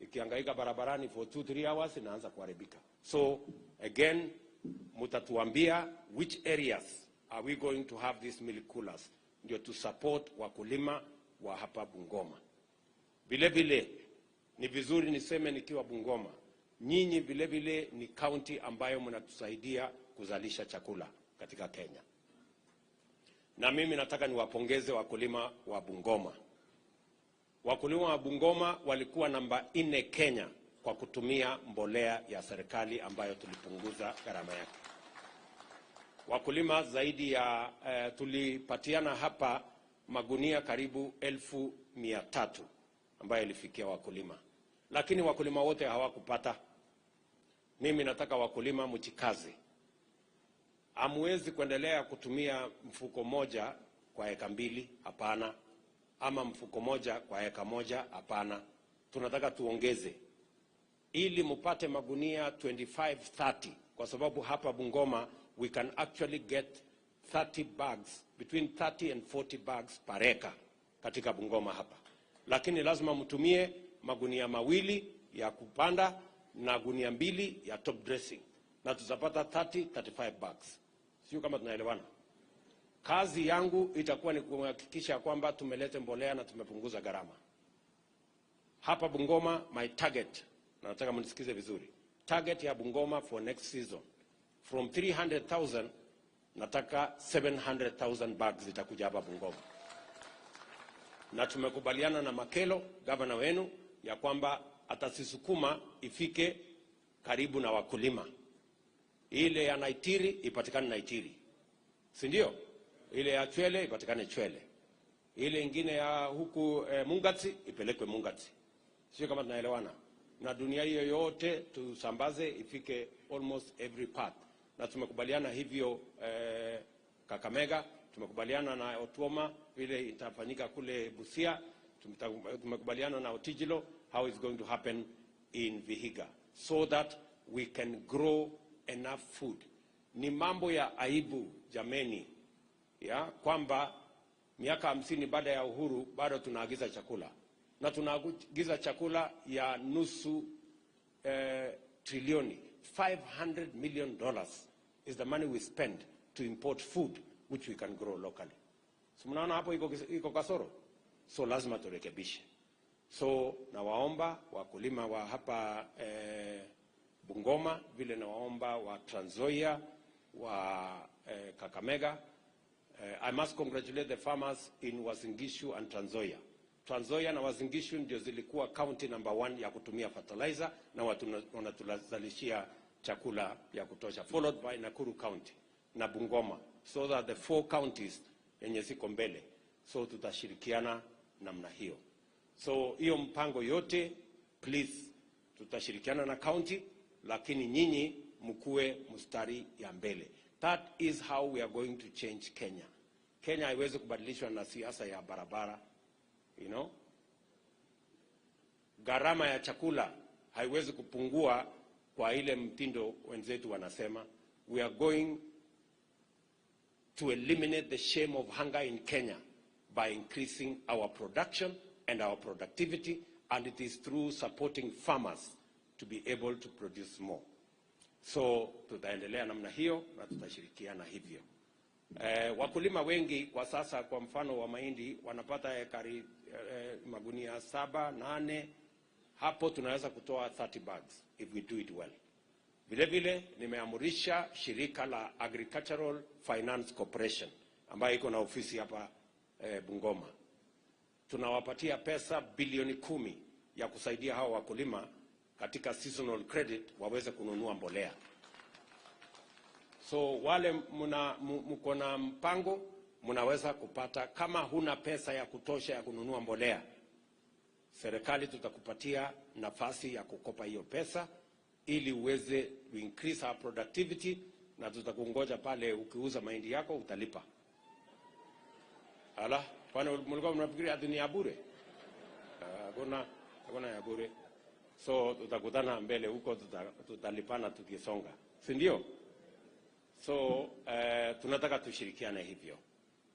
Ikihangaika barabarani for 2-3 hours inaanza kuharibika. So again, mutatuambia which areas are we going to have these milk coolers, ndio to support wakulima wa hapa Bungoma. Vile vile ni vizuri niseme nikiwa Bungoma, nyinyi vile vile ni county ambayo mnatusaidia kuzalisha chakula katika Kenya. Na mimi nataka niwapongeze wakulima wa Bungoma. Wakulima wa Bungoma walikuwa namba 4 Kenya kwa kutumia mbolea ya serikali ambayo tulipunguza gharama yake. Wakulima zaidi ya tulipatiana hapa magunia karibu 1,300 ambayo ilifikia wakulima. Lakini wakulima wote hawakupata. Mimi nataka wakulima mjikaze. Hamwezi kuendelea kutumia mfuko moja kwa eka 2, hapana. Ama mfuko moja kwa eka 1, hapana. Tunataka tuongeze ili mpate magunia 25-30 kwa sababu hapa Bungoma we can actually get 30 bags, between 30 and 40 bags per acre katika Bungoma hapa. Lakini lazima mtumie magunia mawili ya kupanda na gunia mbili ya top dressing, na tutapata 35 bags. Sio kama tunaelewana? Kazi yangu itakuwa ni kuhakikisha kwamba tumeleta mbolea na tumepunguza gharama. Hapa Bungoma, my target, na nataka mnisikize vizuri, target ya Bungoma for next season, from 300,000, nataka 700,000 bags zitakuja hapa Bungoma. Na tumekubaliana na Makelo, gavana wenu, ya kwamba atasisukuma ifike karibu na wakulima. Ile ya Naitiri ipatikane Naitiri, si ndio? Ile ya Chwele ipatikane Chwele. Ile ingine ya huku Mungati ipelekwe Mungati. Sio kama tunaelewana? Na dunia hiyo yote tusambaze ifike almost every part. Na tumekubaliana hivyo Kakamega, tumekubaliana na Otuoma vile itafanyika kule Busia, tumekubaliana na Otijilo how it's going to happen in Vihiga, so that we can grow enough food. Ni mambo ya aibu jameni, ya kwamba miaka 50 baada ya uhuru bado tunaagiza chakula, na tunaagiza chakula ya nusu trilioni. $500 million is the money we spend to import food which we can grow locally. So mnaona hapo iko kasoro, so lazima turekebishe. So nawaomba wakulima wa hapa Bungoma, vile nawaomba wa Trans Nzoia, wa Kakamega. I must congratulate the farmers in Uasin Gishu and Trans Nzoia. Trans Nzoia na Uasin Gishu ndio zilikuwa county number 1 ya kutumia fertilizer, na wanatulazalishia chakula ya kutosha, followed by Nakuru County na Bungoma, so that the 4 counties yenye ziko mbele. So tutashirikiana namna hiyo. So hiyo mpango yote, please, tutashirikiana na county, lakini nyinyi mkue mstari ya mbele. That is how we are going to change Kenya. Kenya haiwezi kubadilishwa na siasa ya barabara, you know. Gharama ya chakula haiwezi kupungua kwa ile mtindo wenzetu wanasema. We are going to eliminate the shame of hunger in Kenya by increasing our production and our productivity, and it is through supporting farmers to be able to produce more. So tutaendelea namna hiyo na tutashirikiana hivyo. Wakulima wengi kwa sasa, kwa mfano wa mahindi, wanapata ekari magunia 7, 8. Hapo tunaweza kutoa 30 bags if we do it well. Vile vile nimeamurisha shirika la Agricultural Finance Corporation ambayo iko na ofisi hapa Bungoma. Tunawapatia pesa bilioni 10 ya kusaidia hao wakulima katika seasonal credit waweze kununua mbolea. So wale mko na mpango, mnaweza kupata. Kama huna pesa ya kutosha ya kununua mbolea, serikali tutakupatia nafasi ya kukopa hiyo pesa ili uweze to increase our productivity, na tutakungoja pale ukiuza mahindi yako utalipa. Ala, kwani mlikuwa mnafikiria dunia bure? Hakuna ya bure. So tutakutana mbele huko, tutalipana tukisonga, si ndio? So tunataka tushirikiane hivyo.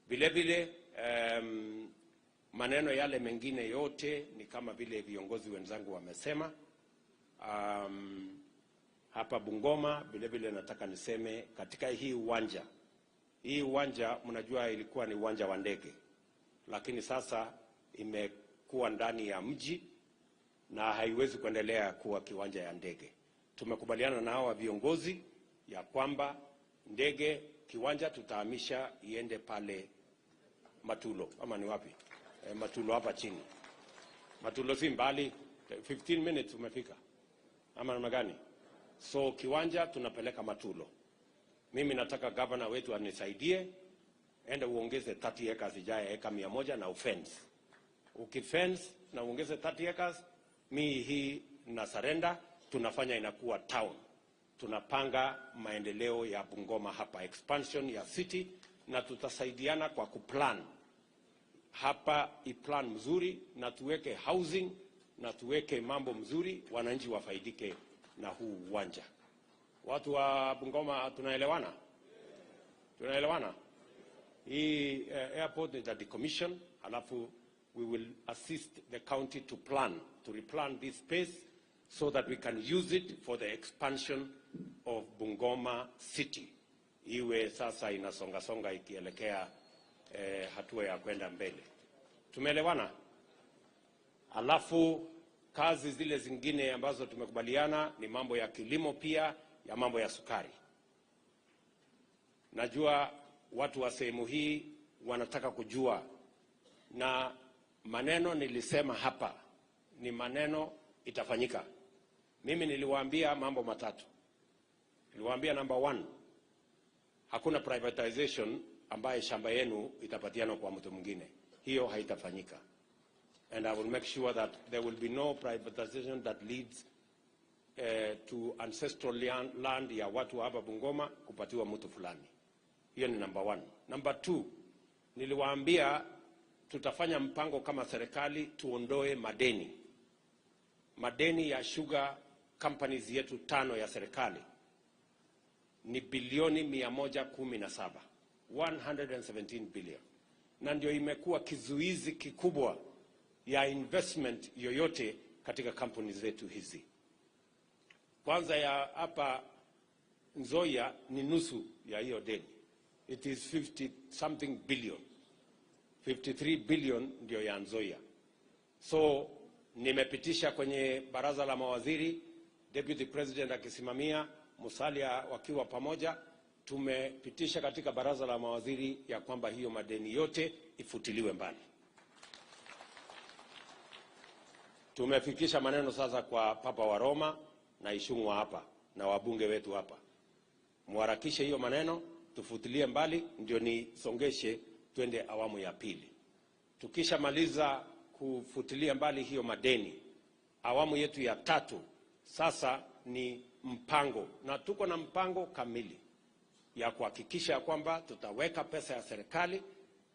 Vile vile maneno yale mengine yote ni kama vile viongozi wenzangu wamesema. Hapa Bungoma vile vile nataka niseme, katika hii uwanja mnajua ilikuwa ni uwanja wa ndege, lakini sasa imekuwa ndani ya mji na haiwezi kuendelea kuwa kiwanja ya ndege. Tumekubaliana na hawa viongozi ya kwamba kiwanja tutahamisha iende pale Matulo, ama ni wapi? Matulo hapa chini. Matulo si mbali, 15 minutes umefika, ama namna gani? So kiwanja tunapeleka Matulo. Mimi nataka governor wetu anisaidie, enda uongeze 30 acres ijaye eka 100 na ufence. Ukifence na uongeze 30 acres, hii na surrender, tunafanya inakuwa town. Tunapanga maendeleo ya Bungoma hapa, expansion ya city, na tutasaidiana kwa kuplan hapa, iplan mzuri, na tuweke housing, na tuweke mambo mzuri, wananchi wafaidike na huu uwanja. Watu wa Bungoma tunaelewana? Tunaelewana? Hii airport is a decommission, alafu we will assist the county to replan this space so that we can use it for the expansion of Bungoma City. Iwe sasa inasonga ikielekea hatua ya kwenda mbele. Tumeelewana? Alafu kazi zile zingine ambazo tumekubaliana ni mambo ya kilimo, pia ya mambo ya sukari. Najua watu wa sehemu hii wanataka kujua, na maneno nilisema hapa ni maneno itafanyika. Mimi niliwaambia mambo matatu. Niliwaambia number 1, hakuna privatization ambaye shamba yenu itapatiana kwa mtu mwingine. Hiyo haitafanyika. And I will make sure that there will be no privatization that leads to ancestral land ya watu hapa Bungoma kupatiwa mtu fulani. Hiyo ni number 1. Number 2, niliwaambia tutafanya mpango kama serikali tuondoe madeni. Madeni ya sugar companies yetu 5 ya serikali ni bilioni 117, 117 billion. Na ndio imekuwa kizuizi kikubwa ya investment yoyote katika kampuni zetu hizi. Kwanza ya hapa Nzoia ni nusu ya hiyo deni. It is 50 something billion. 53 billion ndio ya Nzoia. So nimepitisha kwenye baraza la mawaziri, Deputy President akisimamia, Musalia wakiwa pamoja, tumepitisha katika baraza la mawaziri ya kwamba hiyo madeni yote ifutiliwe mbali. Tumefikisha maneno sasa kwa Papa wa Roma na Ishungwa hapa na wabunge wetu hapa. Muharakishe hiyo maneno, tufutilie mbali ndio nisongeshe twende awamu ya pili. Tukisha maliza kufutilia mbali hiyo madeni, awamu yetu ya 3 sasa ni mpango, na tuko na mpango kamili ya kuhakikisha kwamba tutaweka pesa ya serikali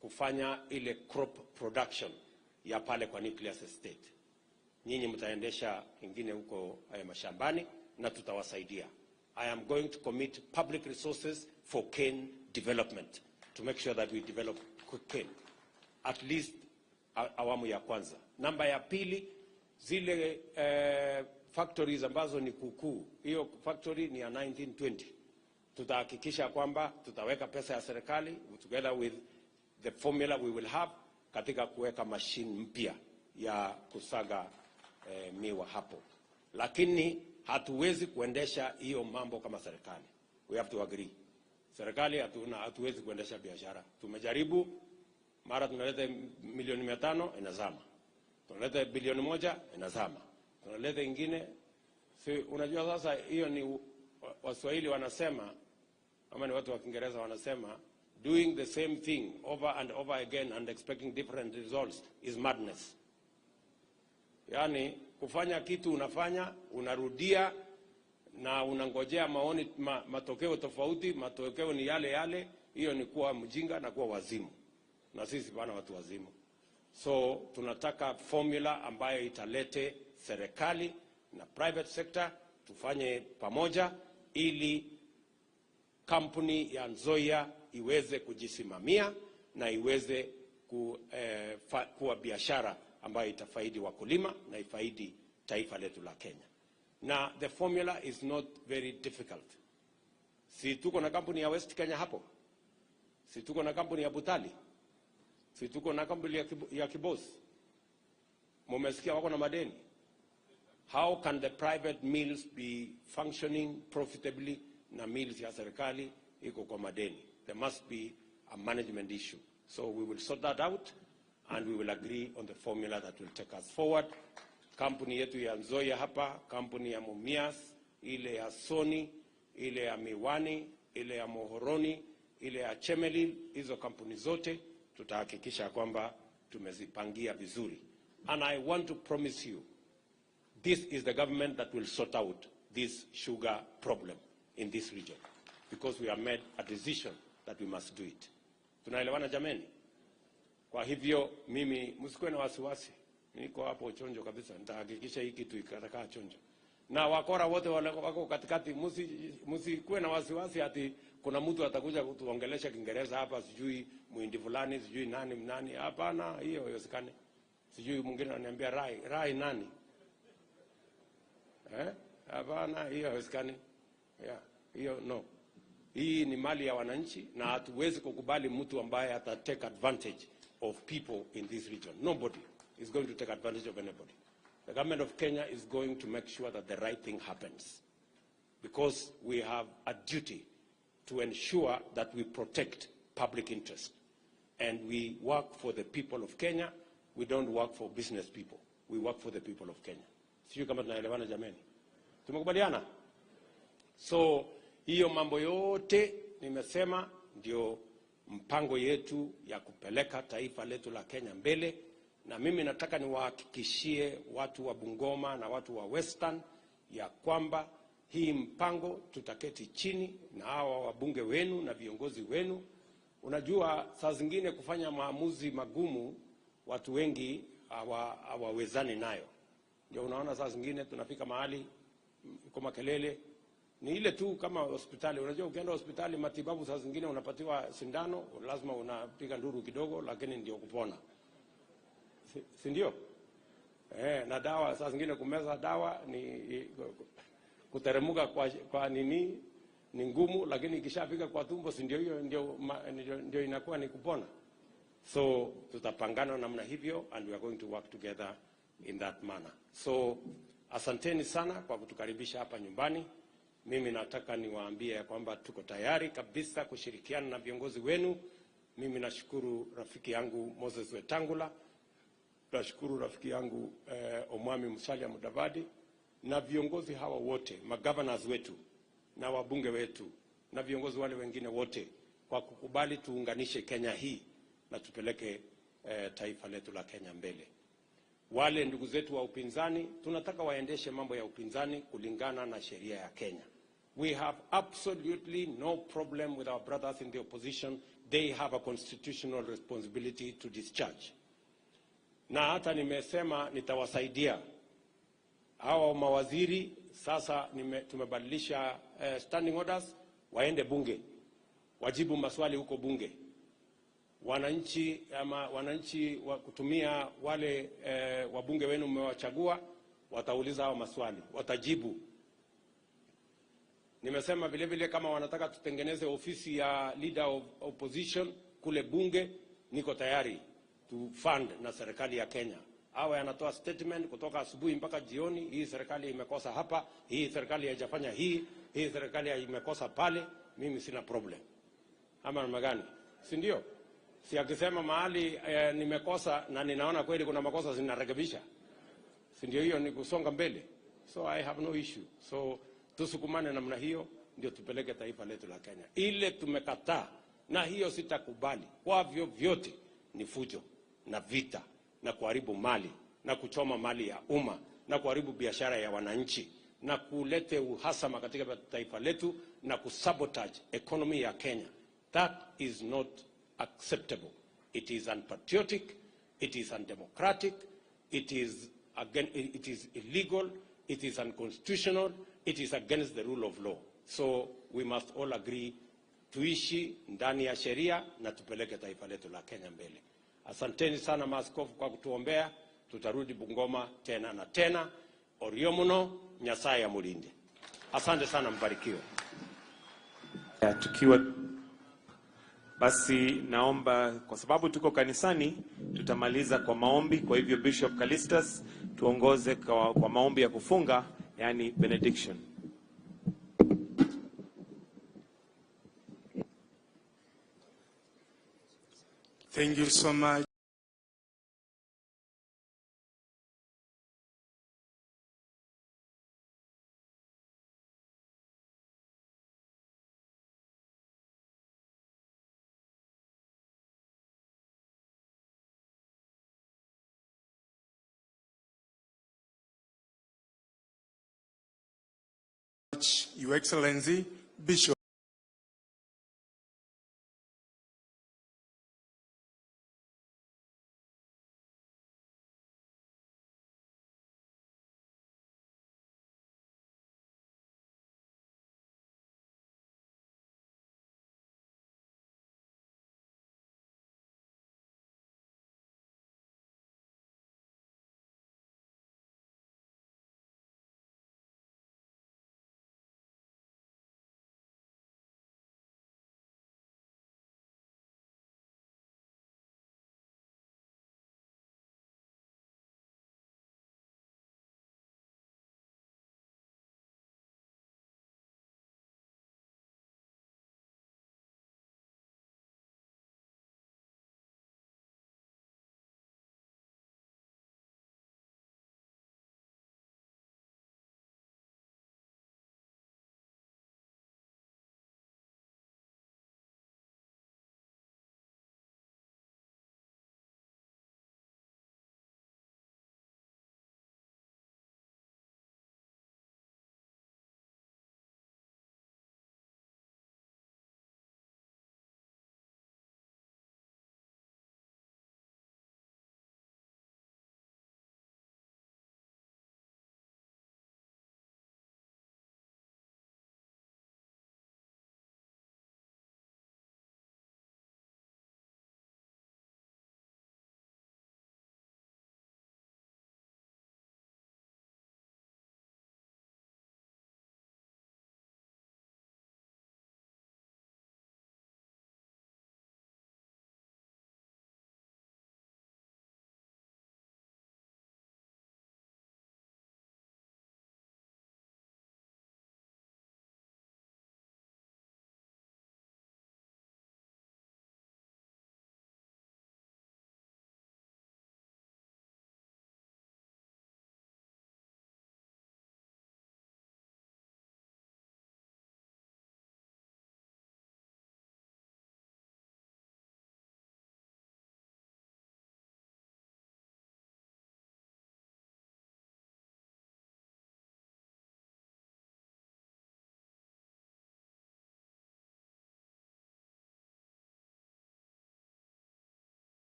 kufanya ile crop production ya pale kwa nucleus estate. Nyinyi mtaendesha ingine huko mashambani na tutawasaidia. I am going to commit public resources for cane development to make sure that we develop cane, at least awamu ya kwanza. Namba ya pili, zile factories ambazo ni kukuu, hiyo factory ni ya 1920. Tutahakikisha kwamba tutaweka pesa ya serikali together with the formula we will have katika kuweka machine mpya ya kusaga miwa hapo. Lakini hatuwezi kuendesha hiyo mambo kama serikali. We have to agree. Serikali hatuwezi kuendesha biashara. Tumejaribu, mara tunaleta milioni 500 inazama. Tunaleta bilioni 1 inazama. Tunaleta ingine. Unajua sasa hiyo ni Waswahili wanasema, ama ni watu wa Kiingereza wanasema, doing the same thing over and over again and expecting different results is madness. Yani kufanya kitu unafanya, unarudia na unangojea matokeo tofauti, matokeo ni yale yale, hiyo ni kuwa mjinga na kuwa wazimu. Na sisi bana watu wazimu. So tunataka formula ambayo italete serikali na private sector tufanye pamoja ili kampuni ya Nzoia iweze kujisimamia na iweze kuwa biashara ambayo itafaidi wakulima na ifaidi taifa letu la Kenya. Na the formula is not very difficult. Si tuko na kampuni ya West Kenya hapo? Si tuko na kampuni ya Butali? Si tuko na kampuni ya Kibos? Mumesikia wako na madeni? How can the private mills be functioning profitably na mills ya serikali iko kwa madeni? There must be a management issue. So we will sort that out and we will agree on the formula that will take us forward. Kampuni yetu ya Nzoia hapa, kampuni ya Mumias, ile ya Sony, ile ya Miwani, ile ya Mohoroni, ile ya Chemelil, hizo kampuni zote tutahakikisha kwamba tumezipangia vizuri. And I want to promise you, this is the government that will sort out this sugar problem in this region, because we have made a decision that we must do it. Tunaelewana jameni? Kwa hivyo mimi msikuwe na wasiwasi. Niko hapo chonjo kabisa. Nitahakikisha hii kitu ikakaa chonjo. na wakora wote wako katikati. Msikuwe na wasiwasi ati kuna mtu atakuja kutuongelesha Kiingereza hapa, sijui Muhindi fulani, sijui nani. Hapana, hiyo haiwezekani. Sijui mwingine ananiambia rai nani? Hapana, hiyo haiwezekani. Hiyo no. Hii ni mali ya wananchi na hatuwezi kukubali mtu ambaye ata take advantage of people in this region. Nobody is going to take advantage of anybody. The government of Kenya is going to make sure that the right thing happens, because we have a duty to ensure that we protect public interest. And we work for the people of Kenya. We don't work for business people. We work for the people of Kenya. Sijui kama tunaelewana jameni. Tumekubaliana? So, hiyo mambo yote nimesema ndio mpango yetu ya kupeleka taifa letu la Kenya mbele, na mimi nataka niwahakikishie watu wa Bungoma na watu wa Western ya kwamba hii mpango tutaketi chini na hawa wabunge wenu na viongozi wenu. Unajua saa zingine kufanya maamuzi magumu watu wengi hawawezani nayo. Ndio unaona saa zingine tunafika mahali kama kelele ni ile tu kama hospitali. Unajua ukienda hospitali matibabu saa zingine unapatiwa sindano, lazima unapiga nduru kidogo, lakini ndio kupona. Si ndio? Na dawa saa zingine kumeza dawa ni kuteremuka kwa nini ni ngumu, lakini ikishafika kwa tumbo si ndio hiyo ndio inakuwa ni kupona. So tutapangana namna hivyo, and we are going to work together in that manner. So asanteni sana kwa kutukaribisha hapa nyumbani. Mimi nataka niwaambie kwamba tuko tayari kabisa kushirikiana na viongozi wenu. Mimi nashukuru rafiki yangu Moses Wetangula, nashukuru rafiki yangu Omwami Musalia Mudavadi, na viongozi hawa wote, magovernors wetu na wabunge wetu na viongozi wale wengine wote, kwa kukubali tuunganishe Kenya hii na tupeleke taifa letu la Kenya mbele. Wale ndugu zetu wa upinzani tunataka waendeshe mambo ya upinzani kulingana na sheria ya Kenya. We have absolutely no problem with our brothers in the opposition. They have a constitutional responsibility to discharge. Na hata nimesema nitawasaidia hawa mawaziri. Sasa tumebadilisha standing orders, waende bunge, wajibu maswali huko bunge. Wananchi wa kutumia wale wabunge wenu mmewachagua, watauliza hao maswali, watajibu. Nimesema vile vile kama wanataka tutengeneze ofisi ya leader of opposition kule bunge, niko tayari to fund na serikali ya Kenya. Awe anatoa statement kutoka asubuhi mpaka jioni, hii serikali imekosa hapa, hii serikali haijafanya hii serikali imekosa pale, mimi sina problem. Ama namna gani? Si ndio? Si akisema mahali nimekosa na ninaona kweli kuna makosa zinarekebisha, si ndio? Hiyo ni kusonga mbele. So I have no issue. So tusukumane namna hiyo ndio tupeleke taifa letu la Kenya. Ile tumekataa na hiyo sitakubali kwa vyovyote ni fujo na vita na kuharibu mali na kuchoma mali ya umma na kuharibu biashara ya wananchi na kulete uhasama katika taifa letu na kusabotage economy ya Kenya. That is not acceptable. It is unpatriotic, it is undemocratic, it is illegal, it is unconstitutional, it is against the rule of law. So we must all agree tuishi ndani ya sheria na tupeleke taifa letu la Kenya mbele. Asanteni sana maaskofu kwa kutuombea. Tutarudi Bungoma tena na tena. Oriomuno, Nyasaye amulinde. Asante sana, mbarikiwe.
Tukiwa basi, naomba kwa sababu tuko kanisani tutamaliza kwa maombi. Kwa hivyo Bishop Callistus tuongoze kwa maombi ya kufunga, yani benediction.
Thank you so much. Your Excellency, Bishop.